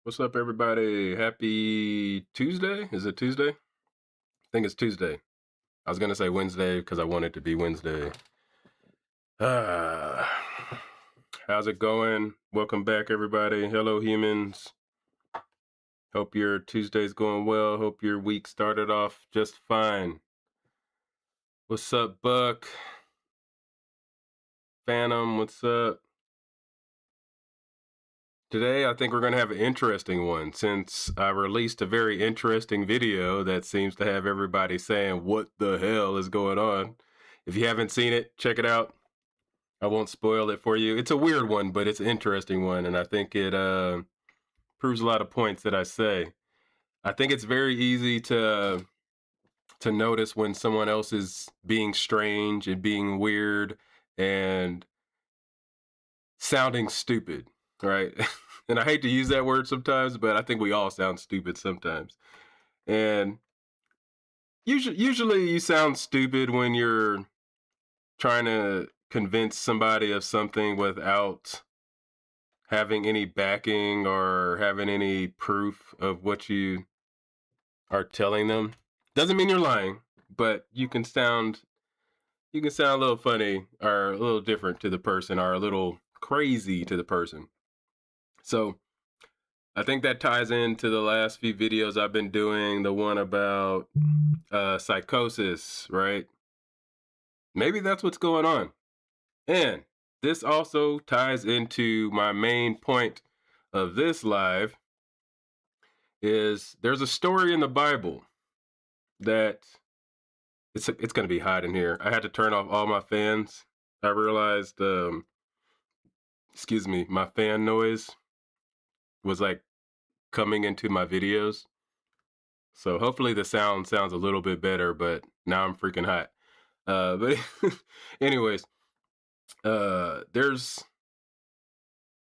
What's up, everybody? Happy Tuesday? Is it Tuesday? I think it's Tuesday. I was going to say Wednesday because I want it to be Wednesday. How's it going? Welcome back, everybody. Hello, humans. Hope your Tuesday's going well. Hope your week started off just fine. What's up, Buck? Phantom, what's up? Today, I think we're going to have an interesting one since I released a very interesting video that seems to have everybody saying, what the hell is going on? If you haven't seen it, check it out. I won't spoil it for you. It's a weird one, but it's an interesting one, and I think it proves a lot of points that I say. I think it's very easy to notice when someone else is being strange and being weird and sounding stupid, right? And I hate to use that word sometimes, but I think we all sound stupid sometimes. And usually you sound stupid when you're trying to convince somebody of something without having any backing or having any proof of what you are telling them. Doesn't mean you're lying, but you can sound a little funny or a little different to the person or a little crazy to the person. So I think that ties into the last few videos I've been doing, the one about psychosis, right? Maybe that's what's going on. And this also ties into my main point of this live is there's a story in the Bible that it's going to be hot in here. I had to turn off all my fans. I realized, my fan noise was like coming into my videos. So hopefully the sounds a little bit better, but now I'm freaking hot. But anyways, there's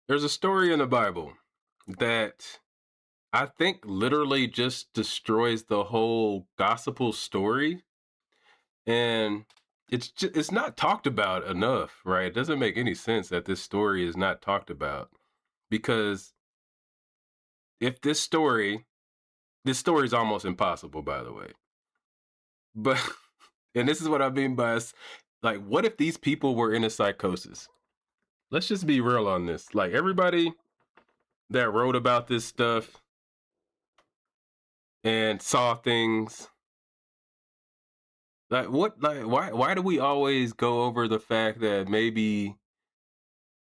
a story in the Bible that I think literally just destroys the whole gospel story. And it's not talked about enough, right? It doesn't make any sense that this story is not talked about, because if this story This story is almost impossible, by the way. But, and this is what I mean by, like, what if these people were in a psychosis? Let's just be real on this. Like, everybody that wrote about this stuff and saw things, like, what, like, why do we always go over the fact that maybe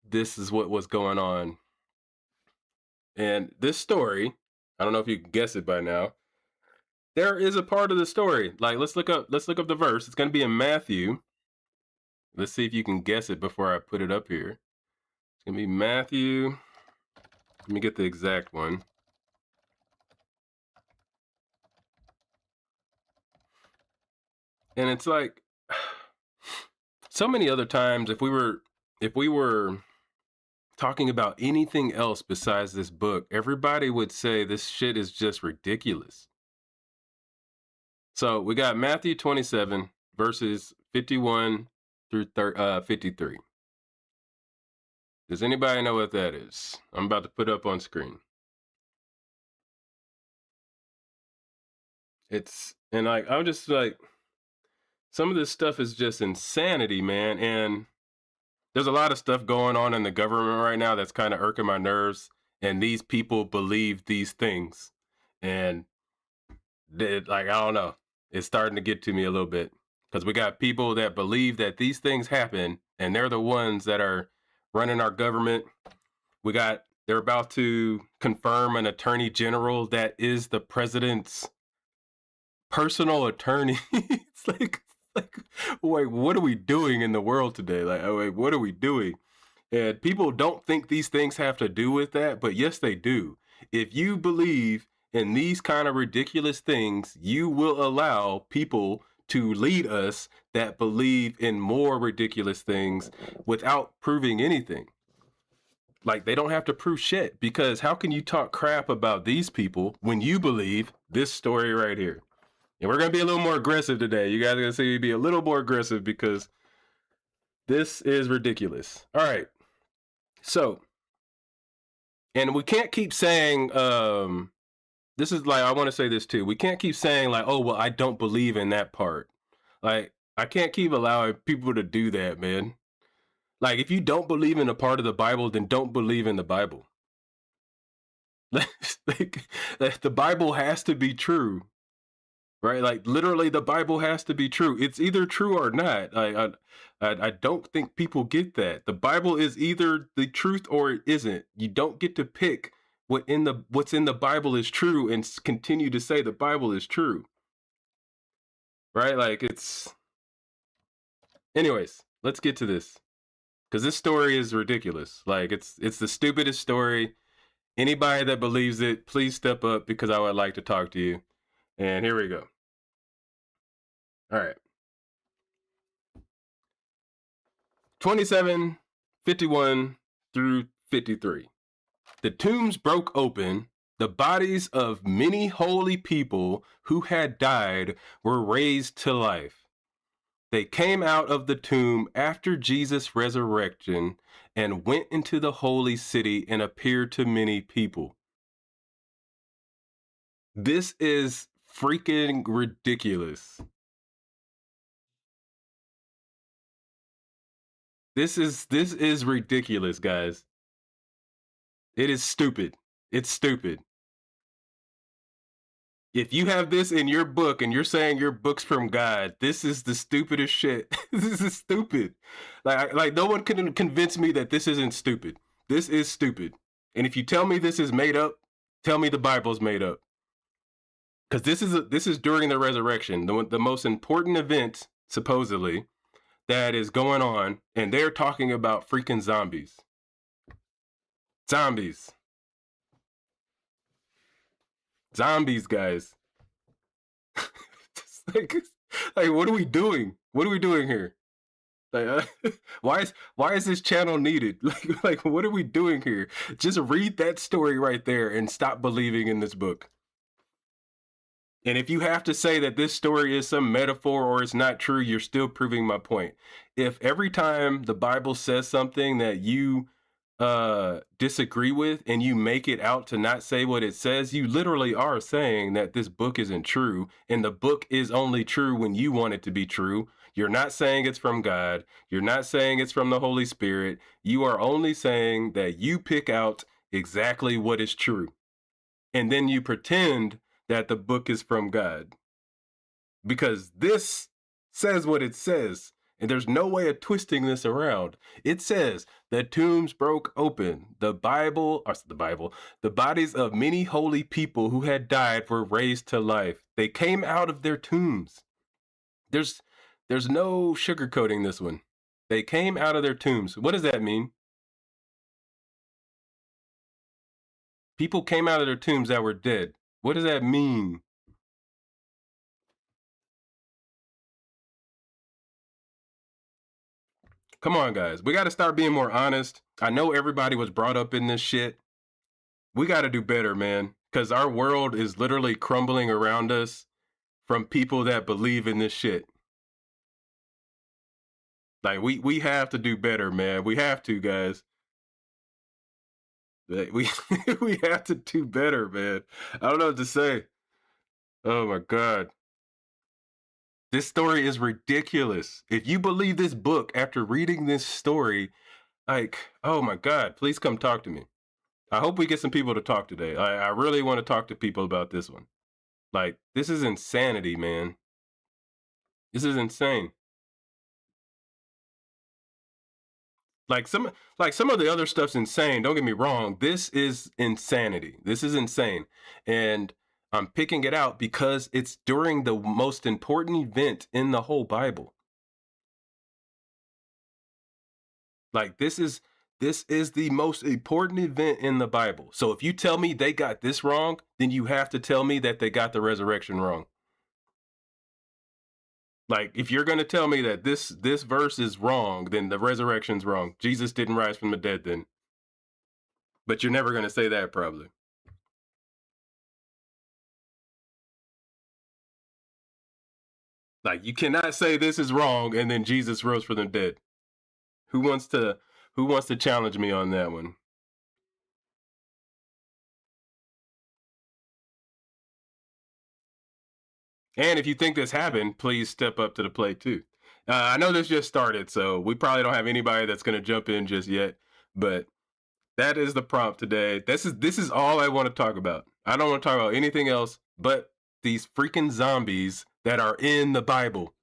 this is what was going on? And this story, I don't know if you can guess it by now. There is a part of the story. Like, let's look up the verse. It's going to be in Matthew. Let's see if you can guess it before I put it up here. It's going to be Matthew. Let me get the exact one. And it's like so many other times, if we were talking about anything else besides this book, everybody would say this shit is just ridiculous. So we got Matthew 27 verses 51 through 53. Does anybody know what that is? I'm about to put up on screen. And like, I'm just like, some of this stuff is just insanity, man. And there's a lot of stuff going on in the government right now that's kind of irking my nerves. And these people believe these things. And like, I don't know. It's starting to get to me a little bit. Because we got people that believe that these things happen. And they're the ones that are running our government. They're about to confirm an attorney general that is the president's personal attorney. It's like, wait, what are we doing in the world today? Like, wait, what are we doing? And people don't think these things have to do with that, but yes, they do. If you believe in these kind of ridiculous things, you will allow people to lead us that believe in more ridiculous things without proving anything. Like, they don't have to prove shit, because how can you talk crap about these people when you believe this story right here? And we're going to be a little more aggressive today. You guys are going to see me be a little more aggressive because this is ridiculous. All right. So, and we can't keep saying, this is like, I want to say this too. We can't keep saying like, oh, well, I don't believe in that part. Like, I can't keep allowing people to do that, man. Like, if you don't believe in a part of the Bible, then don't believe in the Bible. Like, the Bible has to be true. Right, like literally, the Bible has to be true. It's either true or not. I don't think people get that. The Bible is either the truth or it isn't. You don't get to pick what's in the Bible is true and continue to say the Bible is true. Right, like it's. Anyways, let's get to this, because this story is ridiculous. Like, it's the stupidest story. Anybody that believes it, please step up, because I would like to talk to you. And here we go. All right. 27, 51 through 53. The tombs broke open. The bodies of many holy people who had died were raised to life. They came out of the tomb after Jesus' resurrection and went into the holy city and appeared to many people. This is freaking ridiculous. This is ridiculous, guys. It is stupid. It's stupid. If you have this in your book and you're saying your book's from God, this is the stupidest shit. This is stupid. Like no one can convince me that this isn't stupid. This is stupid. And if you tell me this is made up, tell me the Bible's made up. Because this is during the resurrection, the most important event, supposedly, that is going on, and they're talking about freaking zombies. Zombies. Zombies, guys. like, what are we doing? What are we doing here? Like, why is this channel needed? Like, what are we doing here? Just read that story right there and stop believing in this book. And if you have to say that this story is some metaphor or it's not true, you're still proving my point. If every time the Bible says something that you disagree with and you make it out to not say what it says, you literally are saying that this book isn't true, and the book is only true when you want it to be true. You're not saying it's from God. You're not saying it's from the Holy Spirit. You are only saying that you pick out exactly what is true. And then you pretend that the book is from God. Because this says what it says, and there's no way of twisting this around. It says the tombs broke open. The bodies of many holy people who had died were raised to life. They came out of their tombs. There's no sugarcoating this one. They came out of their tombs. What does that mean? People came out of their tombs that were dead. What does that mean? Come on, guys. We got to start being more honest. I know everybody was brought up in this shit. We got to do better, man, because our world is literally crumbling around us from people that believe in this shit. Like, we have to do better, man. We have to, guys. Like, we we have to do better, man. I don't know what to say. Oh my god. This story is ridiculous. If you believe this book after reading this story, like, oh my god, please come talk to me. I hope we get some people to talk today. I really want to talk to people about this one. Like, this is insanity, man. This is insane. Like some of the other stuff's insane. Don't get me wrong. This is insanity. This is insane. And I'm picking it out because it's during the most important event in the whole Bible. Like this is the most important event in the Bible. So if you tell me they got this wrong, then you have to tell me that they got the resurrection wrong. Like, if you're going to tell me that this verse is wrong, then the resurrection's wrong. Jesus didn't rise from the dead then. But you're never going to say that, probably. Like, you cannot say this is wrong and then Jesus rose from the dead. Who wants to challenge me on that one? And if you think this happened, please step up to the plate too. I know this just started, so we probably don't have anybody that's going to jump in just yet. But that is the prompt today. This is all I want to talk about. I don't want to talk about anything else but these freaking zombies that are in the Bible.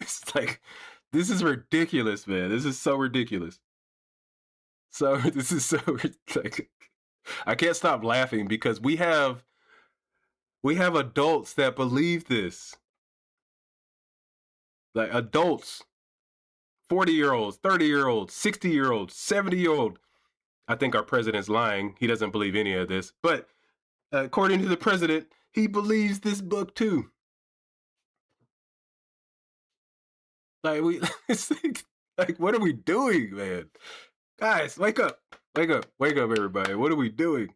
It's like, this is ridiculous, man. This is so ridiculous. So this is so like, I can't stop laughing because we have adults that believe this. Like, adults, 40-year-olds, 30-year-olds, 60-year-olds, 70-year-old. I think our president's lying. He doesn't believe any of this. But according to the president, he believes this book too. Like, it's like, what are we doing, man? Guys, wake up. Wake up. Wake up, everybody. What are we doing?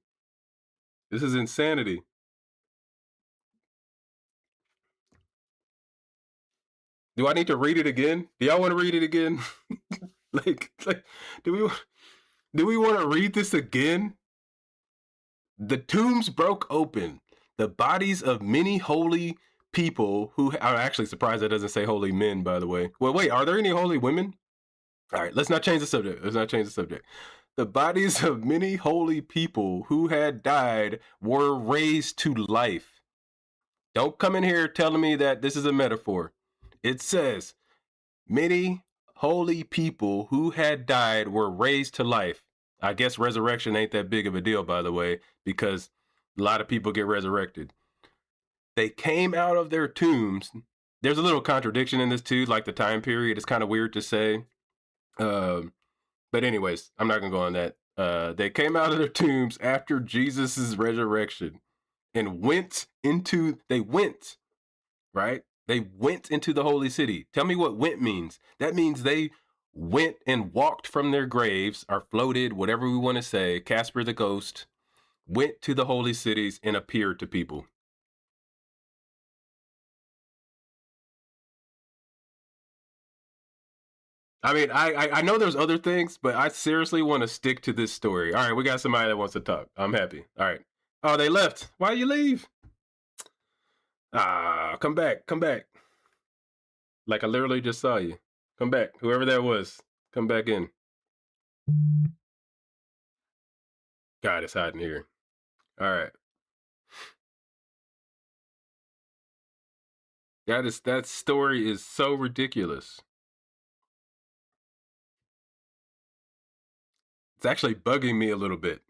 This is insanity. Do I need to read it again? Do y'all want to read it again? like, do we want to read this again? The tombs broke open. The bodies of many holy people who are actually surprised that doesn't say holy men, by the way. Well, wait, are there any holy women? All right, let's not change the subject. Let's not change the subject. The bodies of many holy people who had died were raised to life. Don't come in here telling me that this is a metaphor. It says many holy people who had died were raised to life. I guess resurrection ain't that big of a deal, by the way, because a lot of people get resurrected. They came out of their tombs. There's a little contradiction in this too, like the time period. It's kind of weird to say. But anyways, I'm not gonna go on that. They came out of their tombs after Jesus's resurrection and they went, right? They went into the holy city. Tell me what went means. That means they went and walked from their graves, or floated, whatever we want to say. Casper the ghost went to the holy cities and appeared to people. I mean, I know there's other things, but I seriously want to stick to this story. All right, we got somebody that wants to talk. I'm happy. All right. Oh, they left. Why you leave? Ah, come back, come back. Like I literally just saw you. Come back, whoever that was. Come back in. God, it's hiding here. All right. That story is so ridiculous. It's actually bugging me a little bit.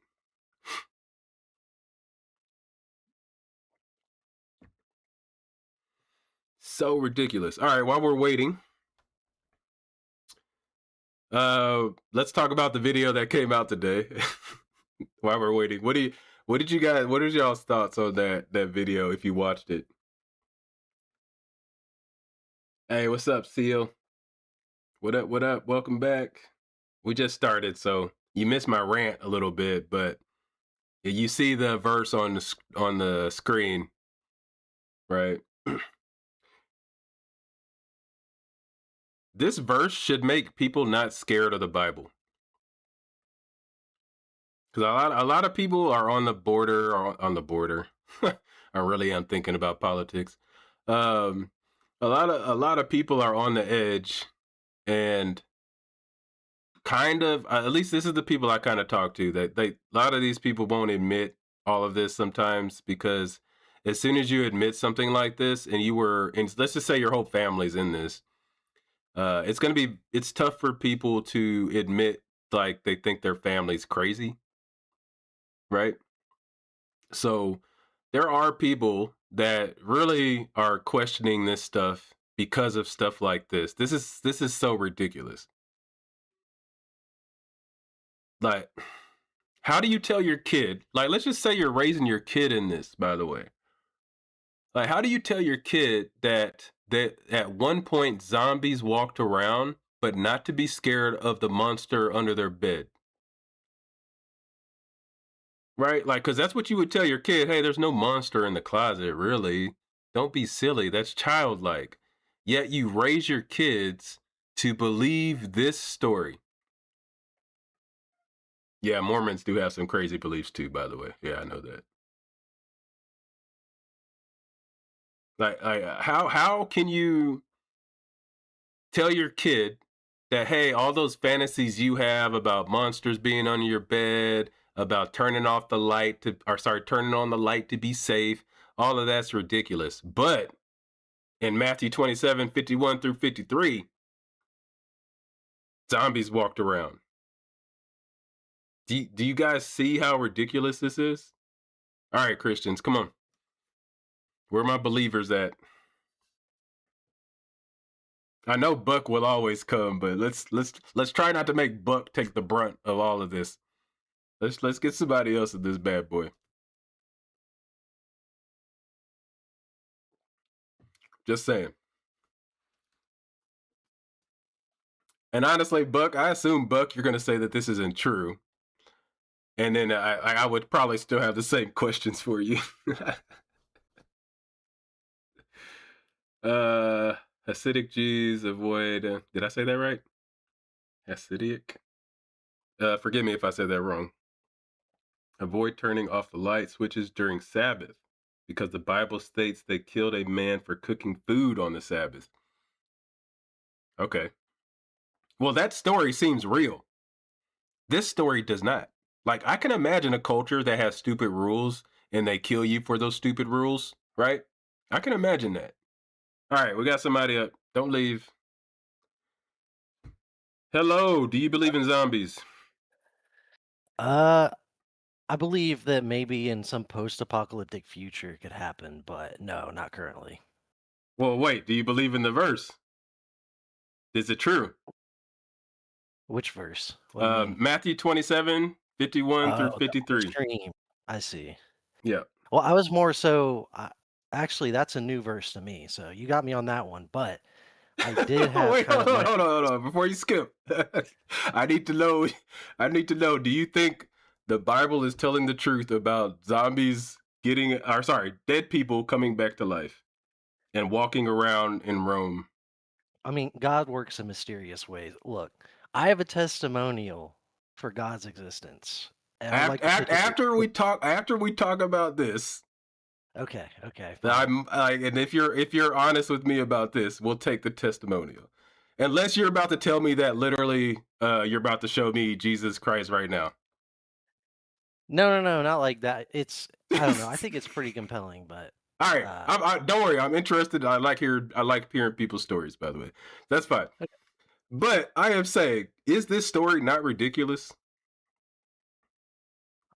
So ridiculous. All right, while we're waiting, let's talk about the video that came out today. While we're waiting, what did you guys, what is y'all's thoughts on that video if you watched it? Hey, what's up, Seal? What up? What up? Welcome back. We just started, so you missed my rant a little bit, but you see the verse on the screen, right? This verse should make people not scared of the Bible. Because a lot of people are on the border, or on the border. I really am thinking about politics. Um, a lot of people are on the edge, and kind of, at least this is the people I kind of talk to, that a lot of these people won't admit all of this sometimes, because as soon as you admit something like this, and let's just say your whole family's in this, it's tough for people to admit like they think their family's crazy, right? So there are people that really are questioning this stuff because of stuff like this. This is so ridiculous. Like, how do you tell your kid? Like, let's just say you're raising your kid in this, by the way. Like, how do you tell your kid that at one point zombies walked around, but not to be scared of the monster under their bed? Right? Like, because that's what you would tell your kid. Hey, there's no monster in the closet, really. Don't be silly. That's childlike. Yet you raise your kids to believe this story. Yeah, Mormons do have some crazy beliefs too, by the way. Yeah, I know that. How can you tell your kid that, hey, all those fantasies you have about monsters being under your bed, about turning off the light to, or sorry, turning on the light to be safe, all of that's ridiculous. But in Matthew 27:51 through 53, zombies walked around. Do you guys see how ridiculous this is? All right, Christians, come on. Where are my believers at? I know Buck will always come, but let's try not to make Buck take the brunt of all of this. Let's get somebody else in this bad boy. Just saying. And honestly, Buck, I assume Buck, you're gonna say that this isn't true, and then I would probably still have the same questions for you. uh, Hasidic Jews avoid. Did I say that right? Hasidic. Forgive me if I said that wrong. Avoid turning off the light switches during Sabbath, because the Bible states they killed a man for cooking food on the Sabbath. Okay. Well, that story seems real. This story does not. Like, I can imagine a culture that has stupid rules and they kill you for those stupid rules, right? I can imagine that. All right, we got somebody up. Don't leave. Hello, do you believe in zombies? Uh, I believe that maybe in some post-apocalyptic future it could happen, but no, not currently. Well, wait, do you believe in the verse? Is it true? Which verse? What do you mean? Matthew 27:51 through Oh, the 53. extreme. I see. Yeah. Well, I was more so actually that's a new verse to me, so you got me on that one, but I did have Wait, kind of my hold on. Before you skip, I need to know. I need to know. Do you think the Bible is telling the truth about zombies getting, or sorry, dead people coming back to life and walking around in Rome? I mean, God works in mysterious ways. Look, I have a testimonial for God's existence, and I would like After, to take it. after we talk about this, Okay, okay, fine. I'm and if you're honest with me about this, we'll take the testimonial. Unless you're about to tell me that literally you're about to show me Jesus Christ right now. No, no, no, not like that. It's I don't know. I think it's pretty compelling, but All right, uh, don't worry. I'm interested. I like hearing people's stories. By the way, that's fine. okay. But I am saying, is this story not ridiculous?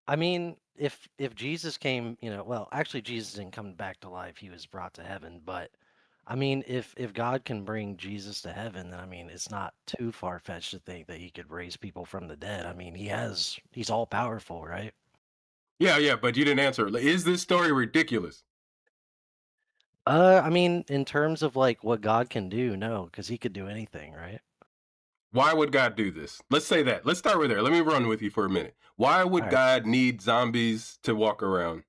I mean, if Jesus came, well, actually, Jesus didn't come back to life. He was brought to heaven. But I mean, if God can bring Jesus to heaven, then I mean, it's not too far fetched to think that he could raise people from the dead. I mean, he's all powerful, right? Yeah, yeah. But you didn't answer. Is this story ridiculous? I mean, in terms of like what God can do, no, because he could do anything, right? Why would God do this? Let's say that. Let's start with there. Let me run with you for a minute. Why All would right. God need zombies to walk around?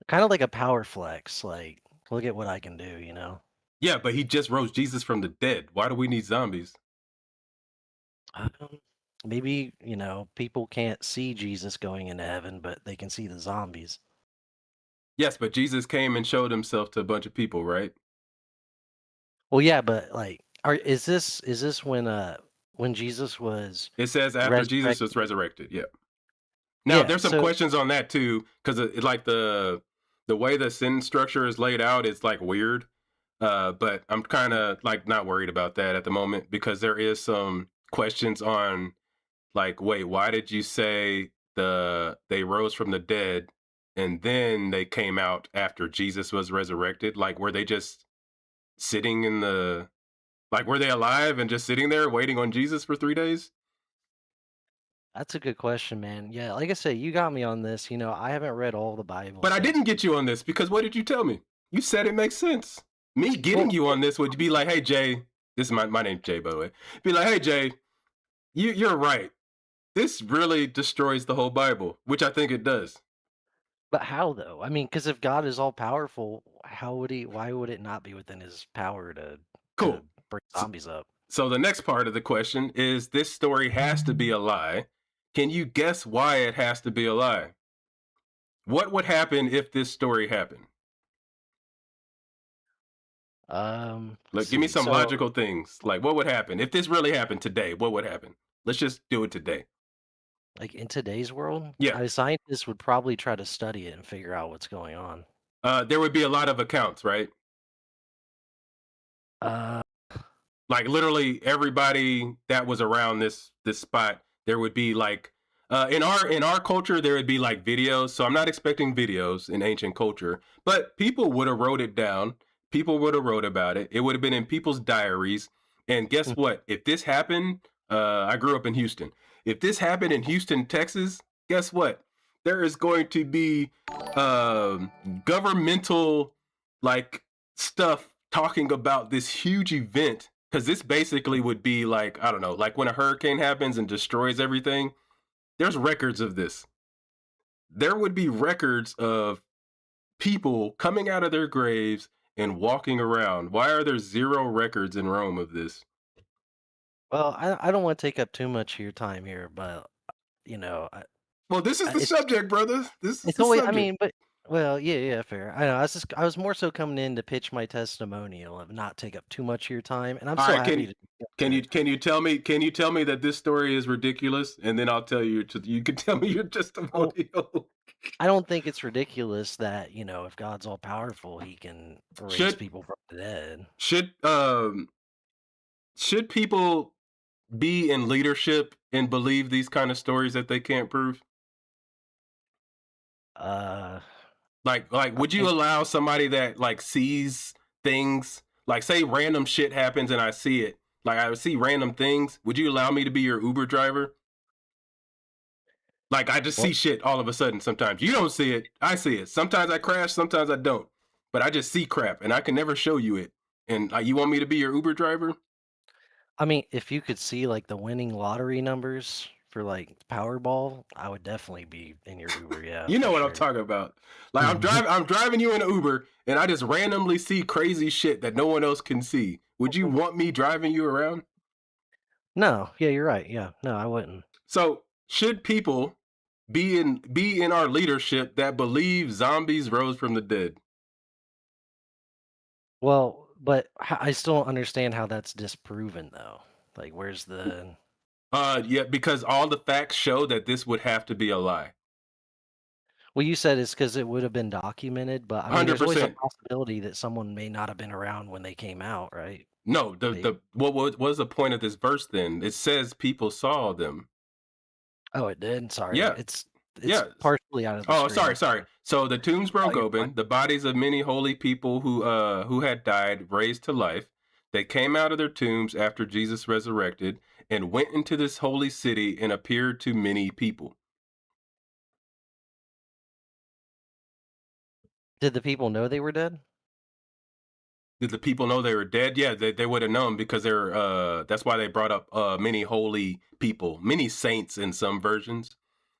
Kind of like a power flex, like look at what I can do, you know? Yeah, but he just rose Jesus from the dead. Why do we need zombies? Um, maybe, people can't see Jesus going into heaven, but they can see the zombies. Yes, but Jesus came and showed himself to a bunch of people, right? Well, yeah, but like, is this when Jesus was It says after Jesus was resurrected? resurrected. Yeah. Now Yeah. there's some So, questions on that too, because like the way the sin structure is laid out is like weird. But I'm kind of like not worried about that at the moment because there is some questions on like, wait, why did you say they rose from the dead and then they came out after Jesus was resurrected? Like, were they just sitting in the like were they alive and just sitting there waiting on Jesus for 3 days? that's a good question, man. Yeah, like I said, you got me on this. I haven't read all the Bible, But I so didn't get you on this because what did you tell me? You said it makes sense. Me getting well, you on this would be like, hey Jay, this is my name's Jay, by the way. Be like, hey Jay, you're right. This really destroys the whole Bible, which I think it does. but how though? I mean, because if God is all powerful, how would he? Why would it not be within his power to Cool. bring So, zombies up? so the next part of the question is this story has to be a lie. Can you guess why it has to be a lie? What would happen if this story happened? Let's Like, give me see. some So, logical things. Like, what would happen if this really happened today? What would happen? Let's just do it today. like in today's world, Yeah. scientists would probably try to study it and figure out what's going on. There would be a lot of accounts, right? Uh, Like literally everybody that was around this spot, there would be like in our culture there would be like videos. So I'm not expecting videos in ancient culture, but people would have wrote it down. People would have wrote about it. It would have been in people's diaries. And guess mm, what? If this happened, I grew up in Houston. If this happened in Houston, Texas, guess what? There is going to be governmental like stuff talking about this huge event because this basically mm. would be like I don't know, like when a hurricane happens and destroys everything. There's records of this. There would be records of people coming out of their graves and walking around. Why are there zero records in Rome of this? Well, I don't want to take up too much of your time here, but you know, I, Well, this is the it's subject, brother. This is it's the always. I subject. mean, but well, yeah, yeah, fair. I know. I was more so coming in to pitch my testimonial of not take up too much of your time, and I'm All so right, happy to discuss can you it. can you tell me that this story is ridiculous, and then I'll tell you you can tell me your Well, testimonial. I don't think it's ridiculous that if God's all powerful, He can raise should people from the dead. should should people be in leadership and believe these kind of stories that they can't prove? Uh, Like I would you mean, allow somebody that like sees things, like say random shit happens and I see it, like I would see random things, would you allow me to be your Uber driver? Like I just well, see shit all of a sudden sometimes. You don't see it, I see it. Sometimes I crash, sometimes I don't. But I just see crap and I can never show you it. And you want me to be your Uber driver? I mean, if you could see like the winning lottery numbers for like Powerball, I would definitely be in your Uber. Yeah, You for know what I'm sure. talking about. Like Mhm. I'm driving you in an Uber, and I just randomly see crazy shit that no one else can see. Would you want me driving you around? No, yeah, you're right. Yeah, no, I wouldn't. So should people be in our leadership that believe zombies rose from the dead? Well, but I still don't understand how that's disproven though. Like, where's the? Yeah, because all the facts show that this would have to be a lie. Well, you said it's because it would have been documented, but I mean, Hundred there's always a percent. possibility that someone may not have been around when they came out, right? No, Maybe. the what was the point of this verse then? It says people saw them. Oh, it did. Sorry, Yeah, it's yeah. partially out of the Oh, screen. sorry, I'm sorry. sorry. So the tombs Oh, broke you're fine. open, the bodies of many holy people who had died raised to life. They came out of their tombs after Jesus resurrected and went into this holy city and appeared to many people. Did the people know they were dead? Did the people know they were dead? Yeah, they would have known because they're that's why they brought up many holy people, many saints in some versions.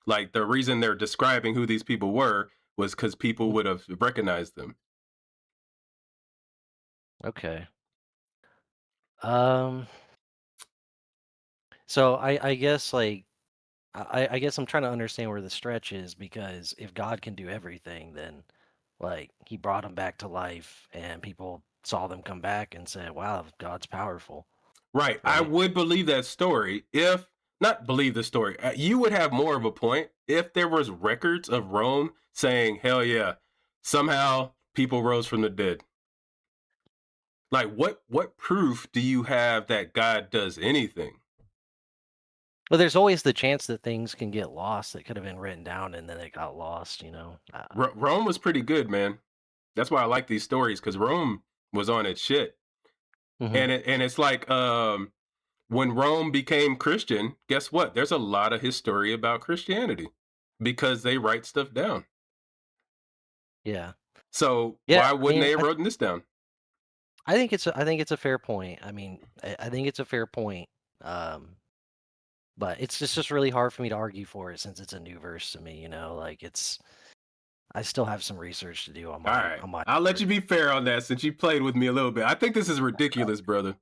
Like the reason they're describing who these people were was because people Mhm. would have recognized them. Okay. Um. So I guess like I guess I'm trying to understand where the stretch is because if God can do everything, then like he brought them back to life and people saw them come back and said, "Wow, God's powerful." Right. I Right? would believe that story if not believe the story. You would have more of a point if there was records of Rome saying, "Hell yeah, somehow people rose from the dead." Like what proof do you have that God does anything? But there's always the chance that things can get lost that could have been written down and then it got lost, you know? Rome was pretty good, man. That's why I like these stories because Rome was on its shit, Mhm. and it's like when Rome became Christian, guess what? There's a lot of history about Christianity because they write stuff down. Yeah. So Yeah, why I wouldn't mean, they have written this down? I think it's a fair point. I mean, I think it's a fair point. Um, but it's just really hard for me to argue for it since it's a new verse to me, you know? Like it's I still have some research to do All right, on my I'll let part. you be fair on that since you played with me a little bit. I think this is ridiculous, brother.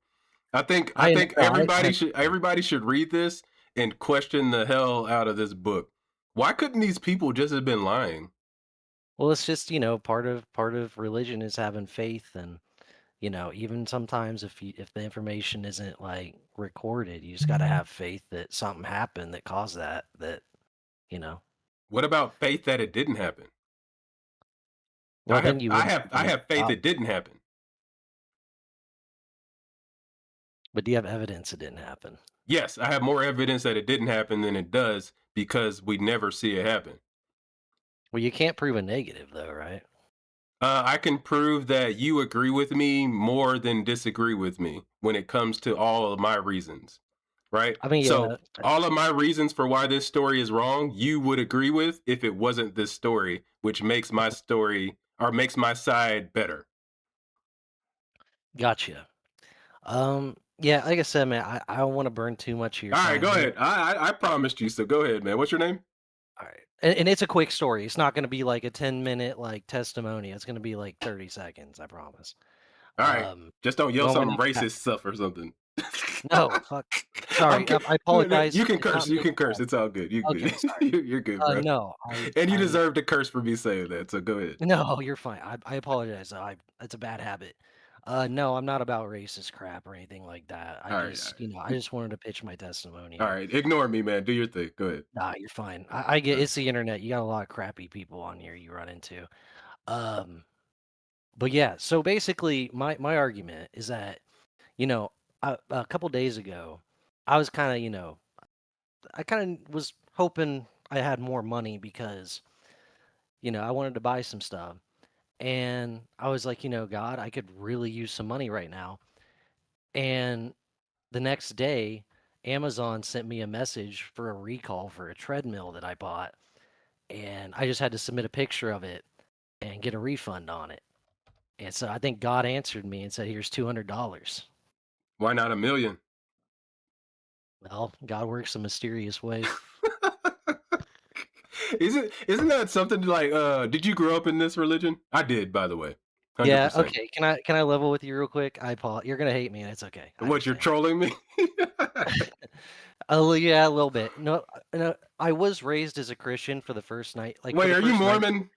I I think no, I understand. everybody should read this and question the hell out of this book. Why couldn't these people just have been lying? Well, it's just, part of religion is having faith and, even sometimes if the information isn't like recorded, you just got to have faith that something happened that caused that, you know. What about faith that it didn't happen? Well, then you wouldn't I believe have faith God. it didn't happen. But do you have evidence it didn't happen? Yes, I have more evidence that it didn't happen than it does because we never see it happen. Well, you can't prove a negative though, right? I can prove that you agree with me more than disagree with me when it comes to all of my reasons, right? I mean, So, yeah, all of my reasons for why this story is wrong, you would agree with if it wasn't this story, which makes my story or makes my side better. gotcha. Yeah, like I said, man, I don't want to burn too much of your All right, time go here. ahead. I promised you, so go ahead, man. What's your name? All right. And it's a quick story. It's not going to be like a 10-minute like testimony. It's going to be like 30 seconds, I promise. All right, Um, just don't you yell want my something name? Yeah. racist stuff or something. No, fuck. I'm Sorry. kidding. I apologize. You can It's curse. not You me. can curse. It's all good. You Okay, good. sorry. You're good, bro. No, And you I deserve to curse for me saying that. So go ahead. no, you're fine. I apologize. Though. It's a bad habit. No, I'm not about racist crap or anything like that. All right. All I right. just wanted to pitch my testimony All and right. Ignore me, man. Do your thing. Go ahead. nah, you're fine. I All get right. it's the internet. You got a lot of crappy people on here you run into. Um, but yeah, so basically my argument is that, a couple days ago, I was kind of, I kind of was hoping I had more money because, I wanted to buy some stuff. And I was like, God, I could really use some money right now. And the next day, Amazon sent me a message for a recall for a treadmill that I bought. And I just had to submit a picture of it and get a refund on it. And so I think God answered me and said, here's $200. Why not a million? Well, God works in mysterious ways. Isn't that something like did you grow up in this religion? I did, by the way. Yeah, 100%. okay. Can I level with you real quick? I apologize. You're gonna hate me, and it's okay. I What, you're understand. trolling me? Oh, yeah, a little bit. No, no, I was raised as a Christian for the first night, like for Wait, the are you first 19. Mormon?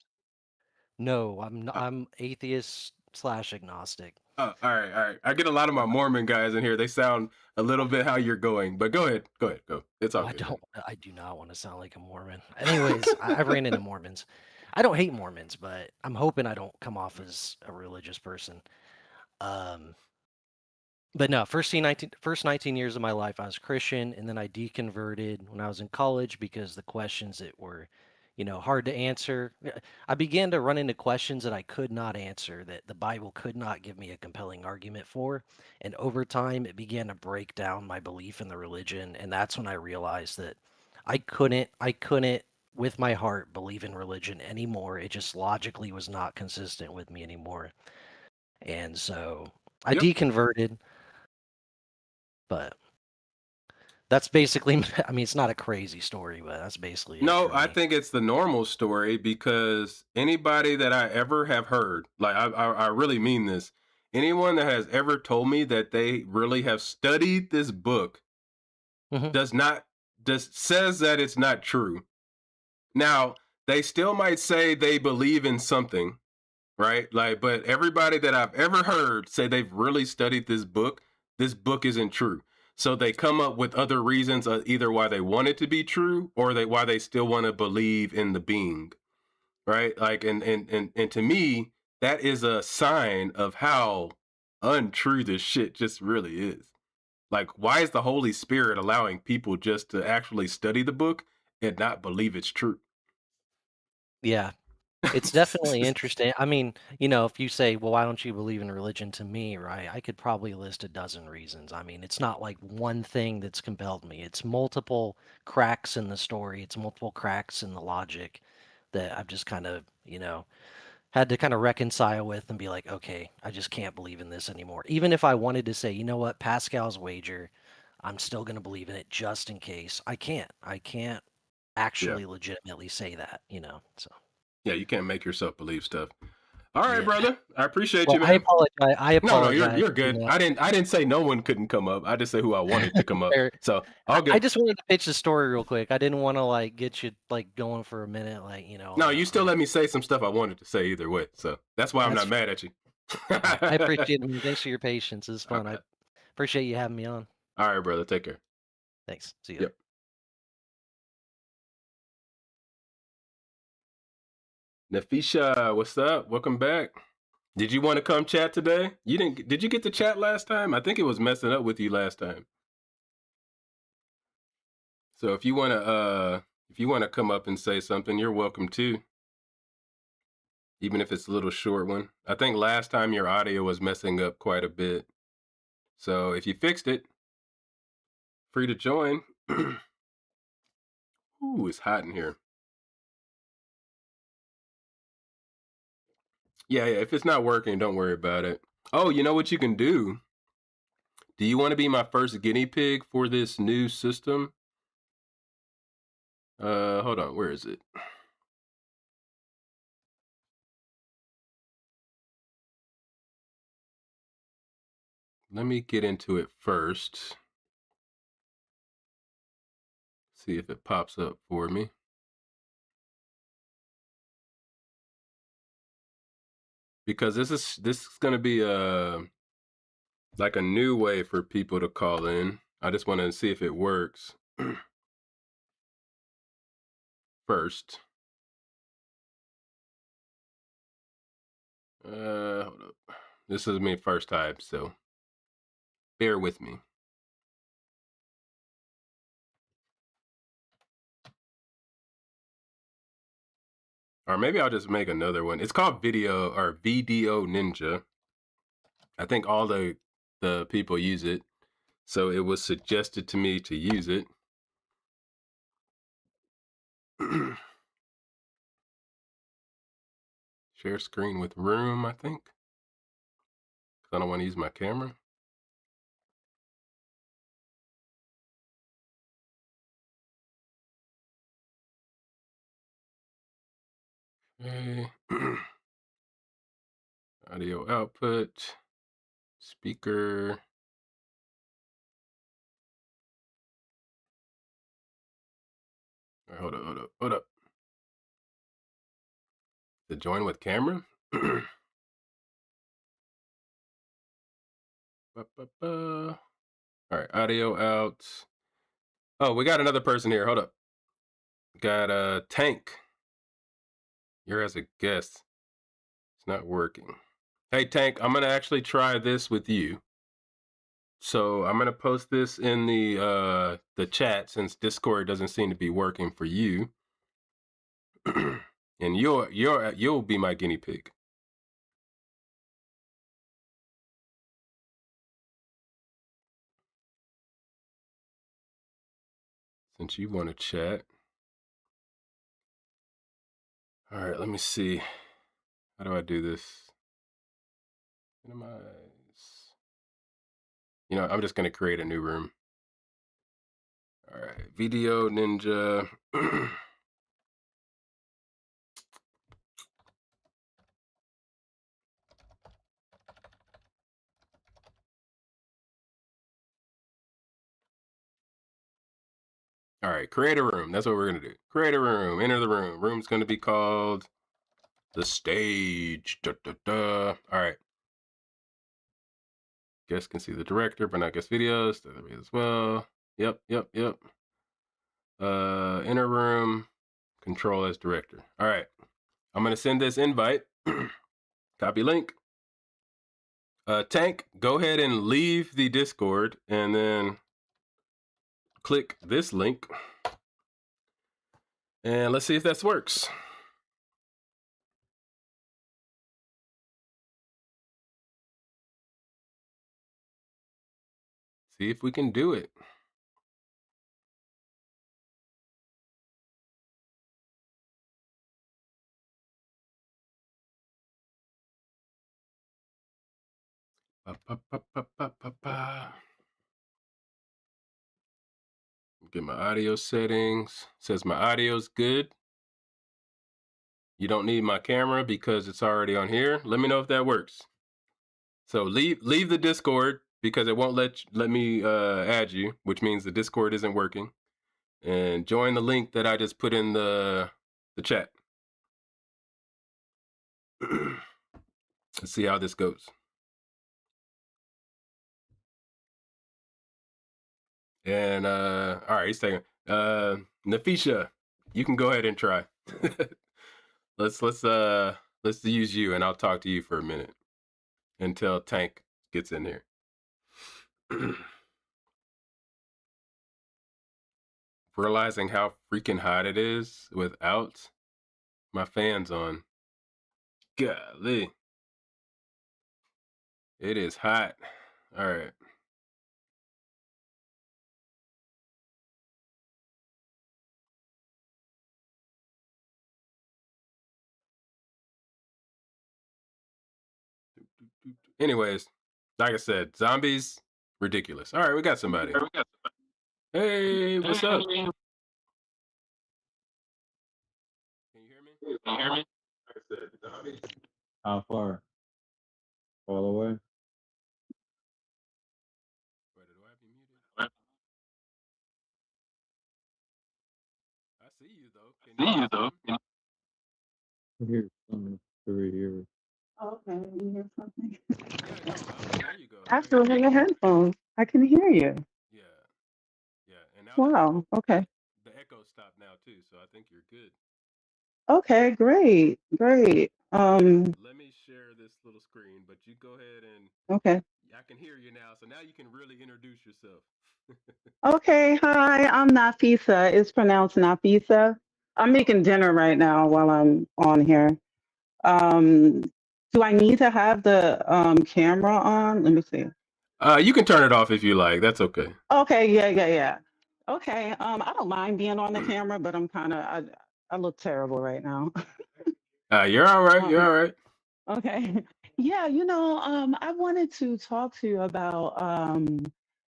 No, I'm not, Uh, I'm atheist slash agnostic. all right, all right. I get a lot of my Mormon guys in here. They sound a little bit how you're going, but go ahead, go ahead, go. It's Oh, all good, man. I do not want to sound like a Mormon. Anyways, I've ran into Mormons. I don't hate Mormons, but I'm hoping I don't come off as a religious person. Um, But no, first 19 years of my life, I was Christian, and then I deconverted when I was in college because the questions that were, hard to answer. I began to run into questions that I could not answer, that the Bible could not give me a compelling argument for. And over time, it began to break down my belief in the religion, and that's when I realized that I couldn't, with my heart, believe in religion anymore. It just logically was not consistent with me anymore. And so I Yep. deconverted, but that's basically I mean, it's not a crazy story, but that's basically it No, for I me. think it's the normal story because anybody that I ever have heard, like I really mean this, anyone that has ever told me that they really have studied this book Mhm. does not just says that it's not true. Now, they still might say they believe in something, right? Like, but everybody that I've ever heard say they've really studied this book isn't true. So they come up with other reasons, either why they want it to be true or why they still want to believe in the being, right? Like, and to me, that is a sign of how untrue this shit just really is. Like, why is the Holy Spirit allowing people just to actually study the book and not believe it's true? Yeah, it's definitely interesting. I mean, if you say, "Well, why don't you believe in religion?" to me, right, I could probably list a dozen reasons. I mean, it's not like one thing that's compelled me. It's multiple cracks in the story. It's multiple cracks in the logic that I've just kind of, had to kind of reconcile with and be like, okay, I just can't believe in this anymore. Even if I wanted to say, you know what, Pascal's wager, I'm still going to believe in it just in case. I can't. I can't Yeah. actually legitimately say that. So, Yeah, you can't make yourself believe stuff. All right, yeah. brother. I appreciate Well, you, I man. apologize. I No, no, apologize. you're good. I didn't say no one couldn't come up. I just say who I wanted to come up. Fair. So I, all I good. just wanted to pitch the story real quick. I didn't want to like get you like going for a minute, like No, on you a still let me say some stuff I wanted to say either way. So that's why I'm that's not fair. mad at you. I appreciate it, man. Thanks for your patience. It's I fun. I bet. appreciate you having me on. All right, brother. Take care. Thanks. See you. Yep. Nafisha, what's up? Welcome back. Did you want to come chat today? You didn't did you get to chat last time? I think it was messing up with you last time. So if you wanna come up and say something, you're welcome to, even if it's a little short one. I think last time your audio was messing up quite a bit. So if you fixed it, free to join. Ooh, it's hot in here. Yeah, yeah. If it's not working, don't worry about it. Oh, you know what you can do? Do you want to be my first guinea pig for this new system? Hold on. Where is it? Let me get into it first. See if it pops up for me. Because this is going to be like a new way for people to call in. I just want to see if it works first. Hold up. This is me first time, so bear with me. Or maybe I'll just make another one. It's called Video or VDO Ninja. I think all the people use it, so it was suggested to me to use it. Share screen with room, I think. 'Cause I don't want to use my camera. Okay. Audio output, speaker. All right, hold up. The join with camera. All right, audio out. Oh, we got another person here. Hold up. Got a Tank. You're as a guest. It's not working. Hey Tank, I'm gonna actually try this with you. So I'm gonna post this in the chat since Discord doesn't seem to be working for you. And you'll be my guinea pig. Since you want to chat. All right, let me see. How do I do this? Minimize. You know, I'm just gonna create a new room. All right, Video Ninja. All right, create a room. That's what we're gonna do. Create a room. Enter the room. Room's gonna be called the stage. Da, da, da. All right. Guests can see the director, but not guest videos. As well. Yep. Enter room. Control as director. All right. I'm gonna send this invite. Copy link. Tank, go ahead and leave the Discord and then click this link. And let's see if that works. See if we can do it. Get my audio settings. Says my audio's good. You don't need my camera because it's already on here. Let me know if that works. So leave the Discord because it won't let me add you, which means the Discord isn't working. And join the link that I just put in the chat. Let's see how this goes. And all right, he's taking Nafisha, you can go ahead and try. let's use you and I'll talk to you for a minute until Tank gets in here. Realizing how freaking hot it is without my fans on. Golly. It is hot. All right. Anyways, like I said, zombies, ridiculous. All right, we got somebody. Hey, what's up? Can you hear me? Can you hear me? Like I said, zombies. How far? All the way? Wait, do I have you muted? I see you though. Can you See hear you though. something? I hear something through here. Oh, okay. You hear something? Yeah. There you go. I still hear your headphones. I can hear you. Yeah. And now Wow. Okay. the echo stopped now too, so I think you're good. Okay. Great. Great. Let me share this little screen, but you go ahead and Okay. I can hear you now, so now you can really introduce yourself. Okay. Hi. I'm Nafisa. It's pronounced Nafisa. I'm making dinner right now while I'm on here. Um, do I need to have the camera on? Let me see. You can turn it off if you like. That's okay. Okay. Yeah. Okay. I don't mind being on the camera, but I look terrible right now. You're all right. You're Um, all right. Okay. Yeah, I wanted to talk to you about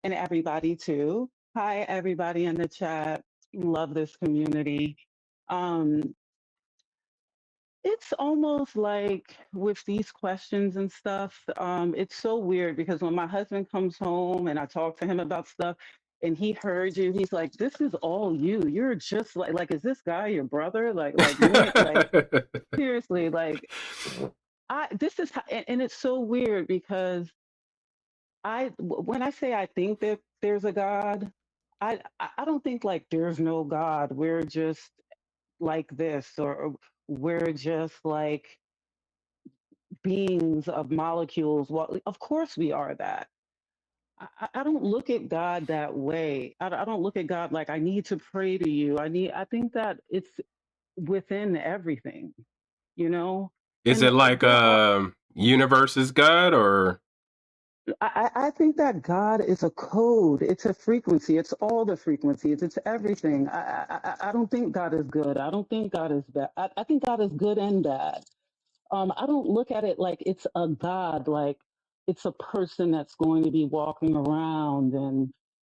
and everybody too. Hi, everybody in the chat. Love this community. Um, It's almost like with these questions and stuff, it's so weird because when my husband comes home and I talk to him about stuff and he heard you, he's like, "This is all you. You're just like, is this guy your brother? Like seriously, like this is how, and it's so weird because when I say I think that there's a God, I don't think like there's no God. We're just like this, or we're just like beings of molecules. Well, of course we are that. I don't look at God that way. I don't look at God like I need to pray to you. I think that it's within everything, you know. Is And it like there are. universe is God or I think that God is a code. It's a frequency. It's all the frequencies. It's everything. I don't think God is good. I don't think God is bad. I think God is good and bad. I don't look at it like it's a God, like it's a person that's going to be walking around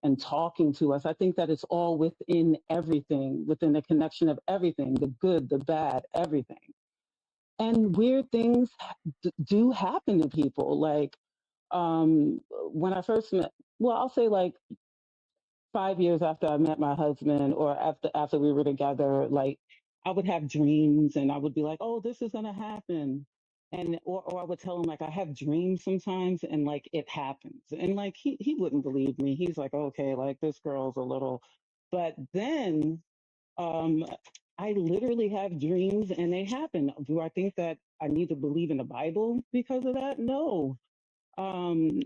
and talking to us. I think that it's all within everything, within the connection of everything, the good, the bad, everything. And weird things do happen to people. Like when I first met, well, I'll say like 5 years after I met my husband, or after we were together, like I would have dreams, and I would be like, "Oh, this is gonna happen," and or I would tell him like I have dreams sometimes, and like it happens, and like he wouldn't believe me. He's like, "Okay, like this girl's a little," but then um, I literally have dreams, and they happen. Do I think that I need to believe in the Bible because of that? No. Um,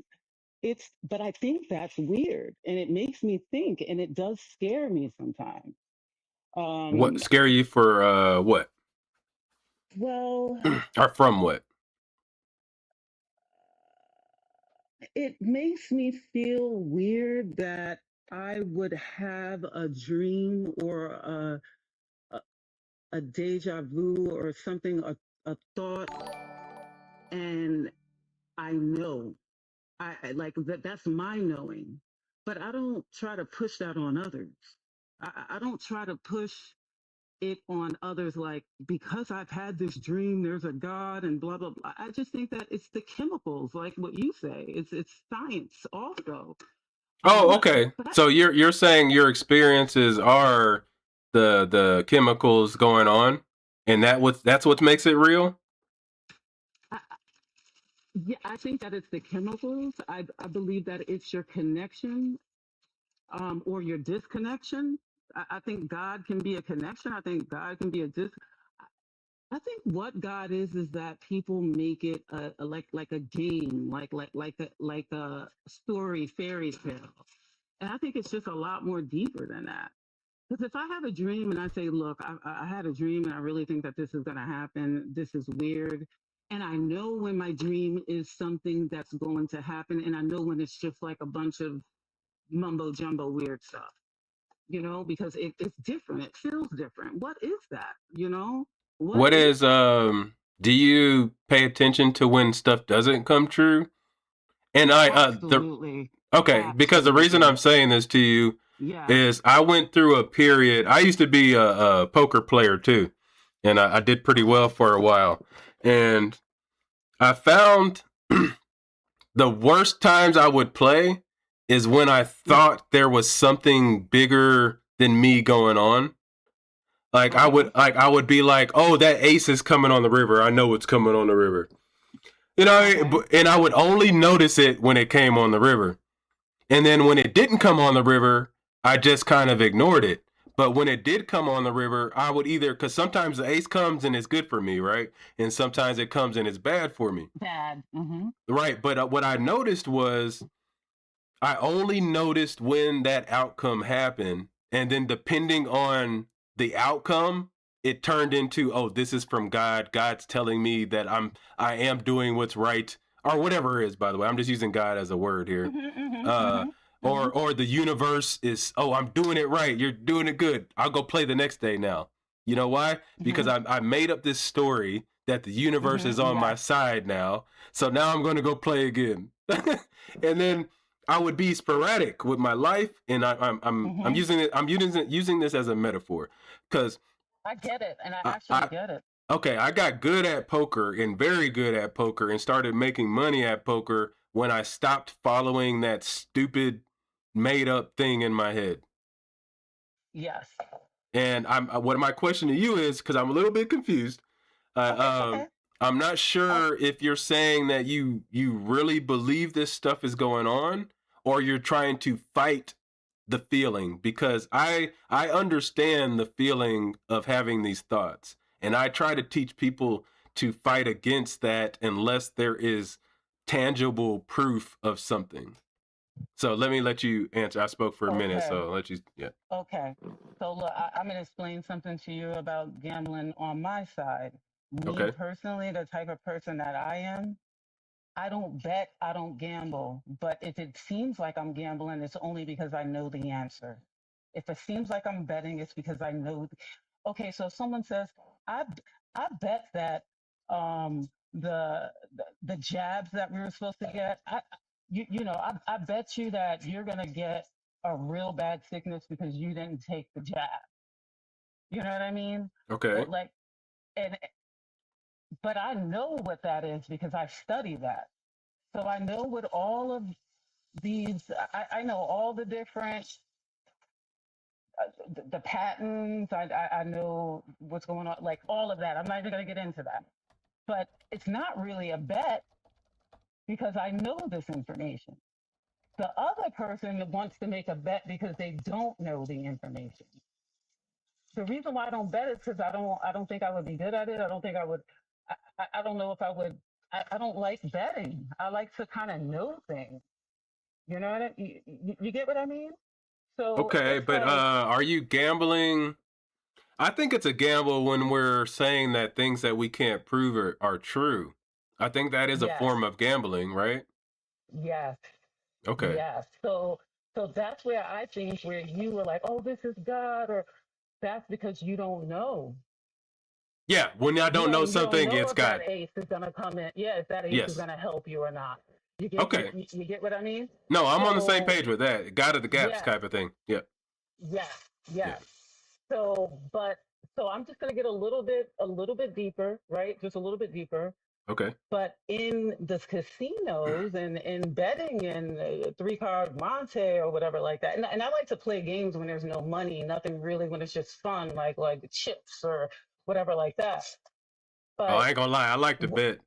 but I think that's weird, and it makes me think, and it does scare me sometimes. what Um, scare you for what? well, Or from what? it makes me feel weird that I would have a dream or a, a deja vu or something, a thought, and I know. I like that. That's my knowing, but I don't try to push that on others. I don't try to push it on others like because I've had this dream there's a God and blah blah blah. I just think that it's the chemicals, like what you say. It's science also. Oh, Um okay. but So you're saying your experiences are the chemicals going on, and that's what makes it real. I yeah, I think that it's the chemicals. I believe that it's your connection or your disconnection. I think God can be a connection. I think God can be a dis. I think what God is that people make it like a game, like a story fairy tale, and I think it's just a lot more deeper than that. Because if I have a dream and I say, "Look, I had a dream and I really think that this is going to happen. This is weird," and I know when my dream is something that's going to happen, and I know when it's just like a bunch of mumbo jumbo weird stuff, because it's different. It feels different. What is that? What What is is that? do you pay attention to when stuff doesn't come true? And I the Absolutely. okay, because the reason I'm Absolutely. saying this to you Yeah. is I went through a period. I used to be a poker player too, and I did pretty well for a while. And I found the worst times I would play is when I Mm. thought there was something bigger than me going on. Okay. Like I would be like, oh, that ace is coming on the river. I know it's coming on the river. You know, Okay. and I would only notice it when it came on the river. And then when it didn't come on the river, I just kind of ignored it. But when it did come on the river, I would either, because sometimes the ace comes and it's good for me, right? And sometimes it comes and it's bad for me, Bad. Mm-hmm. right? But what I noticed was I only noticed when that outcome happened. And then depending on the outcome, it turned into, oh, this is from God. God's telling me that I am doing what's right, or whatever it is, by the way. I'm just using God as a word here. Mm-hmm. Mm-hmm. Uh Mm-hmm. Mm-hmm. or the universe is, oh, I'm doing it right. You're doing it good. I'll go play the next day now. You know why? Because Mm-hmm. I made up this story that the universe is Mm-hmm. on my Yes. side now. So now I'm going to go play again. And then I would be sporadic with my life, and I'm Mm-hmm. using it. I'm using this as a metaphor because I get it, and I I, actually I get it. Okay, I got good at poker and very good at poker and started making money at poker when I stopped following that stupid made up thing in my head. Yes. And what my question to you is, because I'm a little bit confused. Okay. I'm not Uh, sure if you're saying that you really believe this stuff is going on, or you're trying to fight the feeling, because I understand the feeling of having these thoughts, and I try to teach people to fight against that unless there is tangible proof of something. So let you answer. I spoke for a minute, okay. so I'll let you. Yeah. Okay. So look, I'm going to explain something to you about gambling on my side. Me Okay. personally, the type of person that I am, I don't bet, I don't gamble. But if it seems like I'm gambling, it's only because I know the answer. If it seems like I'm betting, it's because I know. Okay, so if someone says, I bet that the jabs that we were supposed to get, I bet you that you're gonna get a real bad sickness because you didn't take the jab. You know what I mean? Okay. Like, and but I know what that is because I study that. So I know what all of these. I know all the different the patterns. I know what's going on, like all of that. I'm not even going to get into that. But it's not really a bet because I know this information. The other person wants to make a bet because they don't know the information. The reason why I don't bet is because I don't think I would be good at it. I don't think I would. I don't know if I would. I don't like betting. I like to kind of know things. You know what you get what I mean? So Okay, it's but like are you gambling? I think it's a gamble when we're saying that things that we can't prove are true. I think that is a yes, form of gambling, right? yes, Okay. yes. So that's where I think where you were like, oh, this is God, or that's because you don't know. Yeah, when I don't know You don't something, know it's if that God. ace is gonna come in. Yeah, if that ace is Yes. gonna help you or not. Okay. You get what I mean? No, I'm on the same So page with that. God of the gaps yes, type of thing. Yeah. yes, Yeah. yes. So but so I'm just gonna get a little bit deeper, right? Just a little bit deeper. Okay. But in the casinos and in betting and three card Monte or whatever like that, and I like to play games when there's no money, nothing really, when it's just fun, like chips or whatever like that. Oh, I But ain't gonna lie. I like to bet.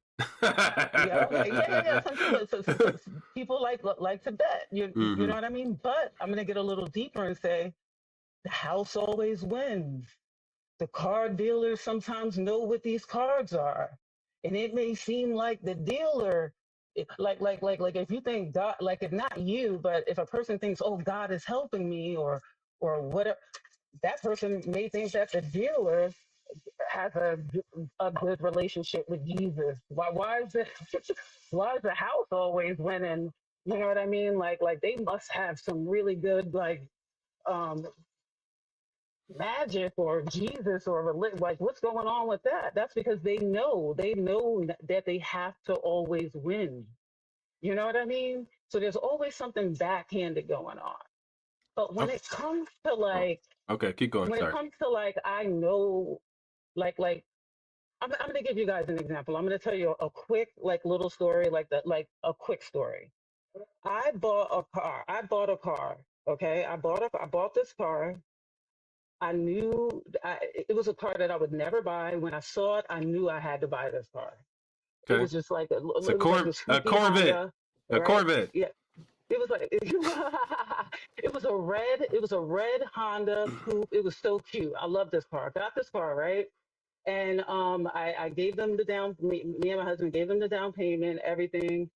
yeah, okay, yeah. Some people, people like to bet. You Hmm. know what I mean? But I'm gonna get a little deeper and say the house always wins. The card dealers sometimes know what these cards are. And it may seem like the dealer, like if you think God, like if not you, but if a person thinks, oh, God is helping me or whatever, that person may think that the dealer has a good relationship with Jesus. Why is it why is the house always winning? You know what I mean? Like they must have some really good um magic or Jesus or religion. Like, what's going on with that? That's because they know that they have to always win. You know what I mean? So there's always something backhanded going on. But when Oh, it comes to oh. Okay, keep going. Sorry. I know, like I'm gonna give you guys an example. I'm gonna tell you a quick little story, like a quick story. I bought a car. Okay, I bought this car. I knew it was a car that I would never buy. When I saw it, I knew I had to buy this car. It Okay. was just like It's it was like a a squeaky Corvette. Honda, A right? Corvette. Yeah, it was like it was a red Honda coupe. It was so cute. I love this car. Got this car, right? And I gave them the me and my husband gave them the down payment, everything.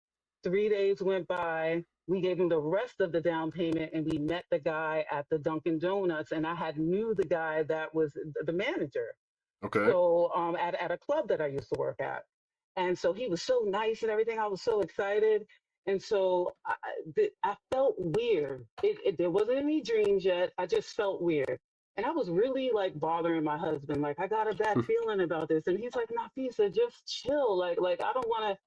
3 days went by. We gave him the rest of the down payment, and we met the guy at the Dunkin' Donuts. And I had knew the guy that was the manager. Okay. So at a club that I used to work at, and so he was so nice and everything. I was so excited, and so I felt weird. There wasn't any dreams yet. I just felt weird, and I was really like bothering my husband. Like I got a bad feeling about this, and he's like, "Nafisa, just chill. Like I don't want to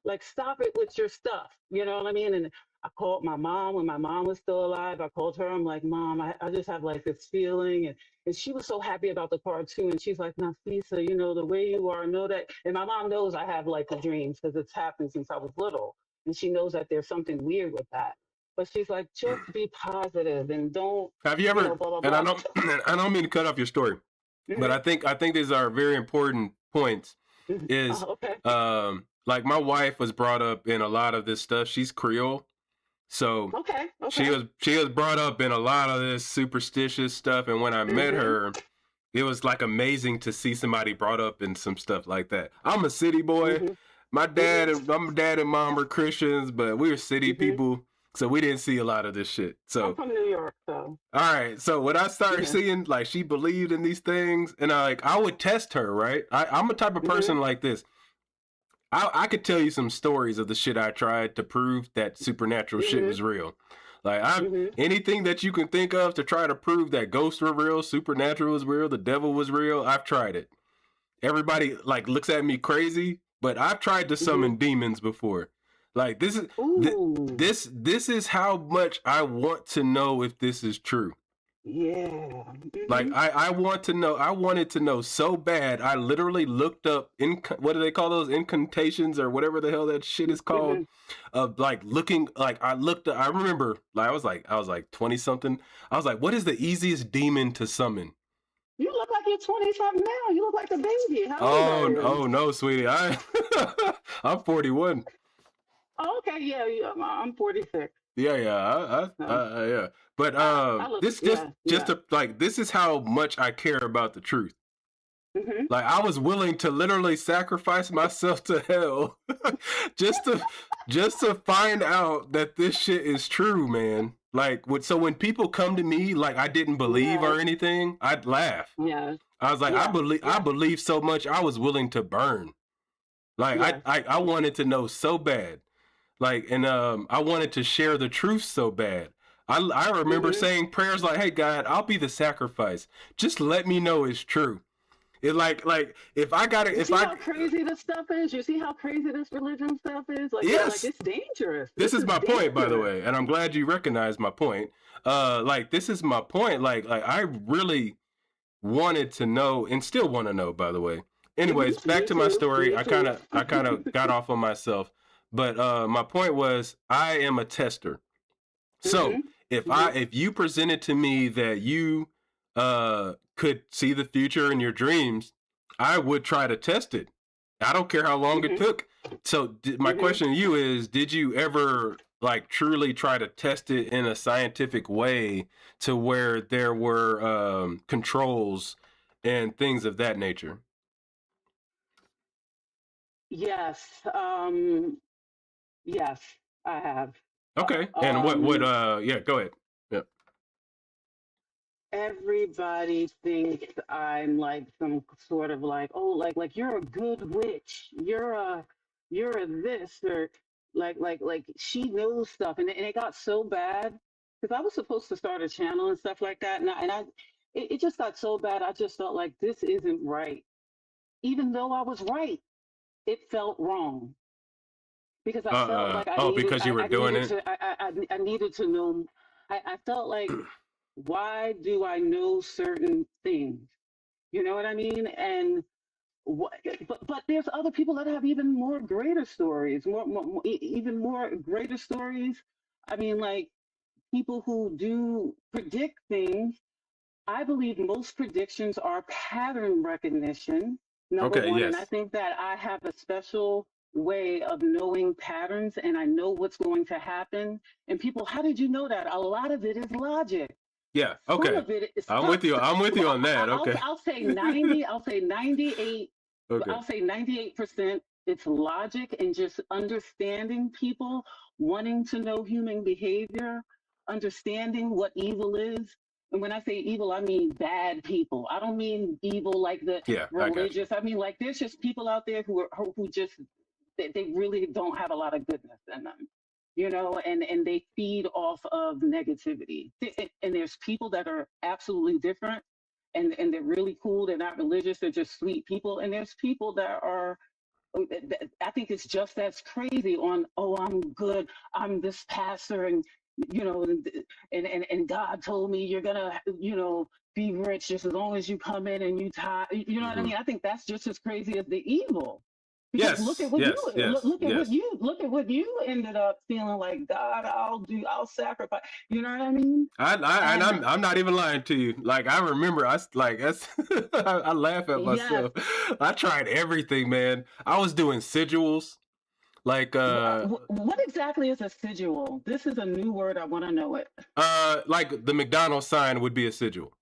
like stop it with your stuff." You know what I mean? And I called my mom when my mom was still alive. I called her. I'm like, Mom, I just have like this feeling. And she was so happy about the car too. And she's like, Nafisa, you know, the way you are, know that. And my mom knows I have like the dreams because it's happened since I was little. And she knows that there's something weird with that. But she's like, just be positive and don't, Have you you ever? know, blah, blah, And I blah. don't, I don't mean to cut off your story, but Mhm, I think these are very important points. mhm. Is Okay. like my wife was brought up in a lot of this stuff. She's Creole, so Okay. she Okay. was brought up in a lot of this superstitious stuff. And when I met Mhm, her, it was like amazing to see somebody brought up in some stuff like that. I'm a city boy. mhm, My mhm, dad and mom were Christians, but we were city mhm. people, so we didn't see a lot of this shit. I'm So from New York, so all right, so when I started yeah. seeing like she believed in these things, and I would test her, right? I'm a type of Mhm, person like this. I could tell you some stories of the shit I tried to prove that supernatural shit mhm, was real. Like I've mhm, anything that you can think of to try to prove that ghosts were real, supernatural was real, the devil was real, I've tried it. Everybody like looks at me crazy, but I've tried to mhm. summon demons before. Like this is Ooh, this is how much I want to know if this is true. yeah. Like Mhm, I want to know. I wanted to know so bad. I literally looked up what do they call those incantations or whatever the hell that shit is called. mhm. Of like looking like I looked. I remember like I was like 20 something. I was like, what is the easiest demon to summon? You look like you're 20 something now. You look like a baby. How old are Oh you? oh no, sweetie. I I'm 41. Oh, okay, yeah, yeah. I'm 46. Yeah. So Yeah. But I look, this yeah, just yeah. to, like this is how much I care about the truth. Mhm, Like I was willing to literally sacrifice myself to hell just to find out that this shit is true, man. Like so when people come to me like I didn't believe yes, or anything, I'd laugh. yes, I was like, yes, I yes, believe so much I was willing to burn. Like yes. I wanted to know so bad. Like and I wanted to share the truth so bad. I remember Mhm. saying prayers like, "Hey God, I'll be the sacrifice. Just let me know it's true." It like if I got to You if see I how crazy this stuff is? You see how crazy this religion stuff is? Like, yeah, like yes, it's dangerous. this This is is my point, by the dangerous. way, and I'm glad you recognize my point. Like this is my point. Like I really wanted to know and still want to know. By the way, anyways, back Me to my too. story. Me too. I kind of got off on myself, but my point was I am a tester. So Mhm. Mhm. if you presented to me that you could see the future in your dreams, I would try to test it. I don't care how long it Mhm. took. So my Mhm. question to you is, did you ever like truly try to test it in a scientific way to where there were controls and things of that nature? Yes. Yes, I have. Okay. And what Um, yeah, go ahead. Yeah. everybody thinks I'm like some sort of like, oh, like you're a good witch. You're a this or like she knows stuff, and it got so bad because I was supposed to start a channel and stuff like that, it just got so bad. I just felt like this isn't right, even though I was right. It felt wrong because I felt like Oh, because you were I doing needed it. to I needed to know. I felt like, why do I know certain things? You know what I mean? And what, but there's other people that have even more greater stories, even more greater stories. I mean, like people who do predict things. I believe most predictions are pattern recognition, number Okay, one. And I yes. think that I have a special way of knowing patterns and I know what's going to happen. And people, how did you know that? A lot of it is logic. Yeah. Some Okay. of it is, I'm with you. I'm with you on that. Okay. I'll say 90, I'll say 98, Okay. I'll say 98%. It's logic and just understanding people, wanting to know human behavior, understanding what evil is. And when I say evil, I mean bad people. I don't mean evil like the Yeah, I got you. religious. I mean like there's just people out there who just they really don't have a lot of goodness in them, you know, and they feed off of negativity. And there's people that are absolutely different, and they're really cool. They're not religious. They're just sweet people. And there's people that are I think it's just as crazy on, oh, I'm good, I'm this pastor, and and God told me you're gonna, be rich just as long as you come in and you tie. You know what I Mhm. mean? I think that's just as crazy as the evil. Because look at what you Yes, yes, yes. look at what you ended up feeling like. God, I'll sacrifice. You know what I mean? And And I'm not even lying to you. Like I remember, that's I laugh at yes, myself. I tried everything, man. I was doing sigils, like what exactly is a sigil? This is a new word. I want to know it. like the McDonald's sign would be a sigil.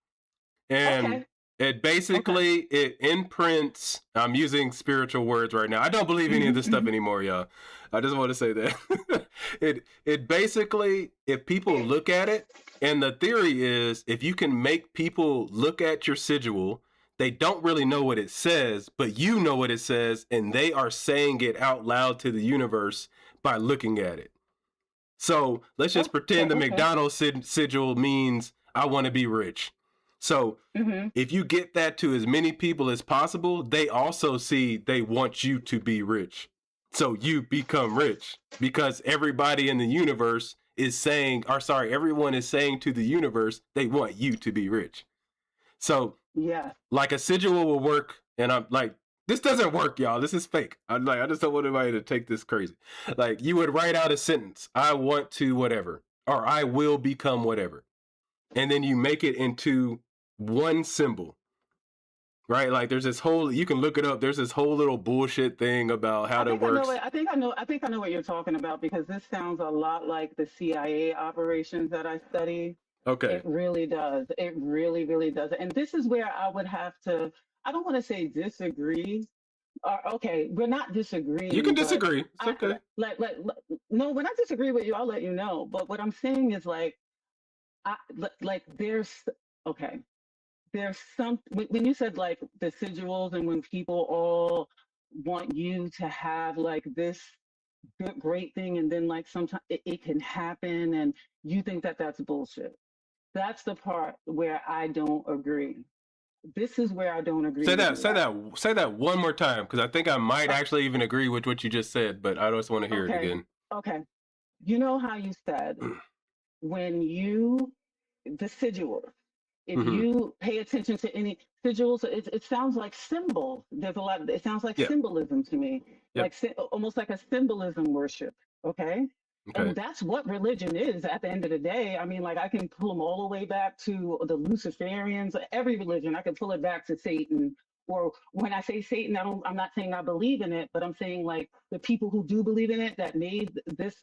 And Okay, it okay. basically it imprints. I'm using spiritual words right now. I don't believe any of this stuff Hmm. anymore, y'all. I just want to say that it basically, if people look at it, and the theory is if you can make people look at your sigil, they don't really know what it says, but you know what it says, and they are saying it out loud to the universe by looking at it. So let's just Okay, pretend the okay. McDonald's sigil means I want to be rich. So Hmm. if you get that to as many people as possible, they also see they want you to be rich. So you become rich because everybody in the universe is saying, or sorry, everyone is saying to the universe, they want you to be rich. So Yes. like a sigil will work. And I'm like, this doesn't work, y'all. This is fake. I'm like, I just don't want anybody to take this crazy. Like you would write out a sentence, I want to whatever, or I will become whatever. And then you make it into one symbol, right? Like there's this whole, you can look it up. There's this whole little bullshit thing about how I that think I know works. what I think I know what you're talking about, because this sounds a lot like the CIA operations that I study. Okay. It really does. It really, really does. And this is where I would have to, I don't want to say disagree. Or, okay, we're not You can disagreeing, but disagree. It's I okay. no, when I disagree with you, I'll let you know. But what I'm saying is like, there's, okay, there's when you said like the sigils, and when people all want you to have like this good, great thing, and then like sometimes it can happen, and you think that that's bullshit. That's the part where I don't agree. This is where I don't agree Say with that, you say at. that, say that one more time, because I think I might Uh, actually even agree with what you just said, but I just want to hear it okay, again. okay. You know how you said when you the sigil, if Mm-hmm. you pay attention to any sigils, it sounds like symbols. There's a lot. It sounds like Yep. symbolism to me, Yep. like almost like a symbolism worship. Okay, Okay. and that's what religion is at the end of the day. I mean, like I can pull them all the way back to the Luciferians. Every religion, I can pull it back to Satan. Or when I say Satan, I'm not saying I believe in it, but I'm saying like the people who do believe in it that made this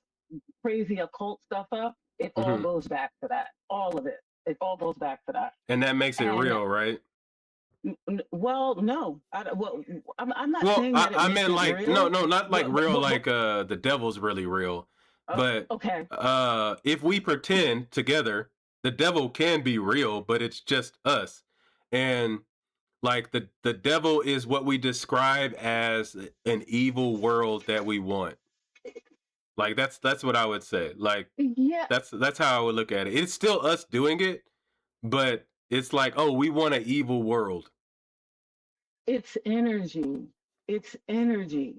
crazy occult stuff up. It all Mm-hmm. goes back to that. All of it. It all goes back to that. And that makes it And real, right? well, no, I'm not Well, saying that it I makes meant it like no, real. no, not like real, But like the devil's really real. But okay, if we pretend together, the devil can be real, but it's just us. And like the devil is what we describe as an evil world that we want. Like that's what I would say. Like yeah, that's how I would look at it. It's still us doing it, but it's like, oh, we want an evil world. it's energy. It's energy.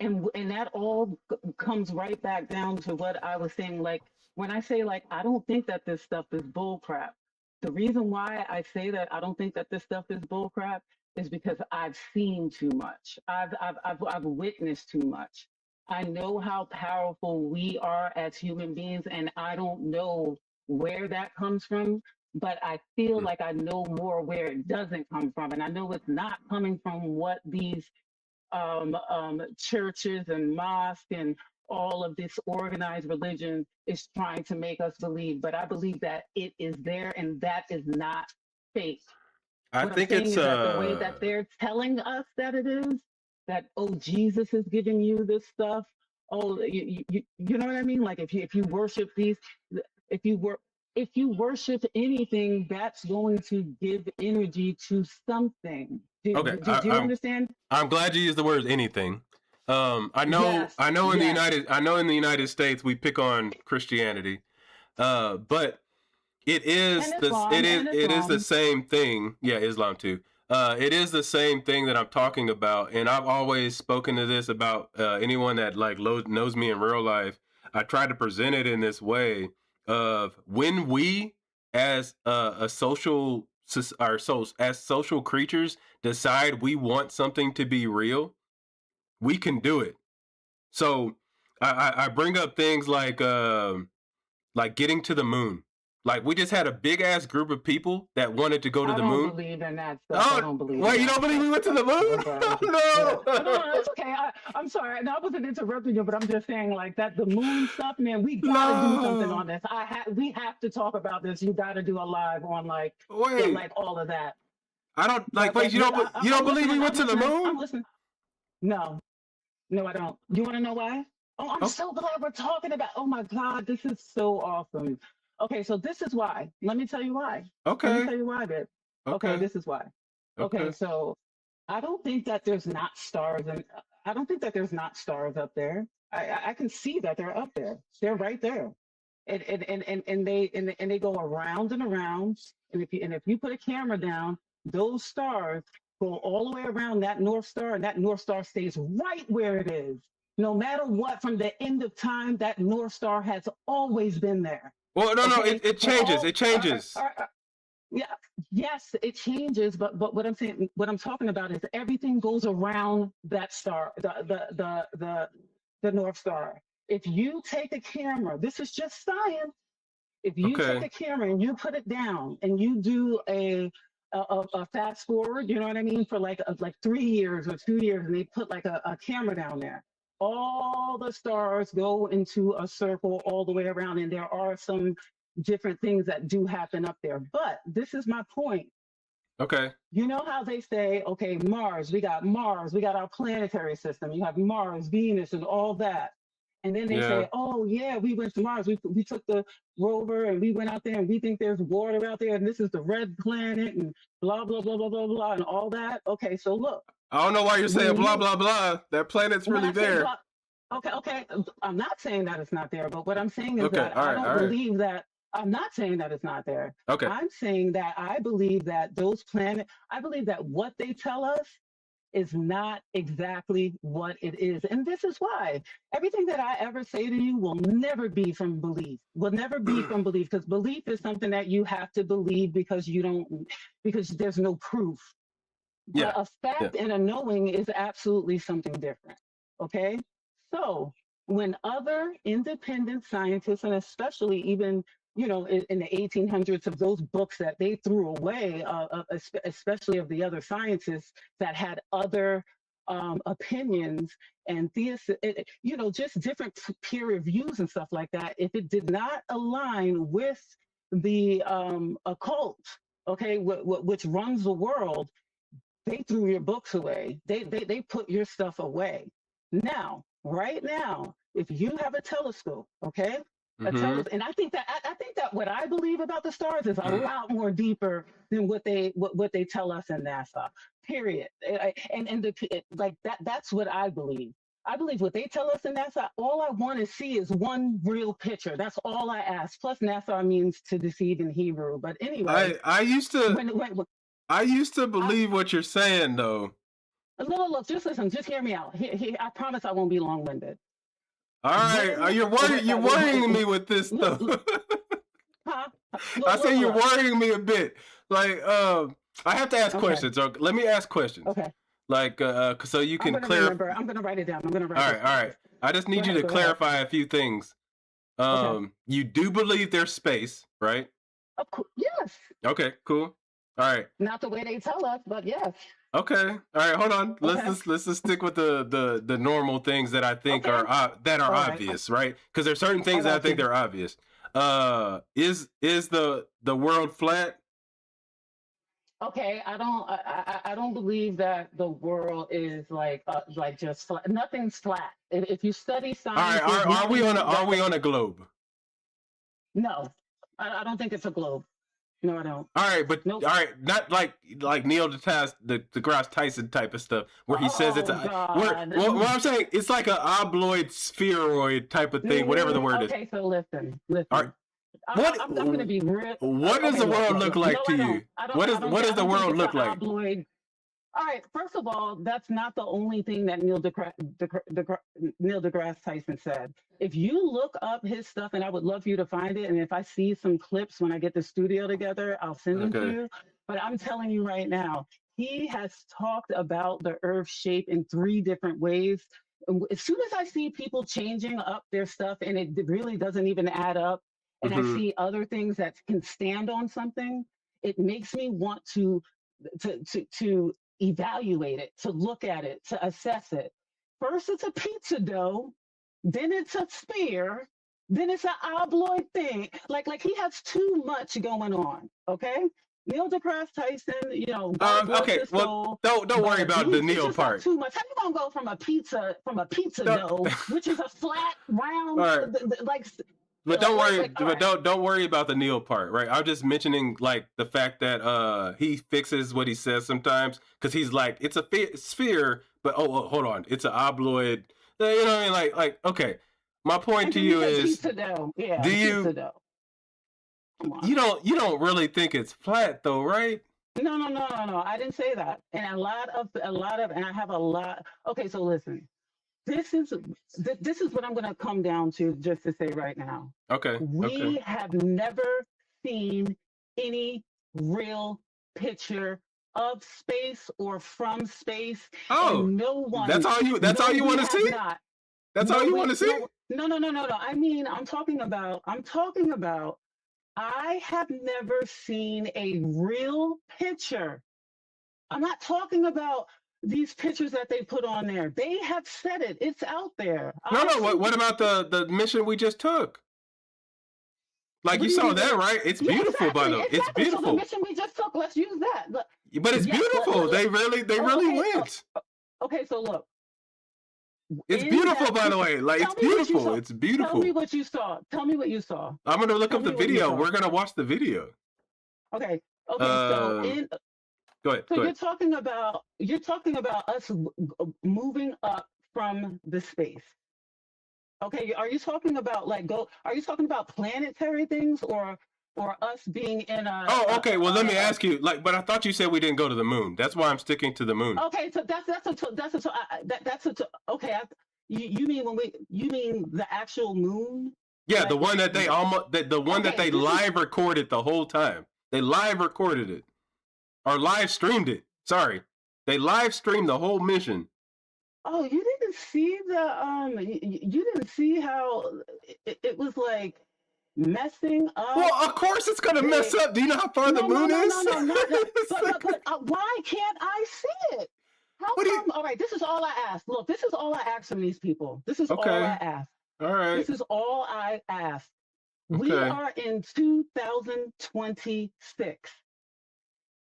And that all comes right back down to what I was saying. Like when I say like I don't think that this stuff is bull crap. The reason why I say that I don't think that this stuff is bull crap is because I've seen too much. I've witnessed too much. I know how powerful we are as human beings, and I don't know where that comes from, but I feel Mm. like I know more where it doesn't come from. And I know it's not coming from what these churches and mosques and all of this organized religion is trying to make us believe. But I believe that it is there, and that is not fake. I What I'm think saying it's is that the way that they're telling us that it is, that, oh, Jesus is giving you this stuff. Oh, you know what I mean? Like if you worship these, if you were if you worship anything, that's going to give energy to something. okay. Do you understand? I'm glad you used the word anything. Yes, I know yes. in the United States we pick on Christianity, but And Islam, and it is the Islam. same thing. Yeah, Islam too. It is the same thing that I'm talking about, and I've always spoken to this about anyone that like knows me in real life. I try to present it in this way of when we, as a social, as social creatures, decide we want something to be real, we can do it. So I bring up things like getting to the moon. Like we just had a big ass group of people that wanted to go to I the don't moon. believe in that stuff. I Oh, don't believe in wait, you that don't believe we went to the stuff. moon? Yeah. No. No, it's okay. I'm sorry. No, I wasn't interrupting you, but I'm just saying like that the moon stuff, man, we gotta do something on No. this. We have to talk about this. You gotta do a live on Wait, like all of that. I don't like. Wait, But you don't. You don't I'm believe we listening. went to the I'm moon? listening. No, no, I don't. You want to know why? Oh, I'm Oh, so glad we're talking about. Oh my God, this is so awesome. Okay, so this is why. Let me tell you why. Let me okay, tell you why, babe. Okay, okay, this is why. Okay, okay. so I don't think that there's not stars, and I don't think that there's not stars up there. I can see that they're up there. They're right there, and they go around and around. And if you put a camera down, those stars go all the way around that North Star, and that North Star stays right where it is. No matter what, from the end of time, that North Star has always been there. Well, no, no. Okay, It and changes. It changes. yeah, yes, it changes, but what I'm saying, what I'm talking about is everything goes around that star, the North Star. If you take a camera, this is just science. If you take Okay, a camera and you put it down and you do a fast forward, you know what I mean, for like 3 years or 2 years, and they put like a camera down there, all the stars go into a circle all the way around, and there are some different things that do happen up there. But this is my point. okay. You know how they say, okay, Mars, we got our planetary system. You have Mars, Venus, and all that. And then they Yeah. say, oh, yeah, we went to Mars. We took the rover and we went out there and we think there's water out there and this is the red planet and blah, blah, blah, blah, blah, blah, and all that. Okay, so look, I don't know why you're saying when blah you, blah blah. That planet's when really I say there. blah, okay, I'm not saying that it's not there, but what I'm saying is Okay. that All I right. don't All right. believe that. I'm not saying that it's not there. Okay. I'm saying that I believe that those planets, I believe that what they tell us is not exactly what it is. And this is why everything that I ever say to you will never be from belief, will never be from belief, because belief is something that you have to believe because there's no proof. Yeah. But a Yeah. fact and a knowing is absolutely something different. Okay. So when other independent scientists, and especially even, in the 1800s, of those books that they threw away, especially of the other scientists that had other opinions and just different peer reviews and stuff like that, if it did not align with the occult, okay, which runs the world, they threw your books away. They put your stuff away. Now, right now, if you have a telescope, okay, Mm-hmm. and I think that what I believe about the stars is a lot more deeper than what they tell us in NASA. Period. Like that's what I believe. I believe what they tell us in NASA. All I want to see is one real picture. That's all I ask. Plus, NASA means to deceive in Hebrew. But anyway, I used to when I used to I, believe what you're saying though. look, just listen, just hear me out. I promise I won't be long-winded. All right. You're worrying me with this Look, stuff. huh? I Look, say you're look. worrying me a bit. Like, I have to ask Okay, questions. Or let me ask questions. okay. Like, so you I'm can gonna clarify. remember. I'm gonna write it down. I'm gonna All write right, this all down. right. I just Go need you ahead. to Go ahead. clarify a few things. Okay. You do believe there's space, right? Of course. Yes. Okay, cool. All right. Not the way they tell us, but yes. Okay. All right. Hold on. Okay. Let's just stick with the normal things that I think Okay. that are All right. obvious, right? Because there's certain I things that I got think you. they're obvious. Is the world flat? Okay. I don't believe that the world is like just flat. Nothing's flat. If you study All right. science, there's Are we nothing are we on a globe? no. I don't think it's a globe. No, I don't. All right, but Nope. all right, not like Neil deGrasse Tyson type of stuff where he says it's Oh a God. what I'm saying it's like an obloid spheroid type of thing, whatever the word is. Okay, so listen. All right, I'm going to be real. what does Okay, the world look. look like No, to I don't. you? I don't. What I is don't. what I does the don't think world it's look an like? obloid. All right. First of all, that's not the only thing that Neil deGrasse Tyson said. If you look up his stuff, and I would love for you to find it, and if I see some clips when I get the studio together, I'll send them to Okay. you. But I'm telling you right now, he has talked about the Earth shape in 3 different ways. As soon as I see people changing up their stuff, and it really doesn't even add up, and I Mm-hmm. see other things that can stand on something, it makes me want to evaluate it, to look at it, to assess it. First, it's a pizza dough, then it's a sphere, then it's an obloid thing. Like he has too much going on. Okay, Neil deGrasse Tyson, God bless Okay. his Well, soul. don't worry about the He's Neil just got part. too much. How you gonna go from a pizza Don't- dough, which is a flat, round, All right. like? But don't worry. all But right. don't worry about the Neil part, right? I'm just mentioning like the fact that he fixes what he says sometimes because he's like it's a sphere, but hold on, it's an obloid. You know what I mean? Like okay. My point And to then you said is, pizza dough. Yeah, do the you pizza dough. Come on. you don't really think it's flat though, right? No. I didn't say that. And a lot of, and I have a lot. Okay, so listen. This is what I'm going to come down to just to say right now. Okay. We have never seen any real picture of space or from space. Oh, And no one. that's all you want to see? Not. That's all you want to see? No. I mean, I'm talking about. I have never seen a real picture. I'm not talking about these pictures that they put on there. They have said it. It's out there. No. What about the mission we just took? Like you saw that, right? It's beautiful, by the way. It's beautiful. So the mission we just took, let's use that. But it's beautiful. They really went. Okay, so look. It's beautiful, by the way. Like it's beautiful. It's beautiful. Tell me what you saw. I'm gonna look up the video. We're gonna watch the video. Okay. So go ahead. So you're talking about us moving up from the space. Okay, are you talking about are you talking about planetary things or us being in a? Oh, okay. Well, let me ask you. But I thought you said we didn't go to the moon. That's why I'm sticking to the moon. Okay, so okay. You mean the actual moon? Yeah, the one that they that they live recorded the whole time. They live recorded it. Or live streamed it. Sorry. They live streamed the whole mission. Oh, you didn't see you didn't see how it was like messing up. Well, of course it's gonna mess up. Do you know how far the moon is? No. But why can't I see it? How come? All right, this is all I ask. Look, this is all I ask from these people. This is all I ask. All right. This is all I ask. Okay. We are in 2026.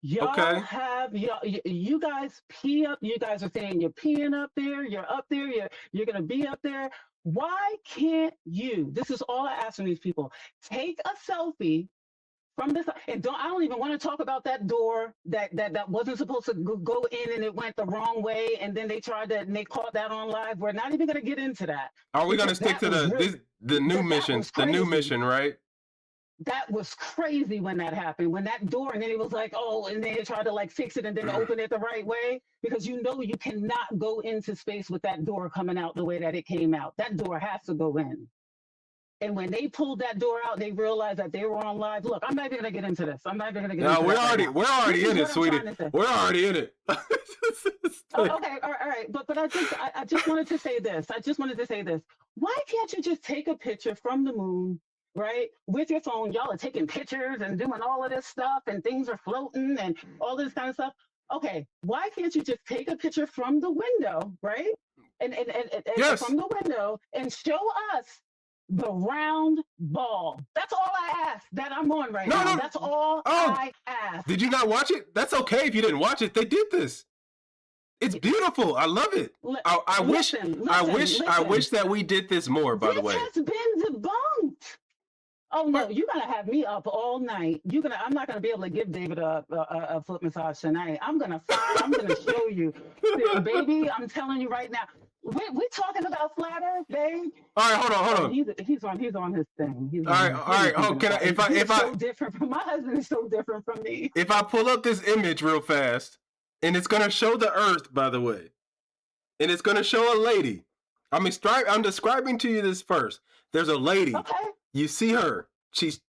Y'all have you guys pee up. You guys are saying you're peeing up there. You're up there. You're gonna be up there. Why can't you? This is all I ask from these people. Take a selfie from this, and I don't even want to talk about that door that wasn't supposed to go in and it went the wrong way, and then they tried to and they caught that on live. We're not even gonna get into that. Are we gonna stick to the new mission? The new mission, right? That was crazy when that happened, when that door, and then it was like, oh, and then they tried to fix it and then open it the right way, because you cannot go into space with that door coming out the way that it came out. That door has to go in. And when they pulled that door out, they realized that they were on live. Look, I'm not even gonna get into this. I'm not even gonna get into this. We're already in it, sweetie. We're already in it. Okay, all right. But I just wanted to say this. Why can't you just take a picture from the moon, right, with your phone? Y'all are taking pictures and doing all of this stuff, and things are floating and all this kind of stuff. Okay, why can't you just take a picture from the window, right? And yes, from the window and show us the round ball. That's all I ask that I'm on right now. That's all I ask. Did you not watch it? That's okay if you didn't watch it. They did this. It's beautiful. I love it. I wish that we did this more, by the way. This has been debunked. Oh no, you're gonna have me up all night. I'm not gonna be able to give David a foot massage tonight. I'm gonna show you. Baby, I'm telling you right now. We're talking about flat Earth, babe. All right, hold on. He's on his thing. All right. Oh, can I? If I so different from my husband is so different from me. If I pull up this image real fast, and it's gonna show the Earth, by the way, and it's gonna show a lady. I'm describing to you this first. There's a lady. Okay. You see her.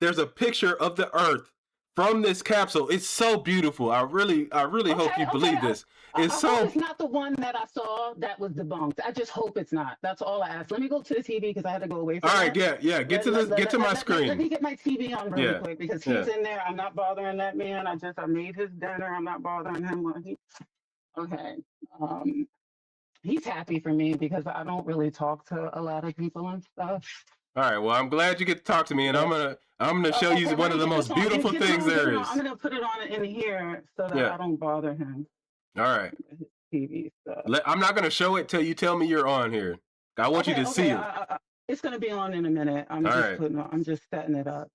There's a picture of the Earth from this capsule. It's so beautiful. I really hope you believe this. I hope it's not the one that I saw that was debunked. I just hope it's not. That's all I ask. Let me go to the TV because I had to go away from All right, that. yeah. Get to my screen. Let me get my TV on really quick because he's in there. I'm not bothering that man. I made his dinner. I'm not bothering him. Okay. He's happy for me because I don't really talk to a lot of people and stuff. All right. Well, I'm glad you get to talk to me, and I'm gonna show you one of the most beautiful things there is. I'm gonna put it on in here so that I don't bother him. All right. TV stuff. I'm not gonna show it till you tell me you're on here. I want you to see it. It's gonna be on in a minute. I'm just setting it up.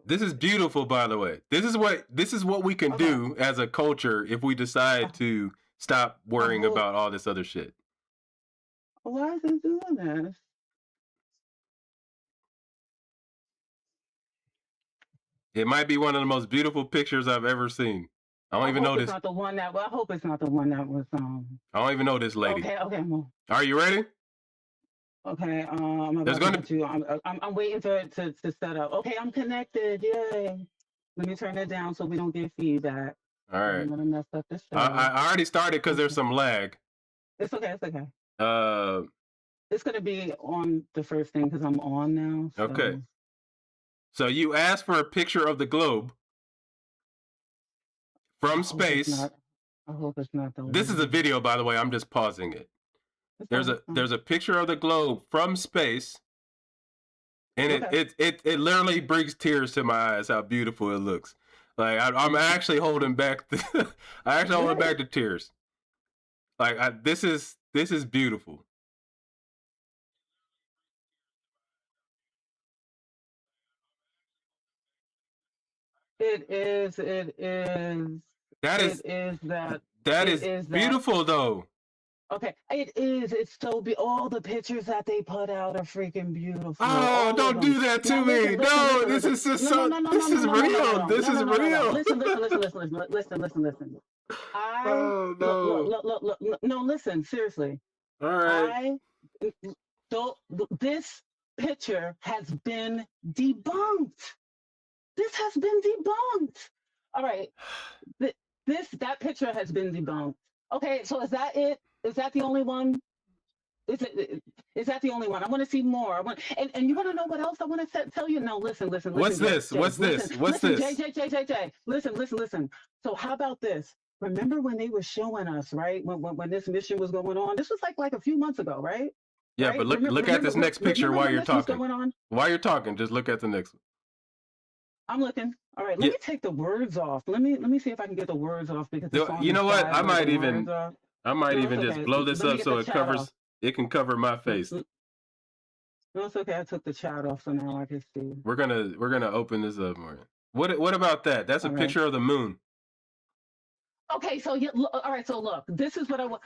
This is beautiful, by the way. This is what we can do as a culture if we decide to stop worrying about all this other shit. Why is it doing this? It might be one of the most beautiful pictures I've ever seen. I don't even know this. I hope it's not the one that was. I don't even know this lady. Okay. Are you ready? Okay. I'm waiting for it to set up. Okay, I'm connected. Yay! Let me turn it down so we don't get feedback. All right. I'm gonna mess up this. I already started because there's some lag. It's okay. It's gonna be on the first thing because I'm on now. So. Okay. So you asked for a picture of the globe from space. I hope it's not the. This is a video, by the way. I'm just pausing it. There's a picture of the globe from space, and it literally brings tears to my eyes. How beautiful it looks. Like I'm actually holding back. Holding back the tears. Like this is beautiful. It is. That is beautiful, though. Okay, it is. It's so all the pictures that they put out are freaking beautiful. Oh, don't do that to me. No, this is just so. This is real. This is real. Listen. No, listen. Seriously. All right. This picture has been debunked. This has been debunked. All right. That picture has been debunked. Okay, so is that it? Is that the only one? Is that the only one? I want to see more. And you want to know what else I want to tell you? No, listen. What's this? What's this? Jay. Listen. So how about this? Remember when they were showing us, right? When this mission was going on? This was like a few months ago, right? Yeah, right? But look at this next picture while you're talking. While you're talking, just look at the next one. I'm looking. All right, let me take the words off. Let me see if I can get the words off because you know what? I might even just blow this up so it can cover my face. No, it's okay. I took the chat off, so now I can see. We're gonna open this up more. What about that? That's a picture of the moon. Okay, so all right. So look, this is what I want.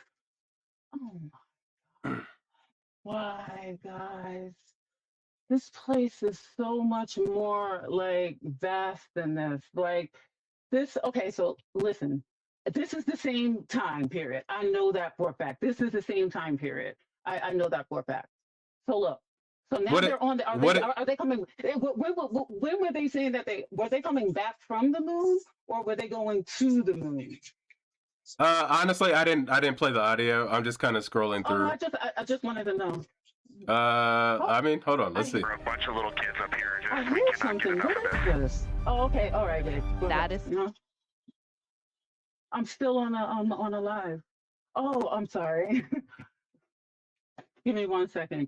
Oh my God. Why, guys? This place is so much more like vast than this. Like this. Okay, so listen. This is the same time period. I know that for a fact. This is the same time period. I know that for a fact. So look. So now they're on the. Are they coming? When were they saying that were they coming back from the moon or were they going to the moon? Honestly, I didn't play the audio. I'm just kind of scrolling through. I just wanted to know. I mean, hold on. Let's see. For a bunch of little kids up here. I heard something. What is this? Oh, okay. All right, babe. That is. I'm still on a live. Oh, I'm sorry. Give me 1 second.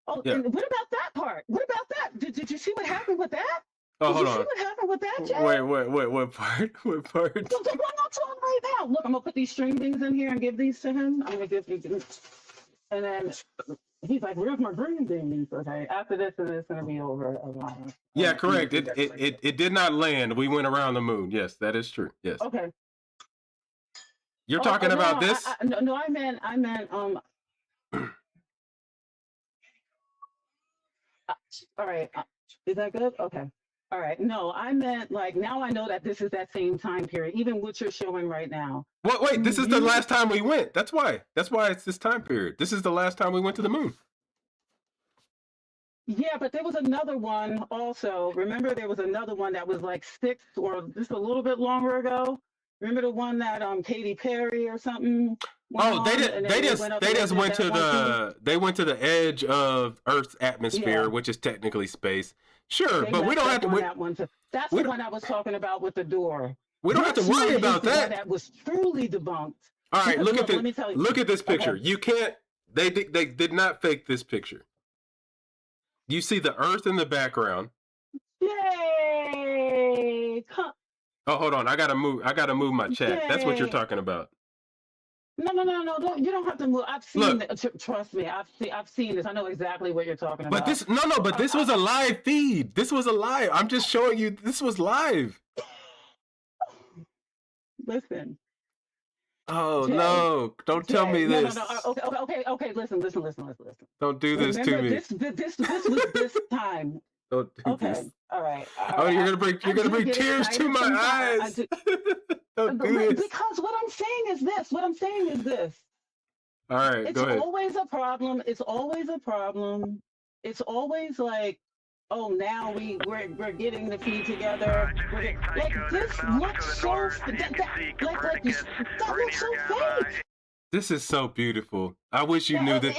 Oh, yeah. And what about that part? What about that? Did you see what happened with that? Oh, hold on. See what happened with that, Jay? Wait. What part? What part? The one I'm talking right now. Look, I'm gonna put these string things in here and give these to him. I'm gonna give these, and then he's like, "Where's my green things?" Okay. After this, it's gonna be over. Yeah, correct. It did not land. We went around the moon. Yes, that is true. Yes. Okay. You're talking about this? No, I meant all right. Is that good? Okay. All right. No, I meant like now I know that this is that same time period, even what you're showing right now. What? Wait, this is the You, last time we went. That's why. That's why it's this time period. This is the last time we went to the moon. yeah, but there was another one also. Remember, there was another one that was like 6 or just a little bit longer ago. Remember the one that Katy Perry or something went Oh, they on, did. and They then just. went up They and just did went that to one too. the. They went to the edge of Earth's atmosphere, Yeah, which is technically space. Sure, they but we messed don't have up to. on that one too. That's We the don't. one I was talking about with the door. We don't have to This worry one is about the one that. that was truly debunked. All right, Because look at look, let the. me tell you. Look at this picture. Okay. You can't. They did not fake this picture. You see the Earth in the background. Yay! Oh, hold on. I gotta move. I gotta move my chat. That's what you're Yay! talking about. No. Don't, you don't have to move. I've seen Look, it. Trust me. I've seen this. I know exactly what you're talking but about. this no. But this was a live feed. This was a live. I'm just showing you. This was live. Listen, Oh Jay. no! Don't tell me No. this. Okay. Listen. Don't do this to Remember, me. this was this time. Don't do Okay. this. All right. Oh, you're gonna bring get tears to excited my sometimes. eyes. Don't do this. Because what I'm saying is this. All right, It's go ahead. always a problem. It's always like, oh, now we're getting the feed together. Like this looks so that looks so fake. This is so beautiful. I wish you knew this.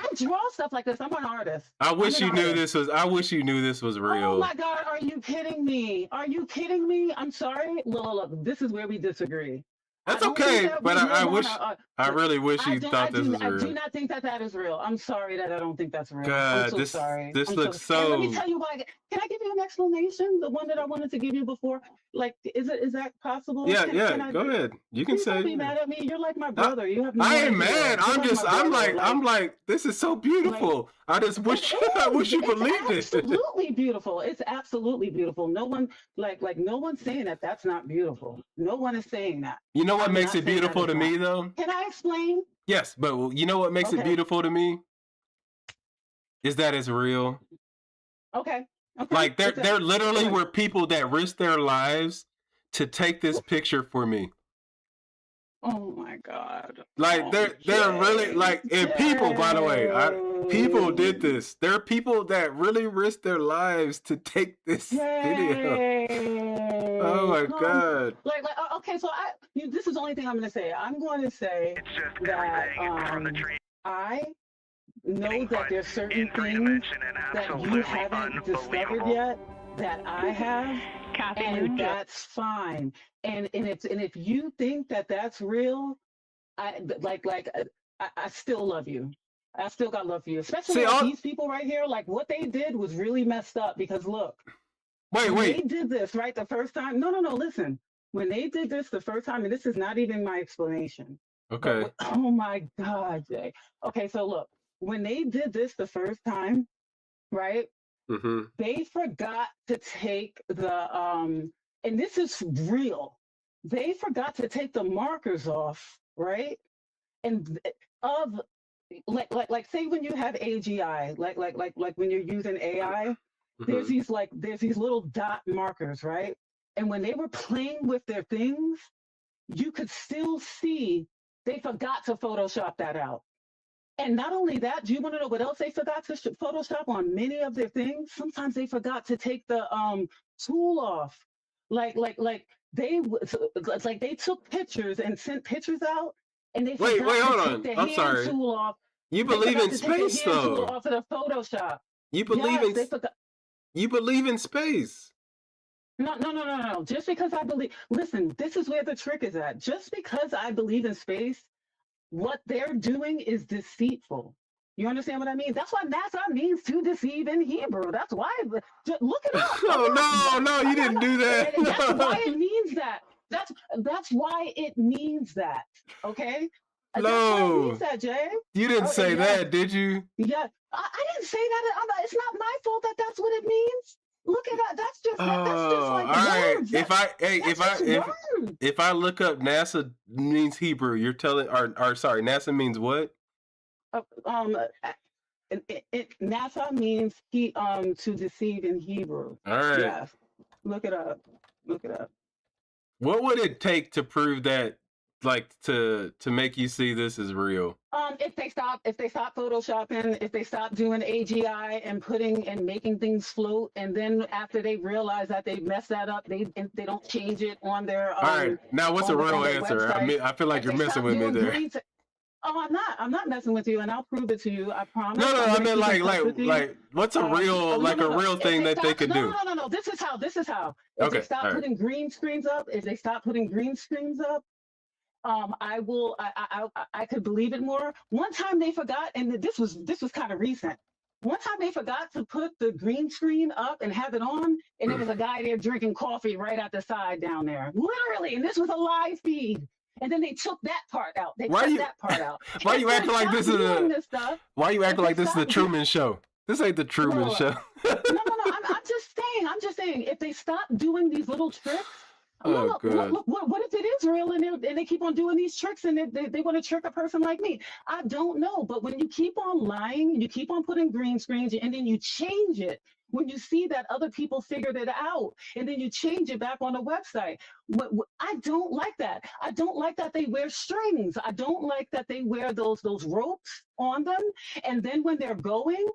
I draw stuff like this. I'm an artist. I wish I'm you an knew artist. this was. I wish you knew this was Oh real. my God, are you kidding me? I'm sorry. Look, this is where we disagree. That's okay, but I wish. I really wish you thought this was I do real. not think that is real. I'm sorry that I don't think that's real. I'm God, so sorry. this looks And so. let me tell you why. Can I give you an explanation? The one that I wanted to give you before. Like, is that possible? Yeah, Can I go ahead. You can Please say. don't be mad at me. You're like my brother. You have no I ain't idea. mad. You're I'm like just. my brother. I'm like. This is so beautiful. I just wish. I wish you believed it. It's absolutely beautiful. It's absolutely beautiful. No one no one's saying that that's not beautiful. No one is saying that. You know what I'm makes not it saying that beautiful it's to me, though? Can I explain? Yes, but you know what makes it Okay. beautiful to me is that it's real. Okay. Like there literally were people that risked their lives to take this picture for me. Oh my God. Like they're really like, and people, by the way, people did this. There are people that really risked their lives to take this video. Oh my God. Like okay, so this is the only thing I'm gonna say. I'm going to say that I know that there's certain things that you haven't discovered yet that I have, and that's fine. And if you think that that's real, I still love you. I still got love for you, especially these people right here. Like what they did was really messed up because look, wait, they did this right the first time. No, listen. When they did this the first time, and this is not even my explanation. Okay. Oh my God, Jay. Okay, so look, when they did this the first time, right? Mm-hmm. They forgot to take the and this is real. They forgot to take the markers off, right? And of like say when you have AGI, like when you're using AI, there's these little dot markers, right? And when they were playing with their things, you could still see they forgot to Photoshop that out. And not only that, do you want to know what else they forgot to Photoshop on many of their things? Sometimes they forgot to take the tool off. Like they took pictures and sent pictures out, and they forgot to take the hand tool off. You believe in space, though. Tool off of the Photoshop. You believe You believe in space. No. Just because I believe, listen, this is where the trick is at. Just because I believe in space, what they're doing is deceitful. You understand what I mean? That's what NASA means to deceive in Hebrew. That's why. Look it up. Oh no, you didn't do that. That's why it means that. That's why it means that. Okay. No, that's why it means that, Jay. You didn't say that, did you? Yeah, I didn't say that. It's not my fault that that's what it means. Look at that. That's just like all right. words. If I look up NASA means Hebrew, you're telling or sorry, NASA means what? NASA means to deceive in Hebrew. All right. Yes. Look it up. Look it up. What would it take to prove that, like, to make you see this is real? If they stop photoshopping, if they stop doing AGI and putting and making things float, and then after they realize that they messed that up, they don't change it on their All right. Now, what's a real answer? I mean, I feel like you're messing with me there. Oh, I'm not messing with you, and I'll prove it to you. I promise. No, I mean, like, what's a real, a real thing that they could do? No. This is how. If they stop putting green screens up, I could believe it more. One time they forgot, and this was kind of recent. One time they forgot to put the green screen up and have it on, and there was a guy there drinking coffee right at the side down there, literally. And this was a live feed. And then they took that part out. They took that part out. Why are you acting like this is the Truman Show? This ain't the Truman Show. No. I'm just saying. If they stop doing these little tricks, look, what if it is real and they keep on doing these tricks and they want to trick a person like me? I don't know. But when you keep on lying and you keep on putting green screens and then you change it, when you see that other people figured it out and then you change it back on the website, I don't like that. I don't like that they wear strings. I don't like that they wear those ropes on them. And then when they're going,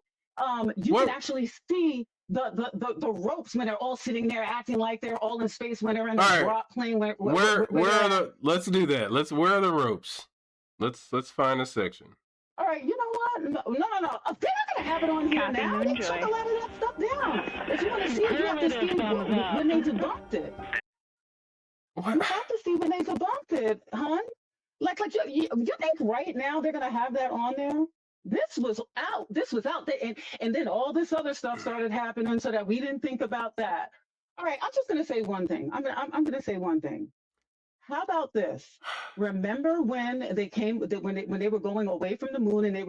you can actually see the ropes when they're all sitting there acting like they're all in space when they're in the drop plane. Where are the? Let's do that. Where are the ropes? Let's find a section. All right, you know what? No. They're not gonna have it on here now. They took a lot of that stuff down. If you want to see it, you have to see when they debunked it. What? You have to see when they debunked it, hon. Like you think right now they're gonna have that on there? This was out there, and then all this other stuff started happening so that we didn't think about that. All right, I'm just gonna say one thing. I'm gonna say one thing. How about this? Remember when they came, when they were going away from the moon and they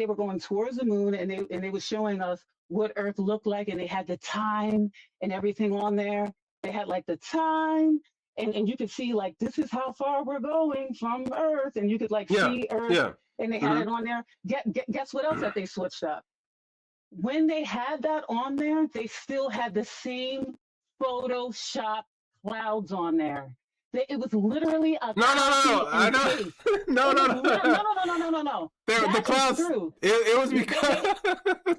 were going towards the moon and they were showing us what Earth looked like, and they had the time and everything on there. They had like the time, and you could see like this is how far we're going from Earth, and you could like see Earth, and they had it on there. Guess what else that they switched up? When they had that on there, they still had the same Photoshop clouds on there. It was literally a no. I know. No. The clouds. It was because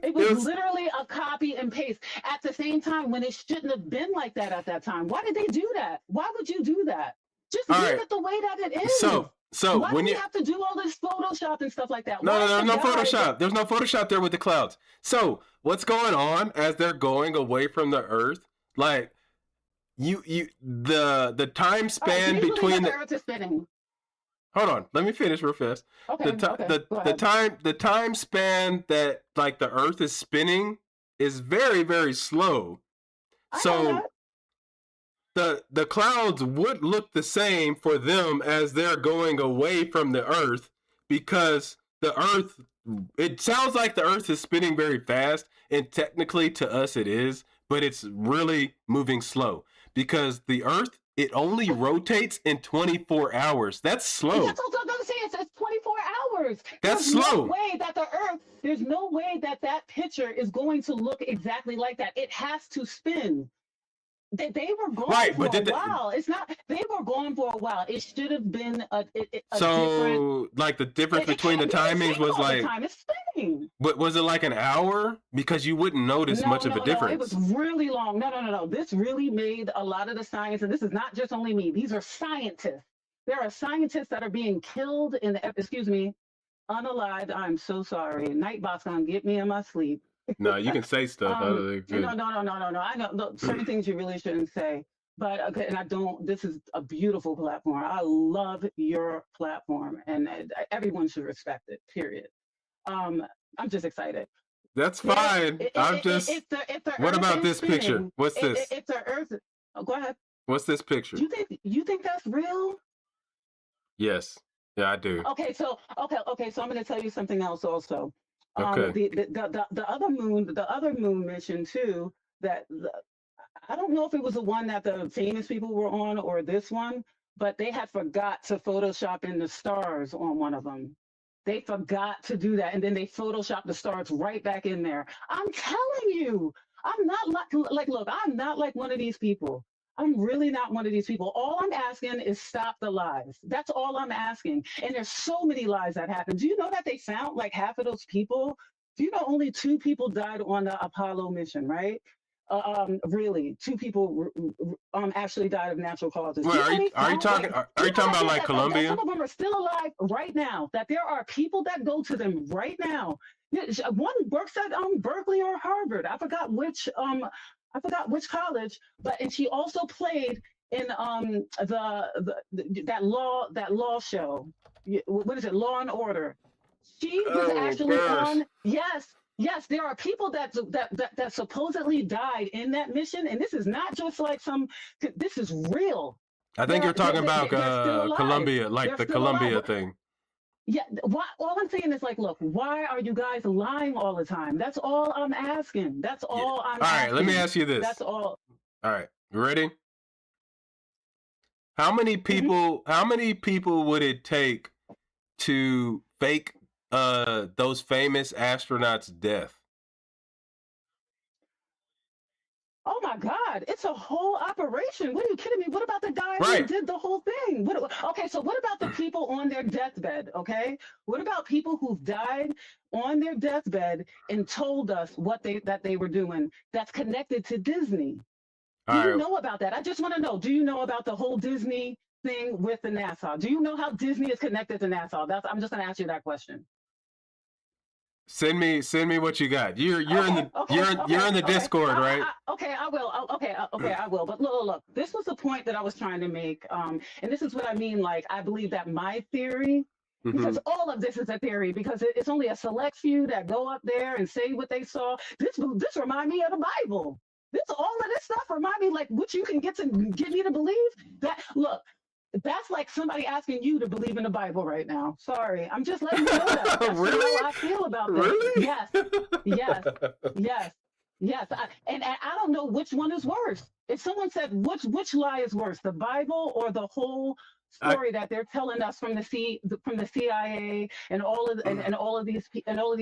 it was literally a copy and paste. At the same time, when it shouldn't have been like that at that time. Why did they do that? Why would you do that? Just leave it the way that it is. So why when do you have to do all this Photoshop and stuff like that? No, there's no Photoshop. There's no Photoshop there with the clouds. So what's going on as they're going away from the Earth? Like. The time span between the Earth is spinning. Hold on, let me finish real fast. Okay, the time span that like the Earth is spinning is very, very slow. So the clouds would look the same for them as they're going away from the Earth, because the Earth, it sounds like the Earth is spinning very fast, and technically to us it is, but it's really moving slow. Because the Earth, it only rotates in 24 hours. That's slow. That's what I'm saying. It's 24 hours. That's slow. There's no way that picture is going to look exactly like that. It has to spin. They were gone for a while. It's not. They were gone for a while. It should have been a different. Like the difference between the timings was like. Time. It's spinning. But was it like an hour? Because you wouldn't notice much of a difference. It was really long. No. This really made a lot of the science, and this is not just only me. These are scientists. There are scientists that are being killed unalived. I'm so sorry. Nightbot's gonna get me in my sleep. No, you can say stuff. No. I know certain things you really shouldn't say. But okay, and I don't. This is a beautiful platform. I love your platform, and everyone should respect it. Period. I'm just excited. That's fine. I'm just. What about this picture? What's this? If the Earth. Oh, go ahead. What's this picture? You think that's real? Yes. Yeah, I do. Okay. So I'm going to tell you something else also. Okay. The other moon mission too. I don't know if it was the one that the famous people were on or this one, but they had forgot to Photoshop in the stars on one of them. They forgot to do that, and then they photoshopped the stars right back in there. I'm telling you, I'm not look, I'm not like one of these people. I'm really not one of these people. All I'm asking is stop the lies. That's all I'm asking. And there's so many lies that happen. Do you know that they found like half of those people? Do you know only 2 people died on the Apollo mission, right? Really, 2 people actually died of natural causes. Wait, Do you know they are you found talking like are you talking about like that Colombia? some of them are still alive right now? That there are people that go to them right now. One works at Berkeley or Harvard. I forgot which college, but and she also played in that law show. What is it? Law and Order. She was Oh actually gosh. on. Yes, there are people that supposedly died in that mission, and this is not just like some. This is real. I think you're talking about They're still alive. Colombia, like They're the still alive. Colombia thing. Yeah, all I'm saying is like, look, why are you guys lying all the time? That's all I'm asking. That's all I'm All asking. right, let me ask you this. That's all. All right, you ready? How many people would it take to fake those famous astronauts' death? Oh my God, it's a whole operation. What are you kidding me? What about the guy Right. who did the whole thing? Okay, so what about the people on their deathbed? Okay, what about people who've died on their deathbed and told us that they were doing? That's connected to Disney. Do you know about that? I just want to know. Do you know about the whole Disney thing with the NASA? Do you know how Disney is connected to NASA? I'm just going to ask you that question. Send me what you got. You're in the Discord, right? I will. I will. But look. This was the point that I was trying to make. And this is what I mean. Like, I believe that my theory, because all of this is a theory, because it's only a select few that go up there and say what they saw. This remind me of the Bible. All of this stuff remind me like what you can get me to believe. That look. That's like somebody asking you to believe in the Bible right now. Sorry, I'm just letting you know that. That's Really? how I feel about this. Really? Yes. And I don't know which one is worse. If someone said which lie is worse, the Bible or the whole story that they're telling us from the CIA and all of these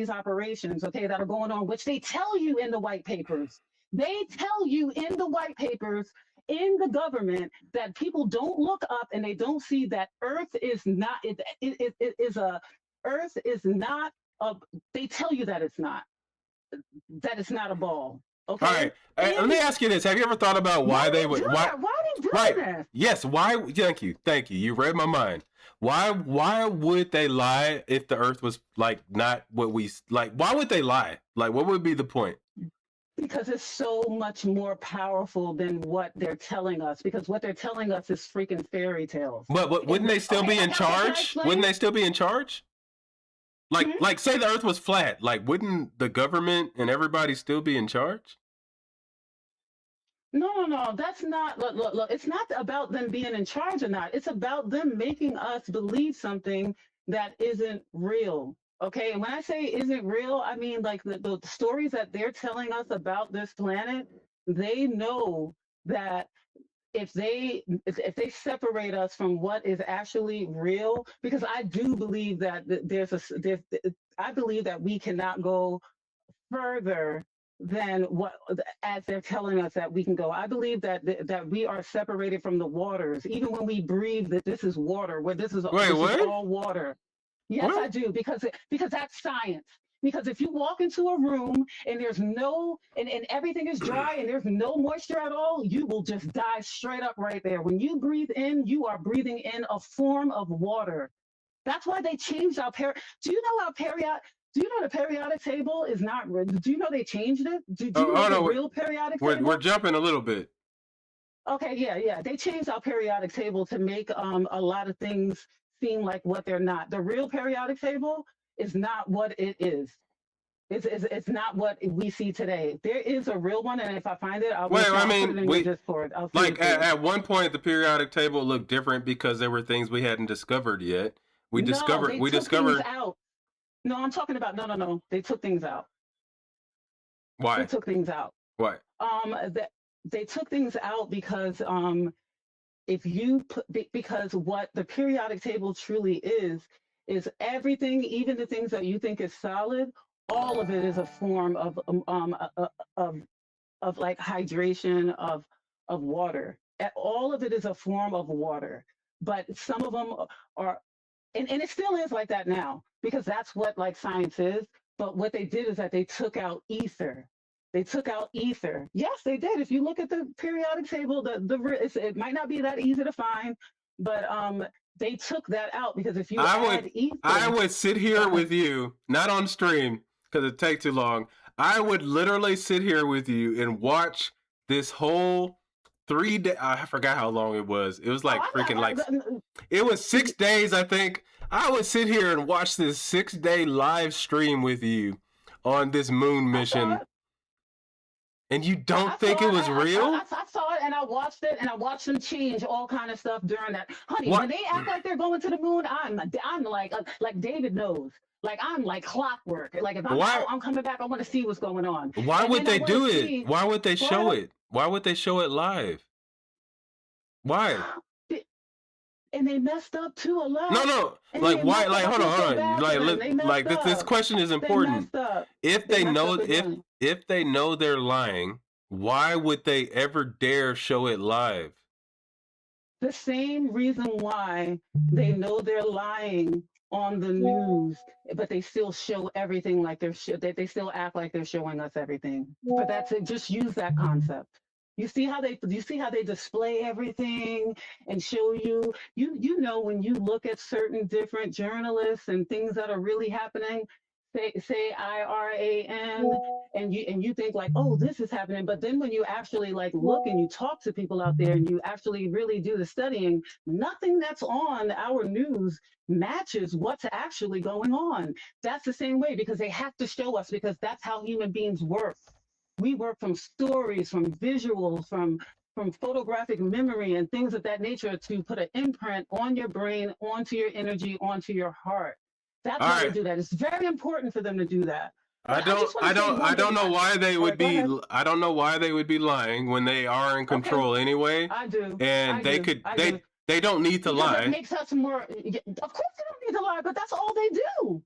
operations, okay, that are going on, which they tell you in the white papers. They tell you in the white papers. In the government, that people don't look up and they don't see that Earth is not. Earth is not a. They tell you that it's not. That it's not a ball. Okay. All right. Let me ask you this: have you ever thought about why they would? Why they do that? Yes. Why? Thank you. You read my mind. Why would they lie if the Earth was like not what we like? Why would they lie? Like, what would be the point? Because it's so much more powerful than what they're telling us. Because what they're telling us is freaking fairy tales. But wouldn't they still be in charge? Wouldn't they still be in charge? Like say the Earth was flat. Like, wouldn't the government and everybody still be in charge? No. That's not. Look. It's not about them being in charge or not. It's about them making us believe something that isn't real. Okay, and when I say isn't real, I mean like the stories that they're telling us about this planet, they know that if they separate us from what is actually real, because I do believe that I believe that we cannot go further than what as they're telling us that we can go. I believe that we are separated from the waters, even when we breathe that this is water, where this is all water. Yes, what? I do, because that's science. Because if you walk into a room and there's and everything is dry and there's no moisture at all, you will just die straight up right there. When you breathe in, you are breathing in a form of water. That's why they changed our Do you know the periodic table is not? Do you know they changed it? Do you know the real periodic table? We're jumping a little bit. Okay, yeah. They changed our periodic table to make a lot of things seem like what they're not. The real periodic table is not what it is. It's not what we see today. There is a real one, and if I find it, I'll put it in your Discord. Like at one point, the periodic table looked different because there were things we hadn't discovered yet. We discovered. Things out. No, I'm talking about no. They took things out. Why? They took things out. Why? They took things out because because what the periodic table truly is is everything, even the things that you think is solid, all of it is a form of like hydration of water. All of it is a form of water, but some of them are, and it still is like that now because that's what like science is. But what they did is that they took out ether. They took out ether. Yes, they did. If you look at the periodic table, it might not be that easy to find, but they took that out because if you add ether, I would sit here with you, not on stream because it takes too long. I would literally sit here with you and watch this whole 3 day. I forgot how long it was. It was like it was 6 days, I think. I would sit here and watch this 6-day live stream with you on this moon mission. And you don't think it was real? I saw it and I watched it and I watched them change all kind of stuff during that. Honey, when they act like they're going to the moon, I'm like David knows. Like I'm like clockwork. Like if I'm out, I'm coming back. I want to see what's going on. Why would they do it? Why would they show it? Why would they show it live? Why? And they messed up too a lot. No. Like why? Like hold on. Like this question is important. If they know they're lying, why would they ever dare show it live? The same reason why they know they're lying on the news, but they still show everything like they still act like they're showing us everything. But that's it. Just use that concept. You see how they display everything and show you. You know when you look at certain different journalists and things that are really happening, say IRAN, and you think like, oh, this is happening. But then when you actually like look and you talk to people out there and you actually really do the studying, nothing that's on our news matches what's actually going on. That's the same way because they have to show us because that's how human beings work. We work from stories, from visuals, from photographic memory and things of that nature to put an imprint on your brain, onto your energy, onto your heart. That's why they do that. It's very important for them to do that. I don't know why they would be. I don't know why they would be lying when they are in control anyway. I do. And they don't need to lie. It makes us more. Of course, they don't need to lie, but that's all they do.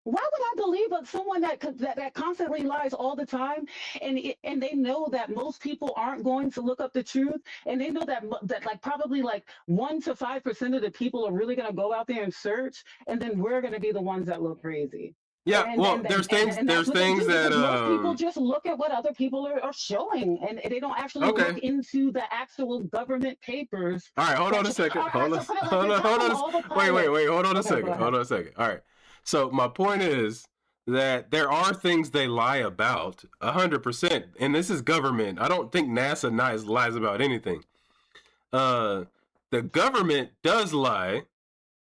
Why would I believe someone that constantly lies all the time, and they know that most people aren't going to look up the truth, and they know that like probably like 1 to 5% of the people are really going to go out there and search, and then we're going to be the ones that look crazy. Yeah, there's things that most people just look at what other people are showing, and they don't actually look into the actual government papers. All right, hold on a second. Hold on. Wait. Hold on a second. All right. So my point is that there are things they lie about 100%, and this is government. I don't think NASA lies about anything. The government does lie,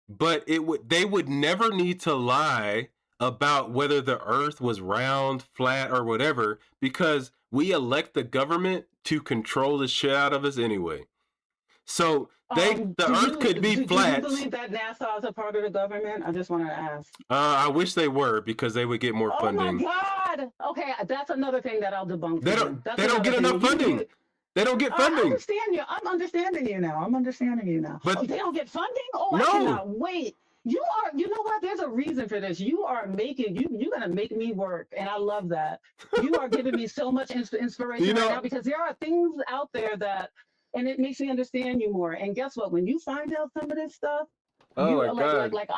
but they would never need to lie about whether the earth was round, flat, or whatever, because we elect the government to control the shit out of us anyway. So the earth could be flat. Do you believe that NASA is a part of the government? I just wanted to ask. I wish they were because they would get more funding. Oh my God! Okay, that's another thing that I'll debunk. They don't get enough funding. They don't get funding. I understand you. I'm understanding you now. But they don't get funding? Oh, no. I cannot wait. You know what? There's a reason for this. You're gonna make me work, and I love that. You are giving me so much inspiration right now because there are things out there and it makes me understand you more. And guess what? When you find out some of this stuff, like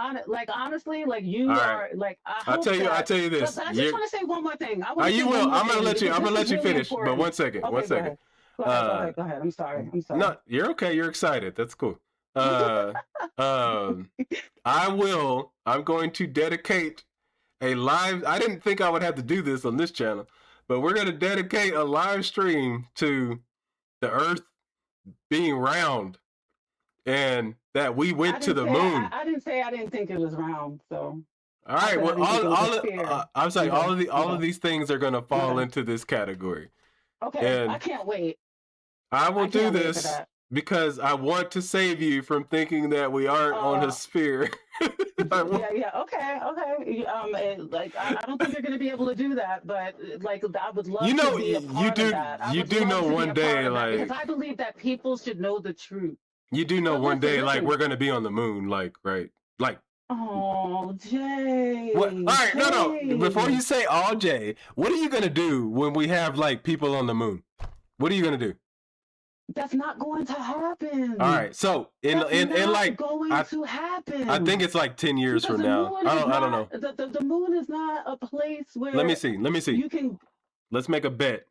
honestly, like you are like. I'll tell you this. I just want to say one more thing. You will. I'm gonna let you finish. But one second. Go ahead. Go ahead. I'm sorry. No, you're okay. You're excited. That's cool. I'm going to dedicate a live. I didn't think I would have to do this on this channel, but we're going to dedicate a live stream to the Earth being round and that we went to the moon. I didn't say I didn't think it was round. So all right. Well, I'm saying all of these things are going to fall into this category. Okay. And I can't wait. I will do this because I want to save you from thinking that we aren't on a sphere. Yeah. Okay. Like I don't think you're going to be able to do that, but like I would love. To be a part of that. You do know one day, like because I believe that people should know the truth. You do know one day, like we're going to be on the moon, like right, like Oh, Jay. What? All right, no. Before Jay. you say all Jay, what are you gonna do when we have like people on the moon? What are you gonna do? That's not going to happen. All right, so in That's like not going I to happen. I think it's like 10 years Because from the now. moon I is don't know. not the moon is not a place where Let me see. you can Let's make a bet.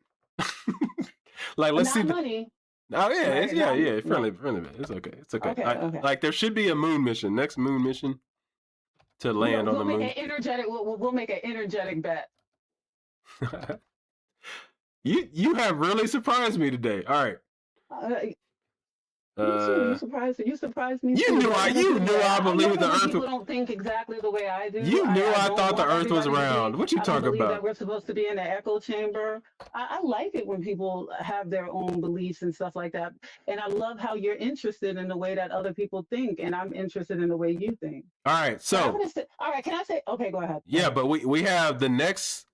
Like let's see. not money. Oh yeah, Right? it's Not friendly bet. It's okay. It's okay. okay. Like there should be a moon mission, next moon mission to land on We'll the make moon. an energetic. We'll make an energetic bet. You have really surprised me today. All right. Me too. You surprised me. Too. You knew I believed the when Earth. people don't think exactly the way I do. You knew I don't thought the want Earth was everybody to round. think- What you I don't talking believe about? That we're supposed to be in an echo chamber. I like it when people have their own beliefs and stuff like that. And I love how you're interested in the way that other people think, and I'm interested in the way you think. All right. But So all right, can I say? Okay, go ahead. yeah, but we have the next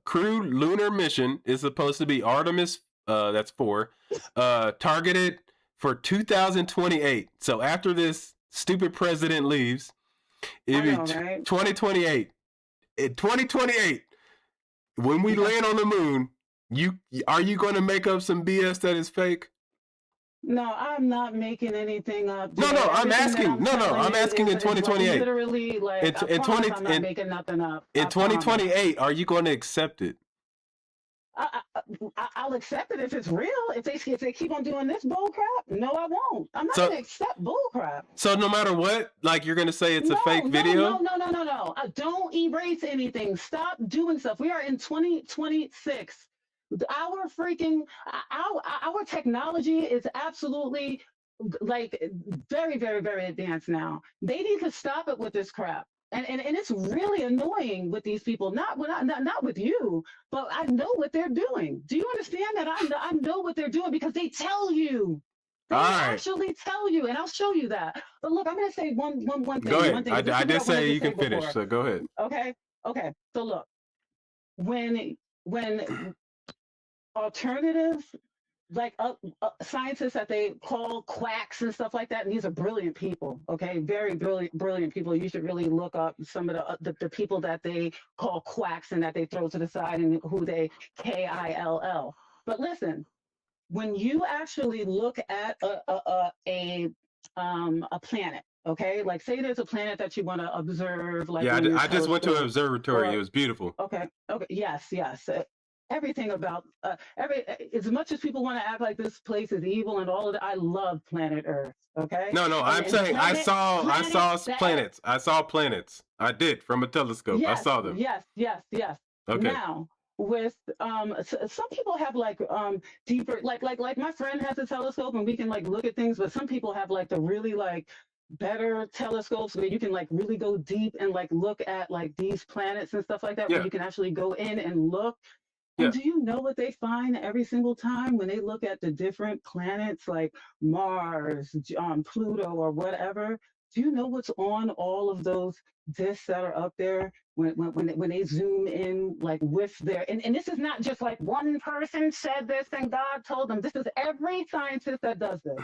crewed lunar mission is supposed to be Artemis. That's 4. Targeted for 2028. So after this stupid president leaves, it'll be Right? 2028. In 2028, when we land on the moon, are you going to make up some BS that is fake? No, I'm not making anything up. No, I'm asking. I'm asking in 2028. Literally, like in 20, I'm not making nothing up. In 2028, are you going to accept it? I'll accept it if it's real. If they keep on doing this bull crap, no, I won't. I'm not So- gonna accept bull crap. So no matter what, like you're going to say it's a fake No. video? No. Don't erase anything. Stop doing stuff. We are in 2026. Our freaking our technology is absolutely like very, very, very advanced now. They need to stop it with this crap. And it's really annoying with these people. Not with you, but I know what they're doing. Do you understand that? I know what they're doing because they tell you. They All right. actually tell you, and I'll show you that. But look, I'm going to say one thing. Go ahead. One thing. I This is did what say wanted to you can finish, before. so go ahead. Okay. So look, when alternatives like scientists that they call quacks and stuff like that, and these are brilliant people, okay, very brilliant people. You should really look up some of the people that they call quacks and that they throw to the side and who they KILL. But listen, when you actually look at a planet, okay, like say there's a planet that you want to observe, like Yeah, in your I just went to an telescope, observatory. or- It was beautiful. Okay. Yes. Everything about as much as people want to act like this place is evil and all of that, I love planet Earth. Okay. No, I'm And saying I saw that- planets. I saw planets. I did from a telescope. I saw them. Yes. Okay. Now with some people have like deeper like my friend has a telescope and we can like look at things, but some people have like the really like better telescopes where you can like really go deep and like look at like these planets and stuff like that, Yeah. where you can actually go in and look. And Yeah. do you know what they find every single time when they look at the different planets like Mars, Pluto, or whatever? Do you know what's on all of those discs that are up there when they zoom in, like with their and this is not just like one person said this and God told them. This is every scientist that does this.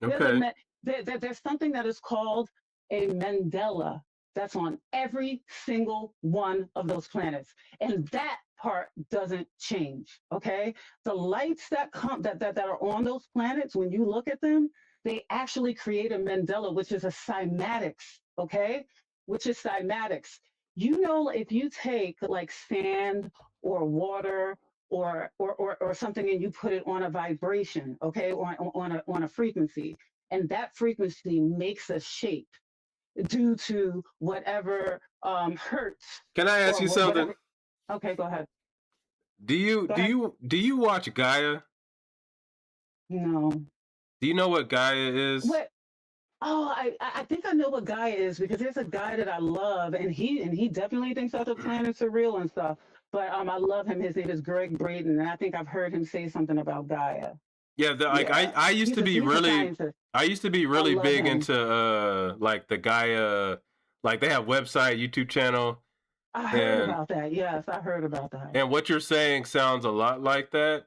Okay. There's something that is called a Mandela that's on every single one of those planets, and that part doesn't change. Okay, the lights that come that are on those planets, when you look at them, they actually create a Mandela, which is a cymatics. Okay, which is cymatics. You know, if you take like sand or water or something and you put it on a vibration, okay, or on a frequency, and that frequency makes a shape due to whatever hertz. Can I ask or you something? whatever- Okay, go ahead. Do you watch Gaia? No. Do you know what Gaia is? What? Oh, I think I know what guy is because there's a guy that I love, and he definitely thinks that the planets are real and stuff. But I love him. His name is Greg Braden, and I think I've heard him say something about Gaia. Yeah, Yeah. I used to be He's a really scientist. I used to be really love big him. into like the Gaia, like they have website, YouTube channel, I heard and- about that. Yes, I heard about that. and what you're saying sounds a lot like that.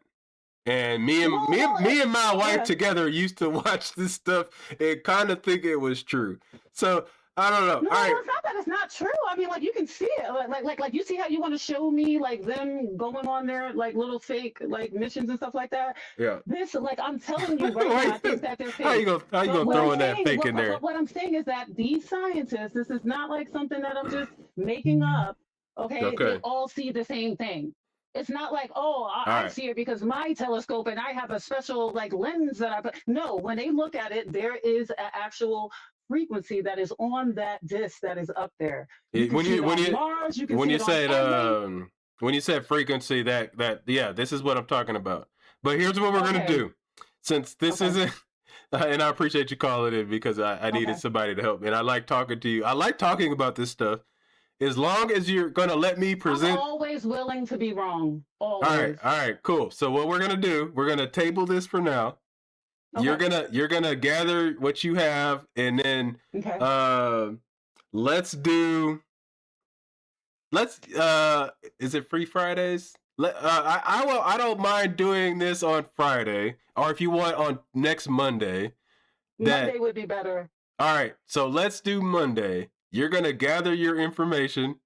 And me and my wife yeah. together used to watch this stuff and kind of think it was true. So I don't know. No, All right. it's not that it's not true. I mean, like you can see it. Like you see how you want to show me like them going on their like little fake like missions and stuff like that. Yeah. This like I'm telling you right now, I think that they're fake. How you But gonna what throw I'm in that saying, fake in there? what I'm saying is that these scientists, this is not like something that I'm just making up. Okay, they Okay. all see the same thing. It's not like, oh, All I right. see it because my telescope and I have a special like lens that I put. No, when they look at it, there is an actual frequency that is on that disc that is up there. You can When see you it when on you Mars. You can when see you it on said every. when you said frequency, that yeah, this is what I'm talking about. But here's what we're gonna Okay. do, since this Okay. isn't. And I appreciate you calling in because I needed Okay. somebody to help me, and I like talking to you. I like talking about this stuff. As long as you're gonna let me I'm present. always willing to be wrong. All Always. right, cool. So what we're gonna do, we're gonna table this for now. You're Okay. gonna gather what you have, and then Okay. let's is it Free Fridays? I don't mind doing this on Friday, or if you want on next Monday. Monday would be better. All right, so let's do Monday. You're gonna gather your information.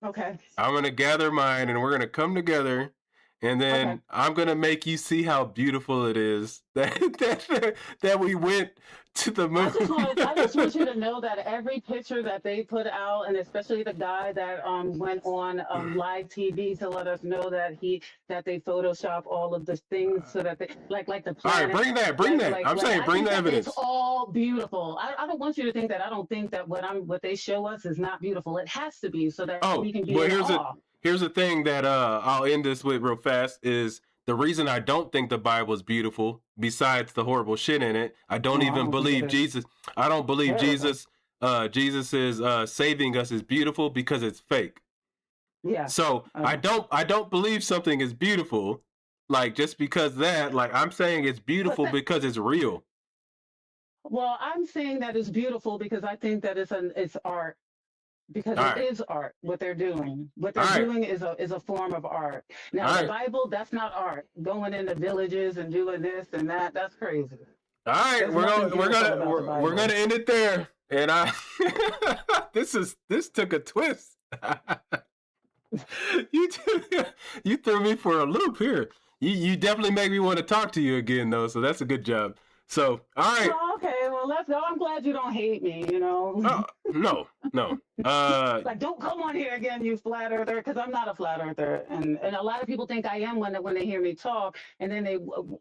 Okay. I'm gonna gather mine, and we're gonna come together, and then Okay. I'm gonna make you see how beautiful it is that we went to the moon. I just want you to know that every picture that they put out, and especially the guy that went on live TV to let us know that they Photoshop all of the things so that they like the All right, planet. bring that. I'm saying bring the evidence. It's all beautiful. I don't want you to think that I don't think that what they show us is not beautiful. It has to be so that we can be in awe. Here's the thing that I'll end this with real fast is the reason I don't think the Bible is beautiful, besides the horrible shit in it. I don't even believe Jesus. I don't believe Jesus. Jesus is saving us is beautiful because it's fake. Yeah. So I don't believe something is beautiful, like just because that. Like I'm saying it's beautiful because it's real. Well, I'm saying that it's beautiful because I think that it's art. Because it is art, what they're doing. What they're doing is a form of art. Now, the Bible, that's not art. Going into villages and doing this and that, that's crazy. All right, we're gonna end it there. And this took a twist. You threw me for a loop here. You definitely make me want to talk to you again, though. So that's a good job. So, all right. Oh, okay, well, let's go. I'm glad you don't hate me, you know. No. Like, don't come on here again, you flat earther, because I'm not a flat earther. And a lot of people think I am when they hear me talk, and then they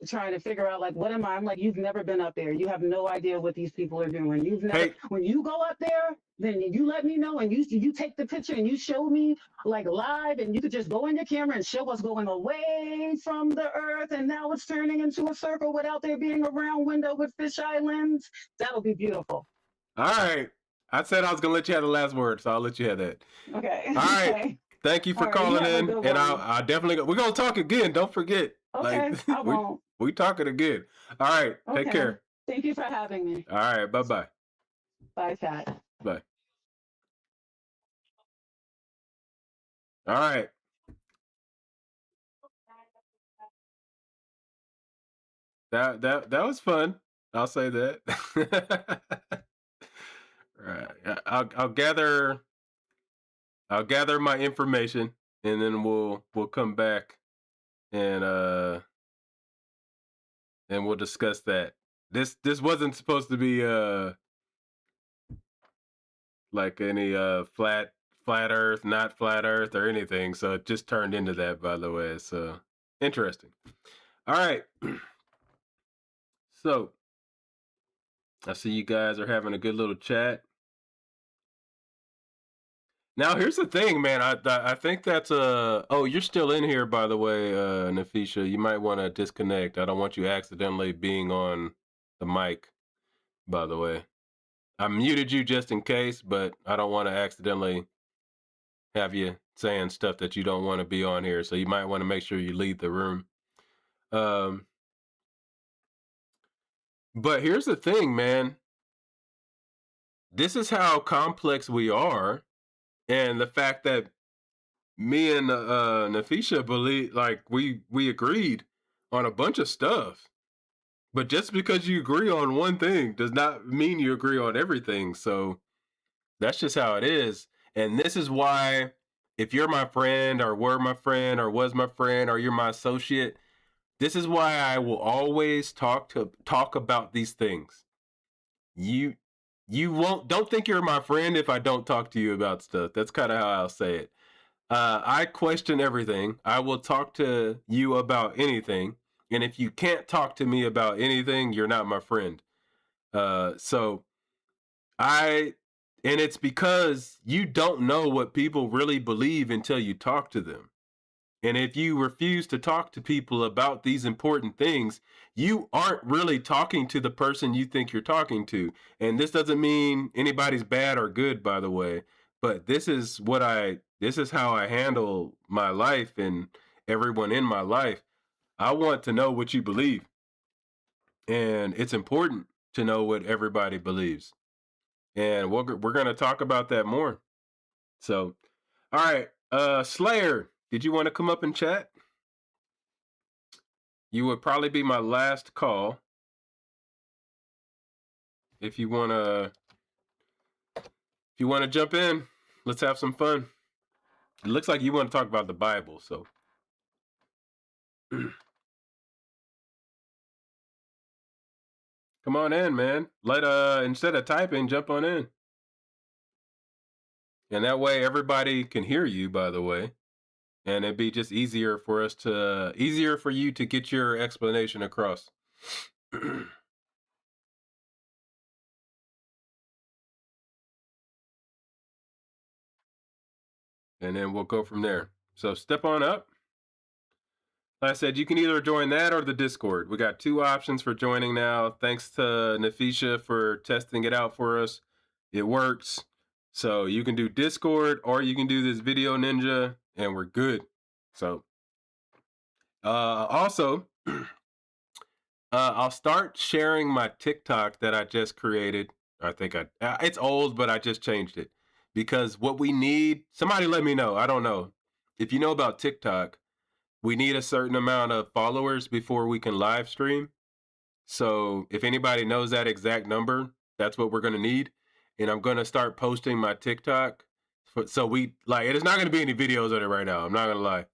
trying to figure out, like, what am I? I'm like, you've never been up there. You have no idea what these people are doing. You've never, when you go up there, then you let me know, and you take the picture and you show me like live, and you could just go in your camera and show us going away from the earth, and now it's turning into a circle without there being a round window with fisheye lens. That'll be beautiful. All right. I said I was gonna let you have the last word, so I'll let you have that. Okay. All right. Okay. Thank you for calling in, and I definitely we're gonna talk again. Don't forget. Okay. I won't. We talking again. All right. Okay. Take care. Thank you for having me. All right. Bye. Bye, chat. Bye. All right. That was fun. I'll say that. Right. I'll gather my information, and then we'll come back and we'll discuss that. This wasn't supposed to be like any flat earth, not flat earth or anything, so it just turned into that, by the way. So interesting. All right. So I see you guys are having a good little chat. Now here's the thing, man. I think that's oh, you're still in here, by the way, Nafisha. You might want to disconnect. I don't want you accidentally being on the mic, by the way. I muted you just in case, but I don't want to accidentally have you saying stuff that you don't want to be on here. So you might want to make sure you leave the room. But here's the thing, man. This is how complex we are. And the fact that me and Nafisha believe, like, we agreed on a bunch of stuff. But just because you agree on one thing does not mean you agree on everything. So That's just how it is. And this is why, if you're my friend or were my friend or was my friend or you're my associate, this is why I will always talk about these things. You don't think you're my friend if I don't talk to you about stuff. That's kind of how I'll say it. I question everything. I will talk to you about anything. And if you can't talk to me about anything, you're not my friend. So and it's because you don't know what people really believe until you talk to them. And if you refuse to talk to people about these important things, you aren't really talking to the person you think you're talking to. And this doesn't mean anybody's bad or good, by the way, but this is how I handle my life and everyone in my life. I want to know what you believe. And it's important to know what everybody believes. And we're going to talk about that more. So, all right, Slayer, did you want to come up and chat? You would probably be my last call. If you wanna jump in, let's have some fun. It looks like you want to talk about the Bible, so come on in, man. Instead of typing, jump on in. And that way everybody can hear you, by the way. And it'd be just easier for you to get your explanation across. And then we'll go from there. So step on up. Like I said, you can either join that or the Discord. We got 2 options for joining now. Thanks to Nafisha for testing it out for us. It works. So you can do Discord or you can do this Video Ninja and we're good. So also, I'll start sharing my TikTok that I just created. I think it's old, but I just changed it. Because what we need, somebody let me know. I don't know. If you know about TikTok, we need a certain amount of followers before we can live stream. So if anybody knows that exact number, that's what we're going to need. And I'm going to start posting my TikTok. So there's not going to be any videos on it right now. I'm not going to lie.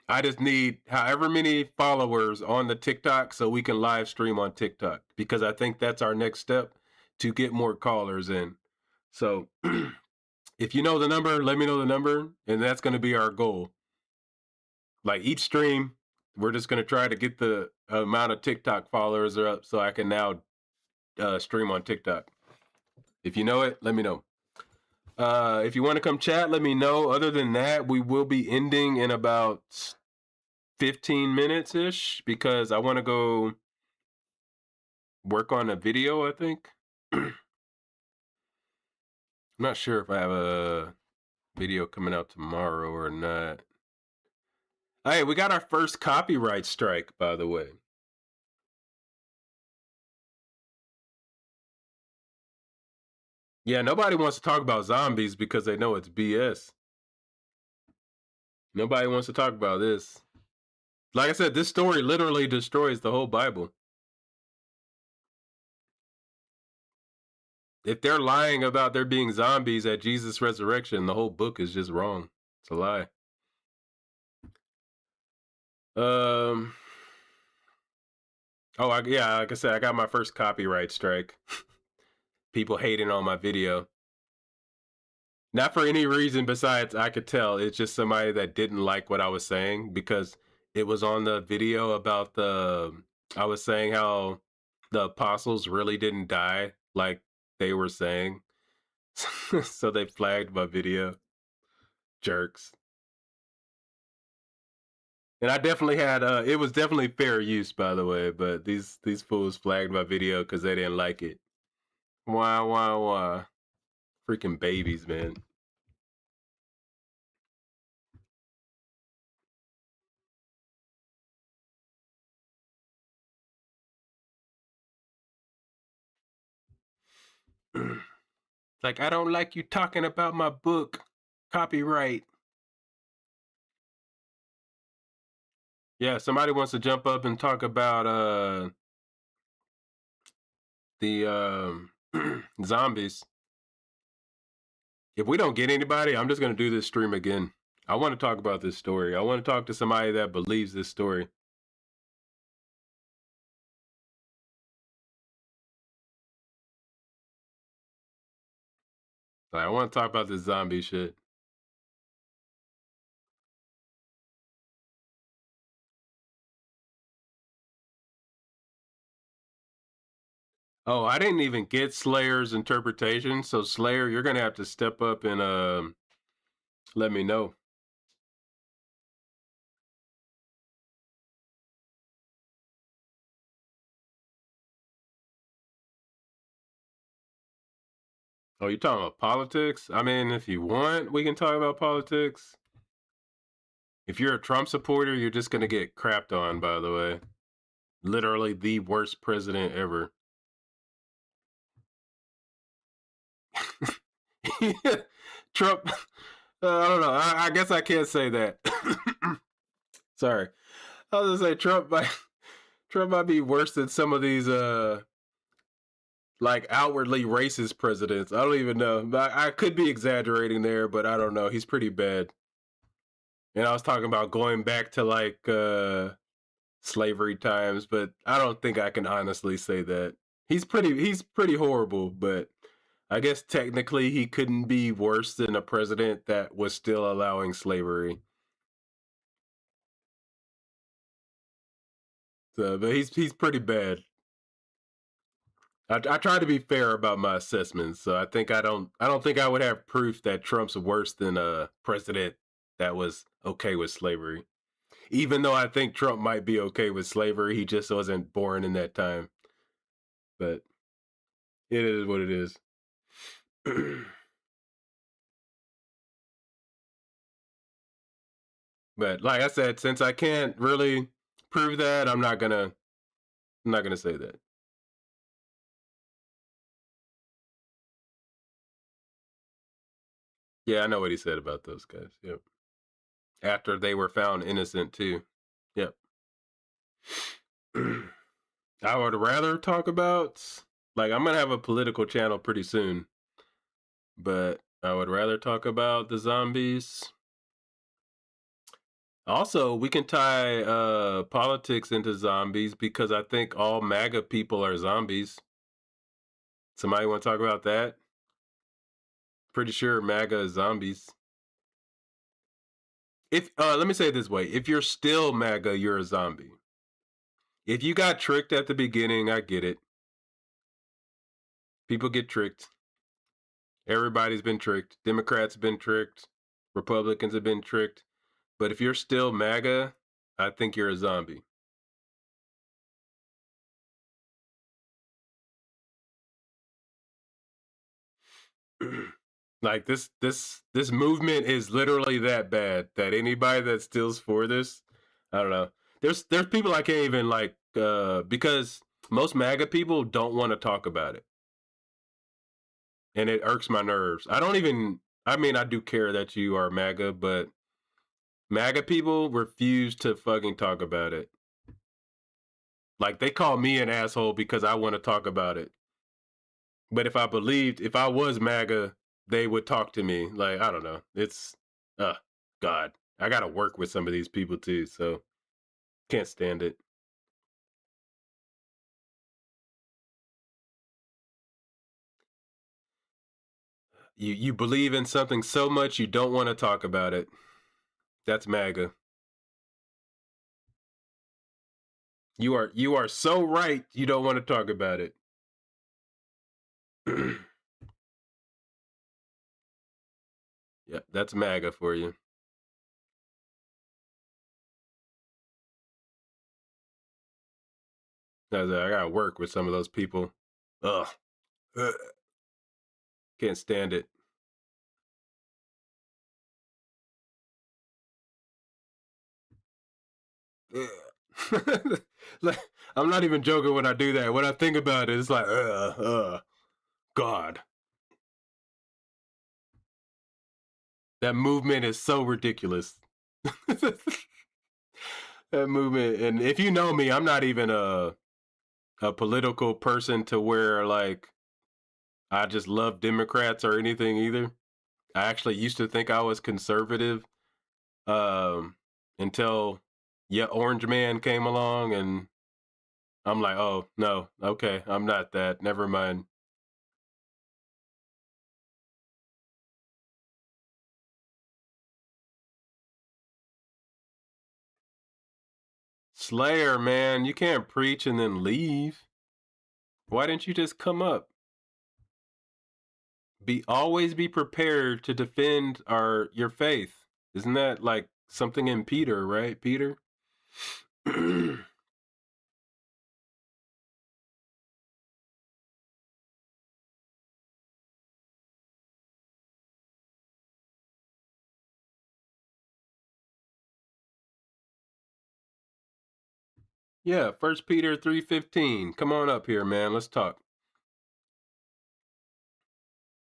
I just need however many followers on the TikTok so we can live stream on TikTok, because I think that's our next step to get more callers in. So if you know the number, let me know the number. And that's going to be our goal. Like each stream, we're just going to try to get the amount of TikTok followers up so I can now stream on TikTok. If you know it, let me know. If you want to come chat, let me know. Other than that, we will be ending in about 15 minutes-ish because I want to go work on a video, I think. I'm not sure if I have a video coming out tomorrow or not. Hey, we got our first copyright strike, by the way. Yeah, nobody wants to talk about zombies because they know it's BS. Nobody wants to talk about this. Like I said, this story literally destroys the whole Bible. If they're lying about there being zombies at Jesus' resurrection, the whole book is just wrong. It's a lie. Like I said, I got my first copyright strike. People hating on my video. Not for any reason besides I could tell it's just somebody that didn't like what I was saying, because it was on the video about I was saying how the apostles really didn't die like they were saying. So they flagged my video. Jerks. And I definitely had it was definitely fair use, by the way, but these fools flagged my video because they didn't like it. Wah. Freaking babies, man. Like, I don't like you talking about my book. Copyright. Yeah, somebody wants to jump up and talk about the zombies. If we don't get anybody, I'm just going to do this stream again. I want to talk about this story. I want to talk to somebody that believes this story. Like, I want to talk about this zombie shit. Oh, I didn't even get Slayer's interpretation. So Slayer, you're going to have to step up and let me know. Oh, you talking about politics? I mean, if you want, we can talk about politics. If you're a Trump supporter, you're just going to get crapped on, by the way. Literally the worst president ever. Trump, I don't know. I guess I can't say that. Sorry. I was going to say Trump might be worse than some of these like outwardly racist presidents. I don't even know. I could be exaggerating there, but I don't know. He's pretty bad. And I was talking about going back to like slavery times, but I don't think I can honestly say that. He's pretty horrible, but I guess technically he couldn't be worse than a president that was still allowing slavery. So, but he's pretty bad. I try to be fair about my assessments, so I don't think I would have proof that Trump's worse than a president that was okay with slavery. Even though I think Trump might be okay with slavery, he just wasn't born in that time. But it is what it is. But like I said, since I can't really prove that, I'm not gonna say that. Yeah, I know what he said about those guys. Yep. After they were found innocent too. Yep. I would rather talk about, like, I'm gonna have a political channel pretty soon, but I would rather talk about the zombies. Also, we can tie politics into zombies because I think all MAGA people are zombies. Somebody want to talk about that? Pretty sure MAGA is zombies. If let me say it this way: if you're still MAGA, you're a zombie. If you got tricked at the beginning, I get it. People get tricked. Everybody's been tricked. Democrats have been tricked. Republicans have been tricked. But if you're still MAGA, I think you're a zombie. Like this movement is literally that bad that anybody that stills for this, I don't know. There's people I can't even like because most MAGA people don't want to talk about it. And it irks my nerves. I mean, I do care that you are MAGA, but MAGA people refuse to fucking talk about it. Like, they call me an asshole because I want to talk about it. But if I was MAGA, they would talk to me. Like, I don't know. It's, God. I got to work with some of these people too, so can't stand it. You believe in something so much you don't want to talk about it. That's MAGA. You are so right you don't want to talk about it. Yeah, that's MAGA for you. I gotta work with some of those people. Ugh. Can't stand it. Like, I'm not even joking when I do that. When I think about it, it's like, God. That movement is so ridiculous. That movement, and if you know me, I'm not even a political person to where like I just love Democrats or anything either. I actually used to think I was conservative until Orange Man came along, and I'm like, oh no, okay, I'm not that. Never mind. Slayer, man, you can't preach and then leave. Why didn't you just come up? Always be prepared to defend your faith. Isn't that like something in Peter, right? Peter? Yeah, 1 Peter 3:15. Come on up here, man. Let's talk.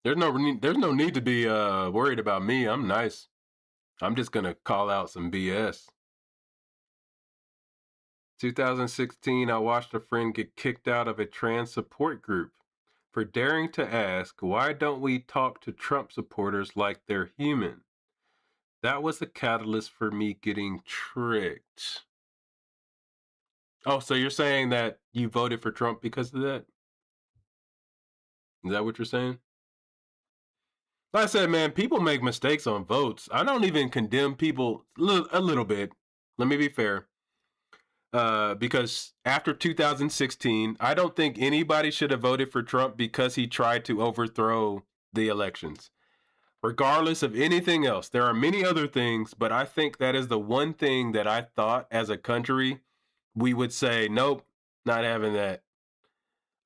There's no need to be worried about me. I'm nice. I'm just gonna call out some BS. 2016, I watched a friend get kicked out of a trans support group for daring to ask, why don't we talk to Trump supporters like they're human? That was the catalyst for me getting tricked. Oh, so you're saying that you voted for Trump because of that? Is that what you're saying? Like I said, man, people make mistakes on votes. I don't even condemn people a little bit. Let me be fair. Because after 2016, I don't think anybody should have voted for Trump because he tried to overthrow the elections. Regardless of anything else, there are many other things, but I think that is the one thing that I thought as a country we would say, nope, not having that.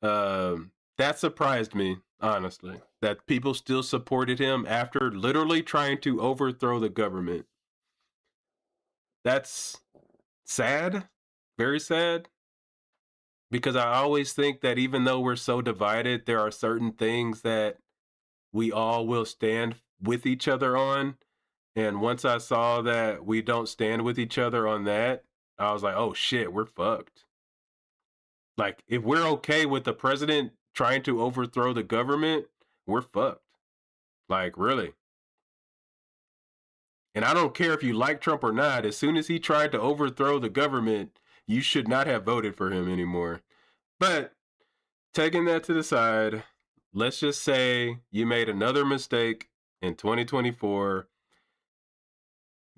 That surprised me, honestly, that people still supported him after literally trying to overthrow the government. That's sad, very sad, because I always think that even though we're so divided, there are certain things that we all will stand with each other on. And once I saw that we don't stand with each other on that, I was like, oh shit, we're fucked. Like, if we're okay with the president trying to overthrow the government, we're fucked. Like, really. And I don't care if you like Trump or not. As soon as he tried to overthrow the government, you should not have voted for him anymore. But taking that to the side, let's just say you made another mistake in 2024.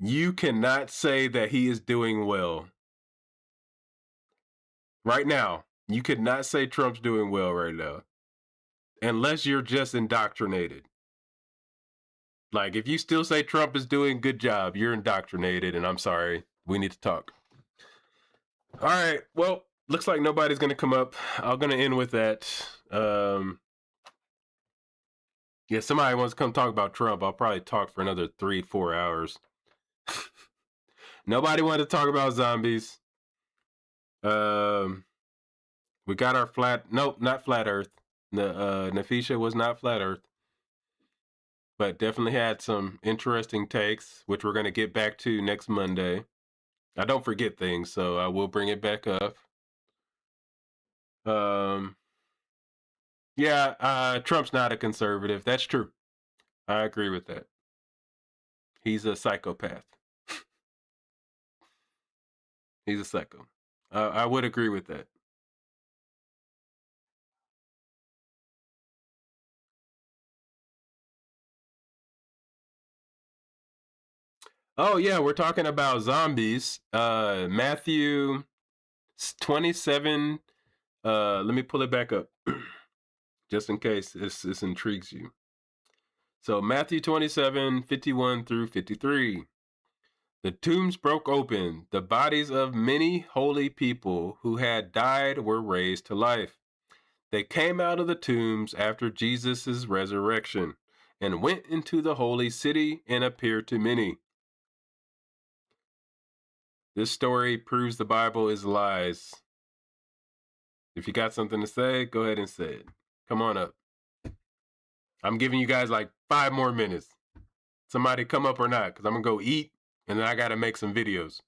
You cannot say that he is doing well. Right now, you could not say Trump's doing well right now. Unless you're just indoctrinated. Like, if you still say Trump is doing good job, you're indoctrinated, and I'm sorry. We need to talk. All right. Well, looks like nobody's going to come up. I'm going to end with that. Yeah, somebody wants to come talk about Trump. I'll probably talk for another 3-4 hours. Nobody wanted to talk about zombies. We got our nope, not flat Earth. Nafisha was not flat Earth. But definitely had some interesting takes, which we're going to get back to next Monday. I don't forget things, so I will bring it back up. Trump's not a conservative. That's true. I agree with that. He's a psychopath. He's a psycho. I would agree with that. Oh, yeah, we're talking about zombies. Matthew 27. Let me pull it back up just in case this intrigues you. So Matthew 27, 51 through 53. The tombs broke open. The bodies of many holy people who had died were raised to life. They came out of the tombs after Jesus' resurrection and went into the holy city and appeared to many. This story proves the Bible is lies. If you got something to say, go ahead and say it. Come on up. I'm giving you guys like 5 more minutes. Somebody come up or not, because I'm going to go eat, and then I got to make some videos.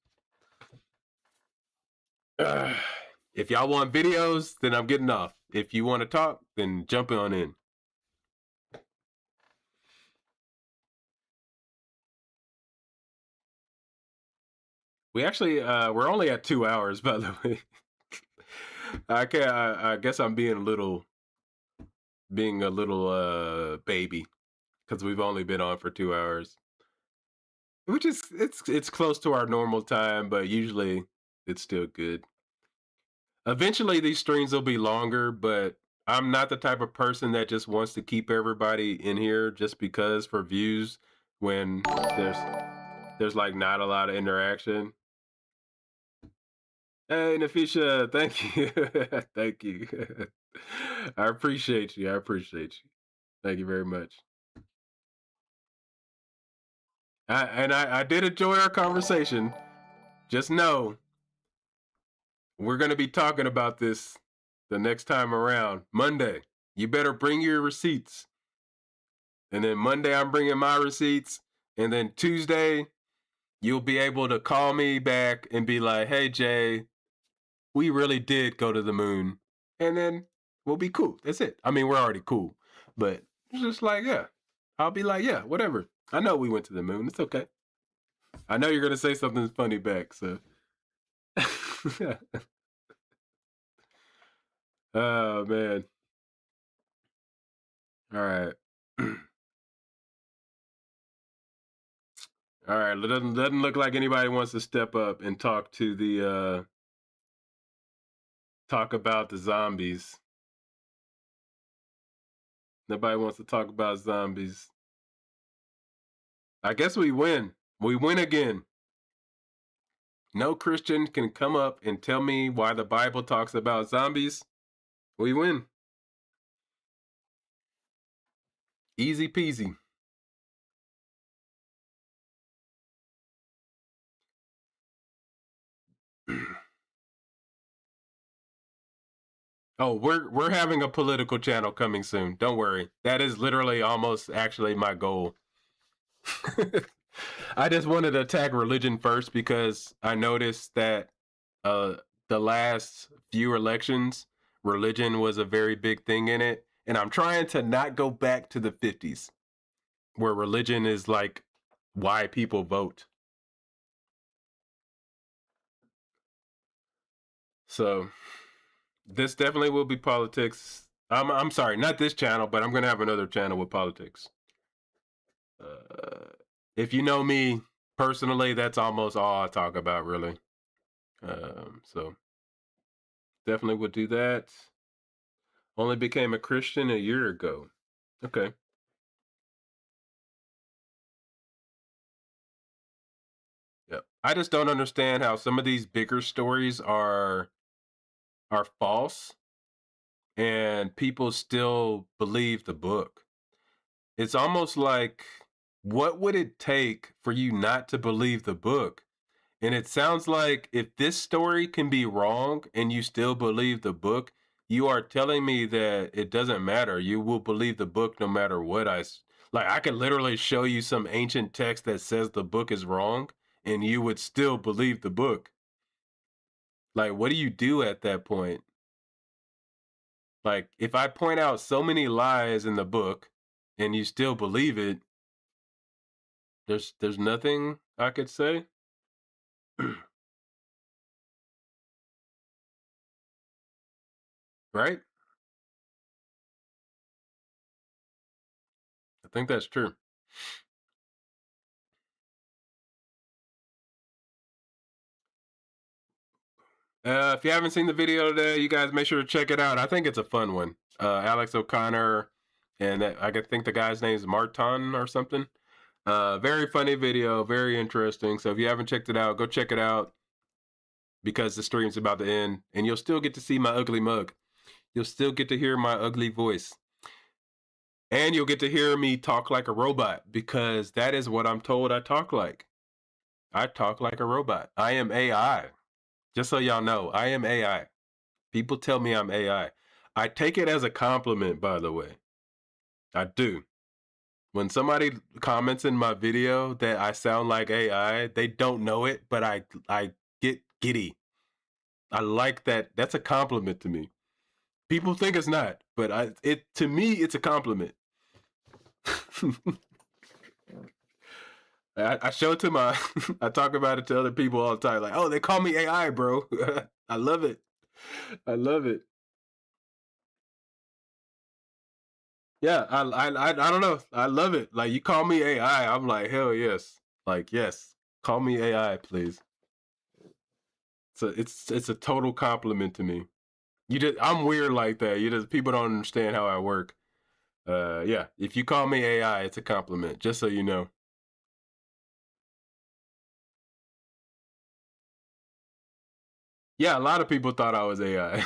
If y'all want videos, then I'm getting off. If you want to talk, then jump on in. We actually we're only at 2 hours, by the way. I guess I'm being a little baby because we've only been on for 2 hours, which is it's close to our normal time, but usually it's still good. Eventually, these streams will be longer, but I'm not the type of person that just wants to keep everybody in here just because for views when there's like not a lot of interaction. Hey, Nafisha, thank you. Thank you. I appreciate you. I appreciate you. Thank you very much. I did enjoy our conversation. Just know we're going to be talking about this the next time around. Monday, you better bring your receipts. And then Monday, I'm bringing my receipts. And then Tuesday, you'll be able to call me back and be like, hey, Jay, we really did go to the moon. And then we'll be cool. That's it. I mean, we're already cool. But it's just like, yeah. I'll be like, yeah, whatever. I know we went to the moon. It's okay. I know you're going to say something funny back. So. Oh, man. All right. All right. It doesn't look like anybody wants to step up and talk to the talk about the zombies. Nobody wants to talk about zombies. I guess we win. We win again. No Christian can come up and tell me why the Bible talks about zombies. We win. Easy peasy. Oh, we're having a political channel coming soon. Don't worry. That is literally almost actually my goal. I just wanted to attack religion first because I noticed that the last few elections, religion was a very big thing in it. And I'm trying to not go back to the 50s where religion is like why people vote. So this definitely will be politics. I'm sorry, not this channel, but I'm going to have another channel with politics. If you know me personally, that's almost all I talk about, really. So definitely would do that. Only became a Christian a year ago. Okay. Yep. I just don't understand how some of these bigger stories are false and people still believe the book. It's almost like, what would it take for you not to believe the book? And it sounds like if this story can be wrong and you still believe the book, you are telling me that it doesn't matter. You will believe the book no matter what like. I could literally show you some ancient text that says the book is wrong and you would still believe the book. Like, what do you do at that point? Like, if I point out so many lies in the book and you still believe it, there's nothing I could say. Right? I think that's true. If you haven't seen the video today, you guys make sure to check it out. I think it's a fun one. Alex O'Connor, and I think the guy's name is Martin or something. Very funny video, very interesting. So if you haven't checked it out, go check it out because the stream's about to end, and you'll still get to see my ugly mug. You'll still get to hear my ugly voice. And you'll get to hear me talk like a robot because that is what I'm told I talk like. I talk like a robot. I am AI. Just so y'all know, I am AI. People tell me I'm AI. I take it as a compliment, by the way. I do. When somebody comments in my video that I sound like AI, they don't know it, but I get giddy. I like that. That's a compliment to me. People think it's not, but to me, it's a compliment. I show it to my, I talk about it to other people all the time. Like, oh, they call me AI, bro. I love it. I love it. Yeah, I don't know. I love it. Like, you call me AI, I'm like, hell yes. Like, yes, call me AI, please. So it's a total compliment to me. I'm weird like that. People don't understand how I work. Yeah, if you call me AI, it's a compliment. Just so you know. Yeah, a lot of people thought I was AI.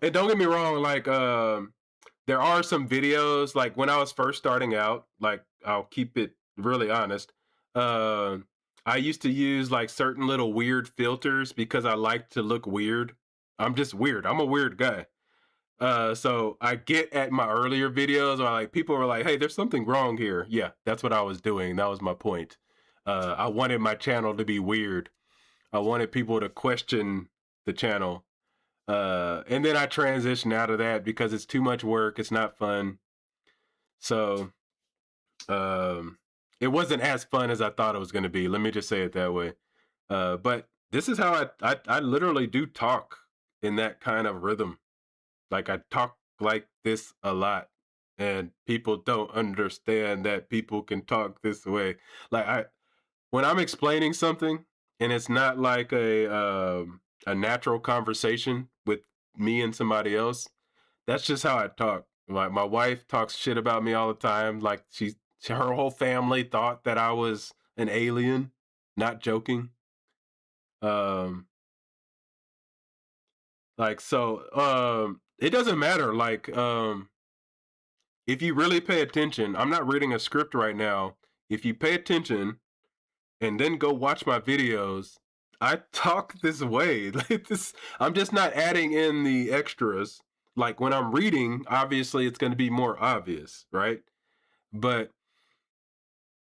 And don't get me wrong, like there are some videos, like when I was first starting out, like I'll keep it really honest. Uh, I used to use like certain little weird filters because I like to look weird. I'm just weird. I'm a weird guy. So I get at my earlier videos where like people were like, "Hey, there's something wrong here." Yeah, that's what I was doing. That was my point. I wanted my channel to be weird. I wanted people to question the channel. And then I transitioned out of that because it's too much work. It's not fun. So um, it wasn't as fun as I thought it was going to be. Let me just say it that way. But this is how I literally do talk in that kind of rhythm. Like I talk like this a lot, and people don't understand that people can talk this way. Like when I'm explaining something, and it's not like a natural conversation with me and somebody else. That's just how I talk. Like my wife talks shit about me all the time. Like her whole family thought that I was an alien. Not joking. Um, it doesn't matter. Like if you really pay attention, I'm not reading a script right now. If you pay attention and then go watch my videos, I talk this way. Like this, I'm just not adding in the extras. Like when I'm reading, obviously it's going to be more obvious, right? But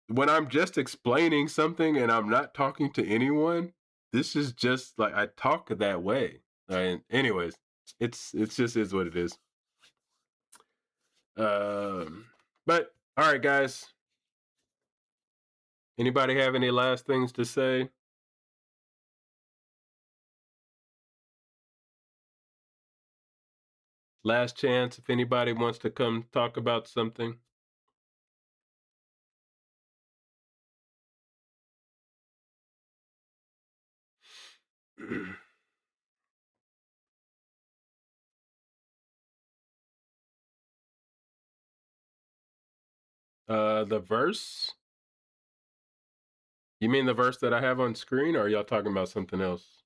when I'm just explaining something and I'm not talking to anyone, this is just like I talk that way. And anyways, it's just is what it is. Um, but all right, guys. Anybody have any last things to say? Last chance if anybody wants to come talk about something. The verse? You mean the verse that I have on screen, or are y'all talking about something else?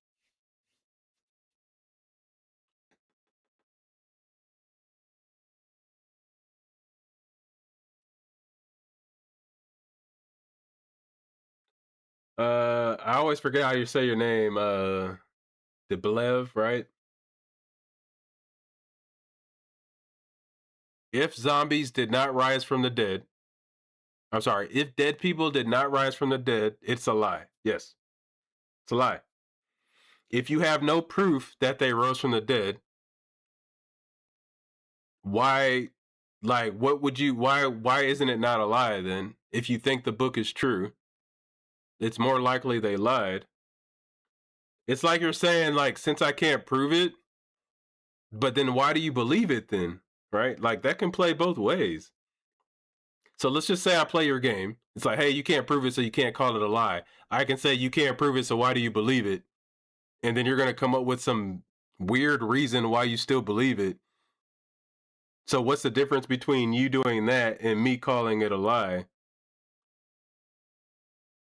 I always forget how you say your name. Deblev, right? If zombies did not rise from the dead, I'm sorry, if dead people did not rise from the dead, it's a lie. Yes, it's a lie. If you have no proof that they rose from the dead, why, like, what would you, why isn't it not a lie then? If you think the book is true, it's more likely they lied. It's like you're saying, like, since I can't prove it, but then why do you believe it then? Right? Like, that can play both ways. So let's just say I play your game. It's like, hey, you can't prove it, so you can't call it a lie. I can say you can't prove it, so why do you believe it? And then you're going to come up with some weird reason why you still believe it. So what's the difference between you doing that and me calling it a lie?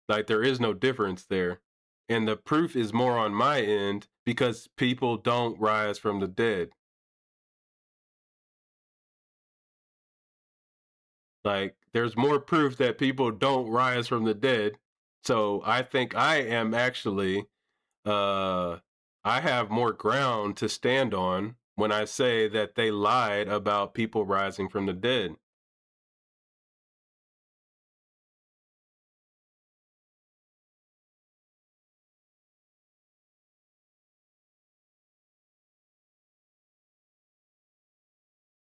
Like, there is no difference there. And the proof is more on my end because people don't rise from the dead. Like, there's more proof that people don't rise from the dead. So I think I am actually, I have more ground to stand on when I say that they lied about people rising from the dead.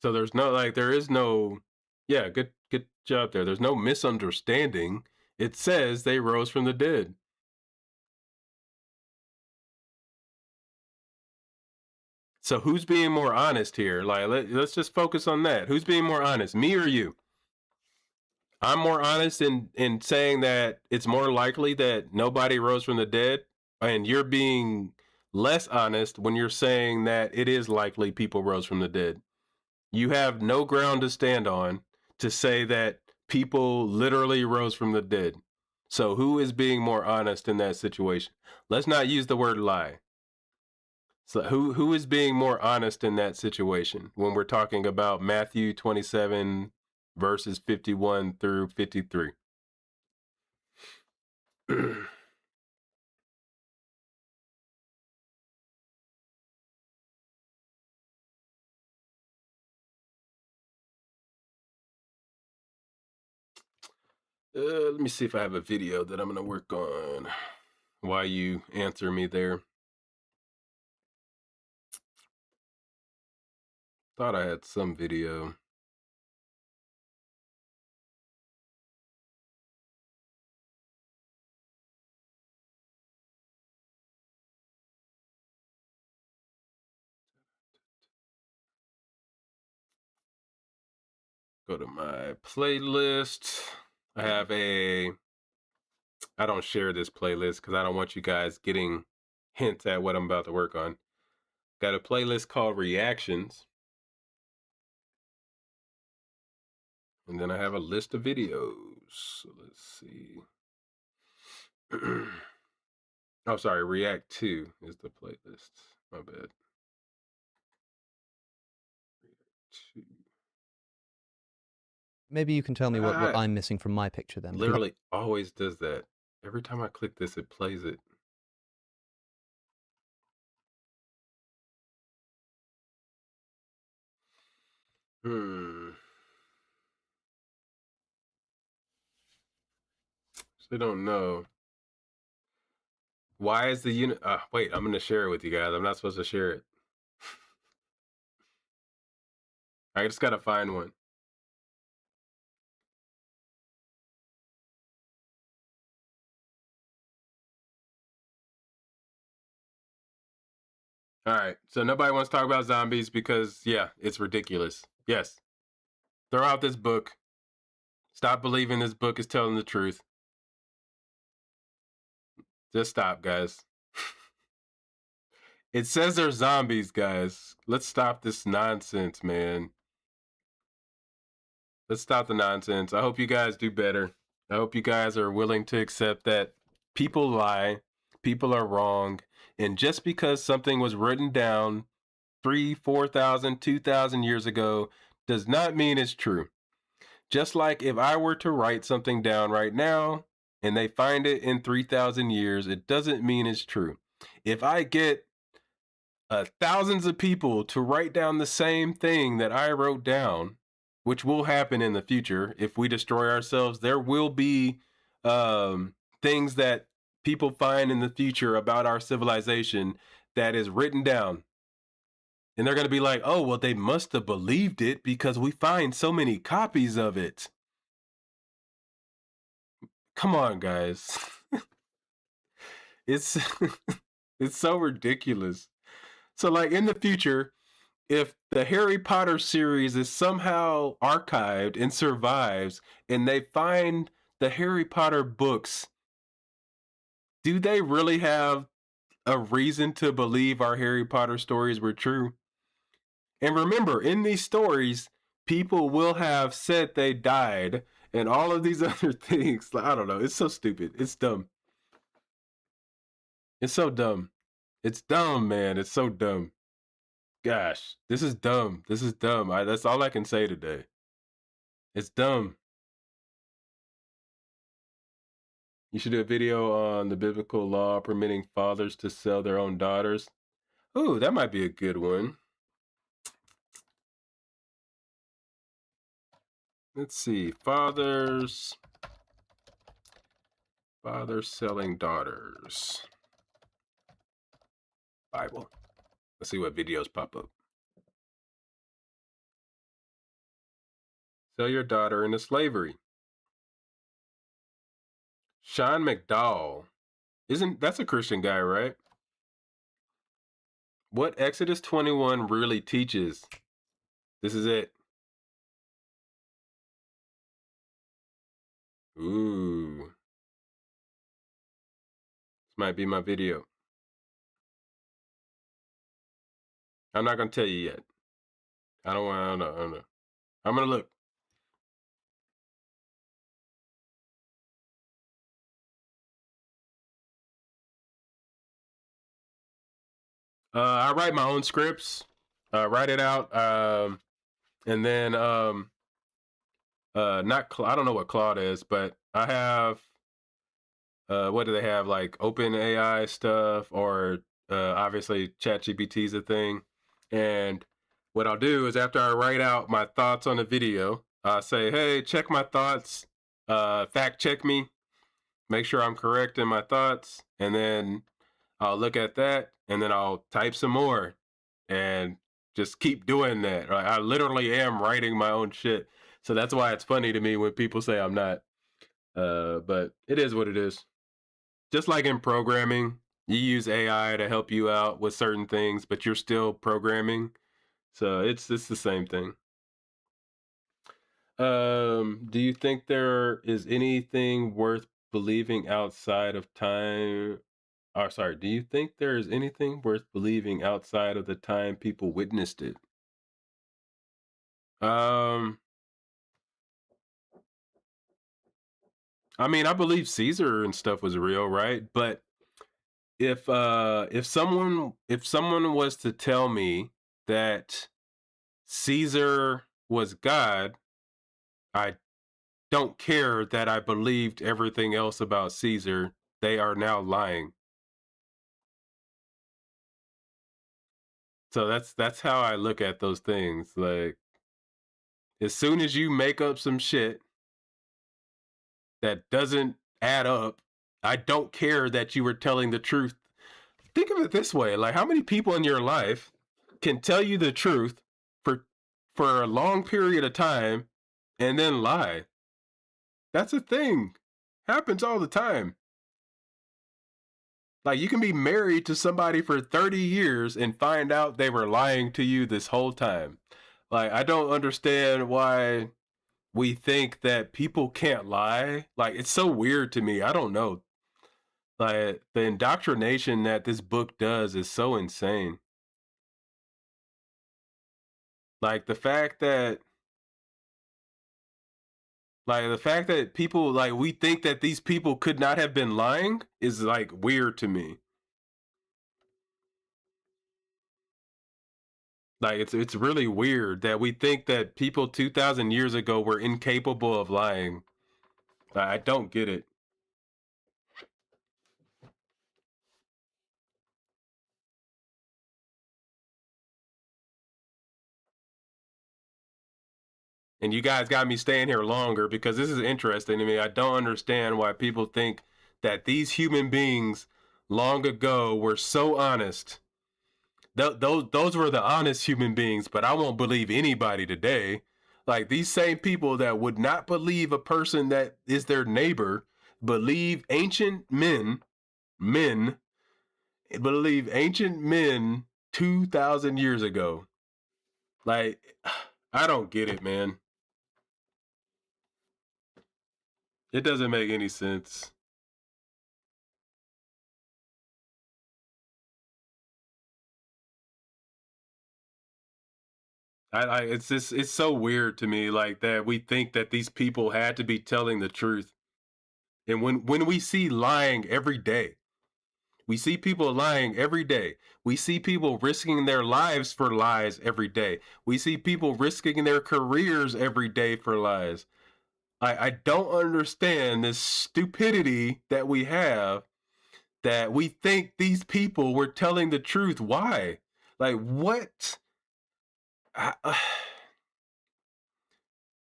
So there's no, like, there is no, yeah, good Job there. There's no misunderstanding. It says they rose from the dead. So who's being more honest here? Like, let's just focus on that. Who's being more honest, me or you? I'm more honest in saying that it's more likely that nobody rose from the dead, and you're being less honest when you're saying that it is likely people rose from the dead. You have no ground to stand on to say that people literally rose from the dead. So who is being more honest in that situation? Let's not use the word lie. So who is being more honest in that situation when we're talking about Matthew 27 verses 51 through 53? Let me see if I have a video that I'm going to work on while you answer me there. Thought I had some video. Go to my playlist. I have I don't share this playlist because I don't want you guys getting hints at what I'm about to work on. Got a playlist called Reactions. And then I have a list of videos. So let's see. Oh, sorry. React 2 is the playlist. My bad. React 2. Maybe you can tell me what I'm missing from my picture then. Literally always does that. Every time I click this, it plays it. I don't know. Why is the unit? Wait, I'm going to share it with you guys. I'm not supposed to share it. I just got to find one. All right. So nobody wants to talk about zombies because, yeah, it's ridiculous. Yes. Throw out this book. Stop believing this book is telling the truth. Just stop, guys. It says they're zombies, guys. Let's stop this nonsense, man. Let's stop the nonsense. I hope you guys do better. I hope you guys are willing to accept that people lie, people are wrong, and just because something was written down 3, 4,000, 2,000 years ago does not mean it's true. Just like if I were to write something down right now and they find it in 3,000 years, it doesn't mean it's true. If I get thousands of people to write down the same thing that I wrote down, which will happen in the future if we destroy ourselves, there will be things that people find in the future about our civilization that is written down. And they're going to be like, oh, well, they must have believed it because we find so many copies of it. Come on, guys. It's it's so ridiculous. So like in the future, if the Harry Potter series is somehow archived and survives and they find the Harry Potter books, do they really have a reason to believe our Harry Potter stories were true? And remember, in these stories, people will have said they died and all of these other things. I don't know. It's so stupid. It's dumb. It's so dumb. It's dumb, man. It's so dumb. Gosh, this is dumb. This is dumb. That's all I can say today. It's dumb. You should do a video on the biblical law permitting fathers to sell their own daughters. Ooh, that might be a good one. Let's see. Fathers selling daughters. Bible. Let's see what videos pop up. Sell your daughter into slavery. Sean McDowell. That's a Christian guy, right? What Exodus 21 really teaches. This is it. Ooh. This might be my video. I'm not going to tell you yet. I don't know. I'm going to look. I write my own scripts, write it out, and then I don't know what Claude is, but I have what do they have, like open AI stuff, or obviously ChatGPT is a thing. And what I'll do is after I write out my thoughts on the video, I'll say, hey, check my thoughts, fact check me, make sure I'm correct in my thoughts, and then I'll look at that, and then I'll type some more, and just keep doing that. Right? I literally am writing my own shit, so that's why it's funny to me when people say I'm not. But it is what it is. Just like in programming, you use AI to help you out with certain things, but you're still programming, so it's the same thing. Do you think there is anything worth believing outside of time? Do you think there is anything worth believing outside of the time people witnessed it? I mean, I believe Caesar and stuff was real, right? But if someone was to tell me that Caesar was God, I don't care that I believed everything else about Caesar. They are now lying. So that's how I look at those things. Like, as soon as you make up some shit that doesn't add up, I don't care that you were telling the truth. Think of it this way, like, how many people in your life can tell you the truth for a long period of time and then lie? That's a thing. Happens all the time. Like, you can be married to somebody for 30 years and find out they were lying to you this whole time. Like, I don't understand why we think that people can't lie. Like, it's so weird to me. I don't know. Like, the indoctrination that this book does is so insane. Like, the fact that people, like, we think that these people could not have been lying is, like, weird to me. Like, it's really weird that we think that people 2,000 years ago were incapable of lying. I don't get it. And you guys got me staying here longer because this is interesting to me. I don't understand why people think that these human beings long ago were so honest. Those were the honest human beings, but I won't believe anybody today. Like, these same people that would not believe a person that is their neighbor believe ancient men believe ancient men 2,000 years ago. Like, I don't get it, man. It doesn't make any sense. It's so weird to me, like, that we think that these people had to be telling the truth. And when we see lying every day, we see people lying every day. We see people risking their lives for lies every day. We see people risking their careers every day for lies. I don't understand this stupidity that we have, that we think these people were telling the truth. Why? Like, what?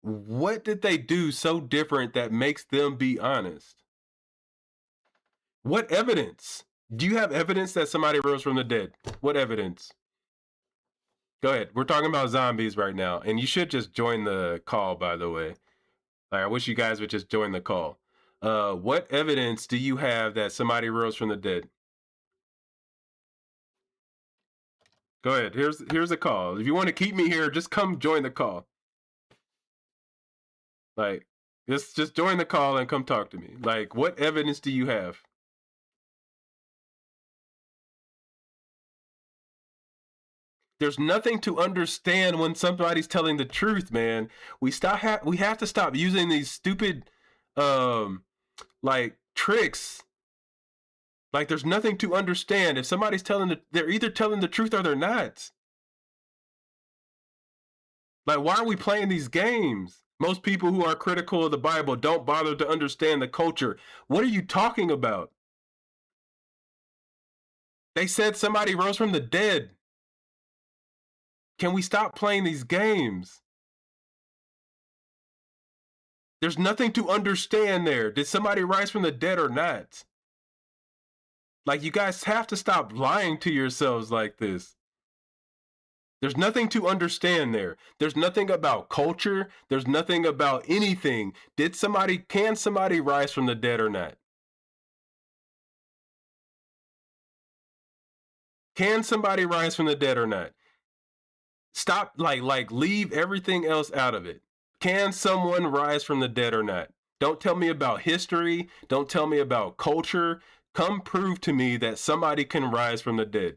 What did they do so different that makes them be honest? What evidence? Do you have evidence that somebody rose from the dead? What evidence? Go ahead. We're talking about zombies right now, and you should just join the call, by the way. Like, I wish you guys would just join the call. What evidence do you have that somebody rose from the dead? Go ahead. Here's a call. If you want to keep me here, just come join the call. Like, just join the call and come talk to me. Like, what evidence do you have? There's nothing to understand when somebody's telling the truth, man. We have to stop using these stupid like tricks. Like, there's nothing to understand. If somebody's they're either telling the truth or they're not. Like, why are we playing these games? Most people who are critical of the Bible don't bother to understand the culture. What are you talking about? They said somebody rose from the dead. Can we stop playing these games? There's nothing to understand there. Did somebody rise from the dead or not? Like, you guys have to stop lying to yourselves like this. There's nothing to understand there. There's nothing about culture. There's nothing about anything. Can somebody rise from the dead or not? Can somebody rise from the dead or not? Stop, leave everything else out of it. Can someone rise from the dead or not? Don't tell me about history. Don't tell me about culture. Come prove to me that somebody can rise from the dead.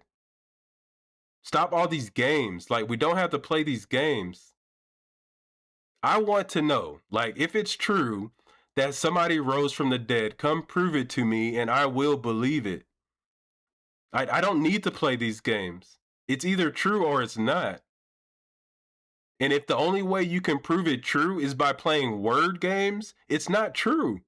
Stop all these games. Like, we don't have to play these games. I want to know, like, if it's true that somebody rose from the dead, come prove it to me and I will believe it. I don't need to play these games. It's either true or it's not. And if the only way you can prove it true is by playing word games, it's not true.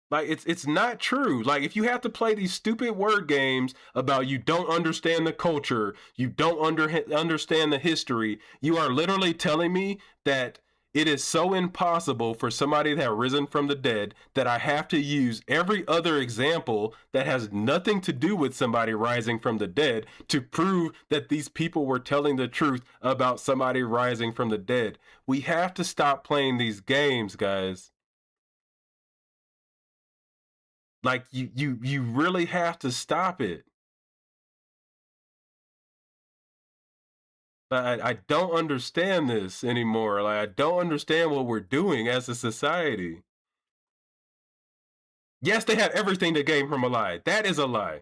Like, it's not true. Like, if you have to play these stupid word games about you don't understand the culture, you don't understand the history, you are literally telling me that it is so impossible for somebody to have risen from the dead that I have to use every other example that has nothing to do with somebody rising from the dead to prove that these people were telling the truth about somebody rising from the dead. We have to stop playing these games, guys. Like, you really have to stop it. I don't understand this anymore. Like, I don't understand what we're doing as a society. Yes, they have everything to gain from a lie. That is a lie.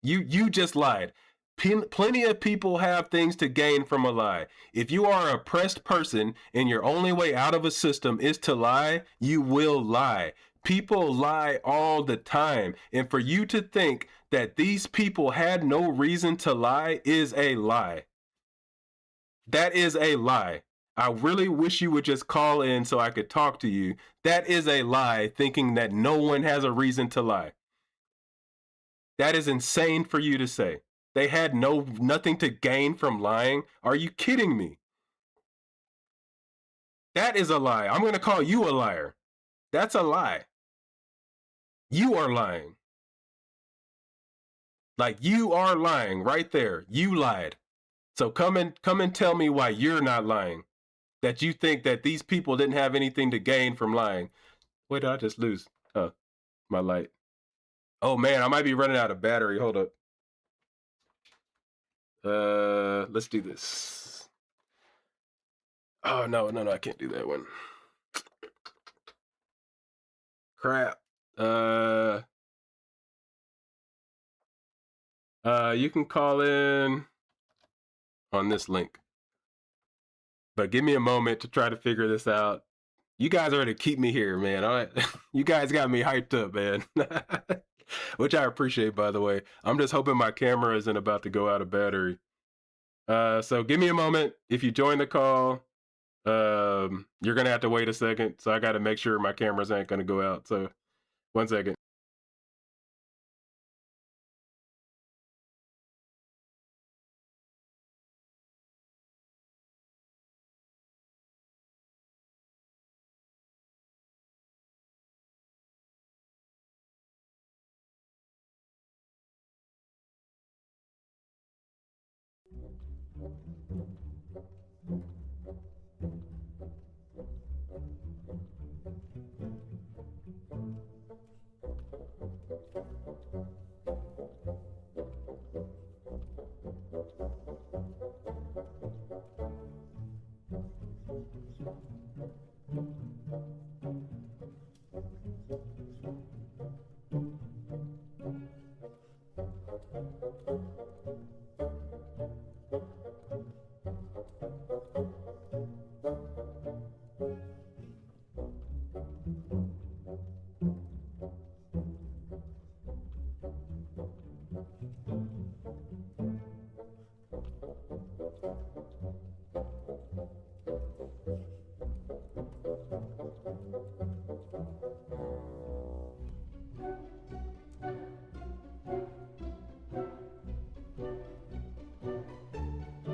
You just lied. Plenty of people have things to gain from a lie. If you are an oppressed person and your only way out of a system is to lie, you will lie. People lie all the time. And for you to think that these people had no reason to lie is a lie. That is a lie. I really wish you would just call in so I could talk to you. That is a lie, thinking that no one has a reason to lie. That is insane for you to say. They had nothing to gain from lying. Are you kidding me? That is a lie. I'm going to call you a liar. That's a lie. You are lying. Like, you are lying right there. You lied. So come and tell me why you're not lying. That you think that these people didn't have anything to gain from lying. What did I just lose? My light. Oh man, I might be running out of battery. Hold up. Let's do this. Oh no, I can't do that one. Crap. You can call in on this link. But give me a moment to try to figure this out. You guys are to keep me here, man. All right. You guys got me hyped up, man. Which I appreciate, by the way. I'm just hoping my camera isn't about to go out of battery. So give me a moment. If you join the call, you're gonna have to wait a second. So I gotta make sure my cameras ain't gonna go out. So 1 second.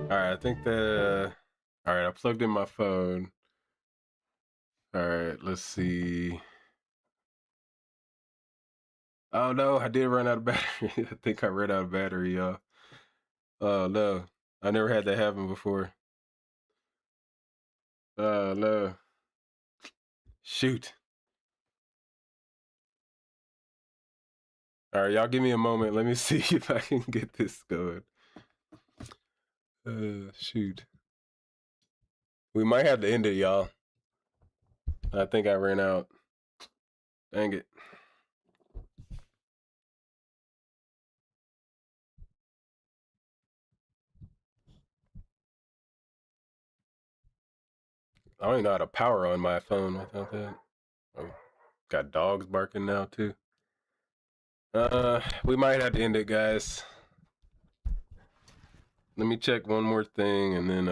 All right, I think the. All right, I plugged in my phone. All right, let's see. Oh no, I did run out of battery. I think I ran out of battery, y'all. Oh no, I never had that happen before. Oh no. Shoot. All right, y'all give me a moment. Let me see if I can get this going. Shoot. We might have to end it, y'all. I think I ran out. Dang it. I don't even know how to power on my phone without that. Oh, got dogs barking now too. We might have to end it, guys. Let me check one more thing and then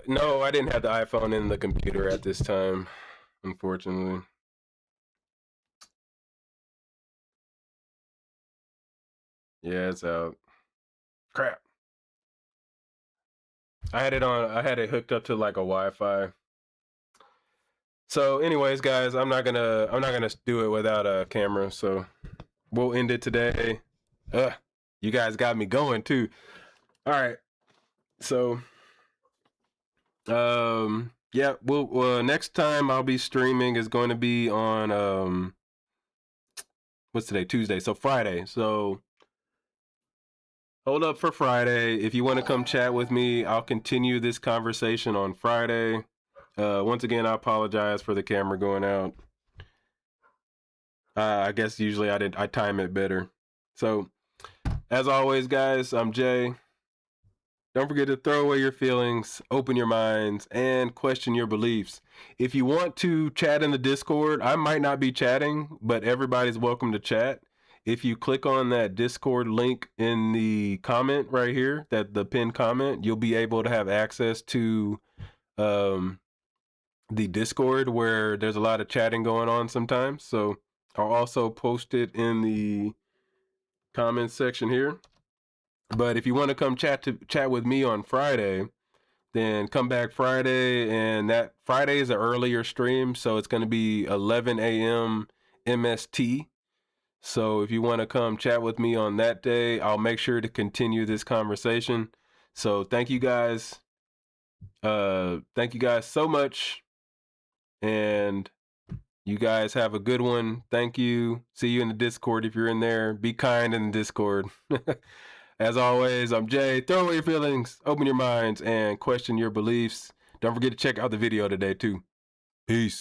no, I didn't have the iPhone in the computer at this time, unfortunately. Yeah, it's out. Crap. I had it hooked up to like a Wi-Fi. So anyways, guys, I'm not gonna do it without a camera, so we'll end it today. You guys got me going too. All right. So yeah, well next time I'll be streaming is going to be on what's today? Tuesday. So Friday. So hold up for Friday. If you want to come chat with me, I'll continue this conversation on Friday. Once again, I apologize for the camera going out. I guess usually I time it better. So as always, guys, I'm Jay. Don't forget to throw away your feelings, open your minds, and question your beliefs. If you want to chat in the Discord, I might not be chatting, but everybody's welcome to chat. If you click on that Discord link in the comment right here, the pinned comment, you'll be able to have access to the Discord where there's a lot of chatting going on sometimes. So I'll also post it in the comments section here. But if you want to come chat with me on Friday, then come back Friday, and that Friday is an earlier stream, so it's going to be 11 a.m. MST. So if you want to come chat with me on that day, I'll make sure to continue this conversation. So thank you guys. Thank you guys so much. And you guys have a good one. Thank you. See you in the Discord if you're in there. Be kind in the Discord. As always, I'm Jay. Throw away your feelings, open your minds, and question your beliefs. Don't forget to check out the video today, too. Peace.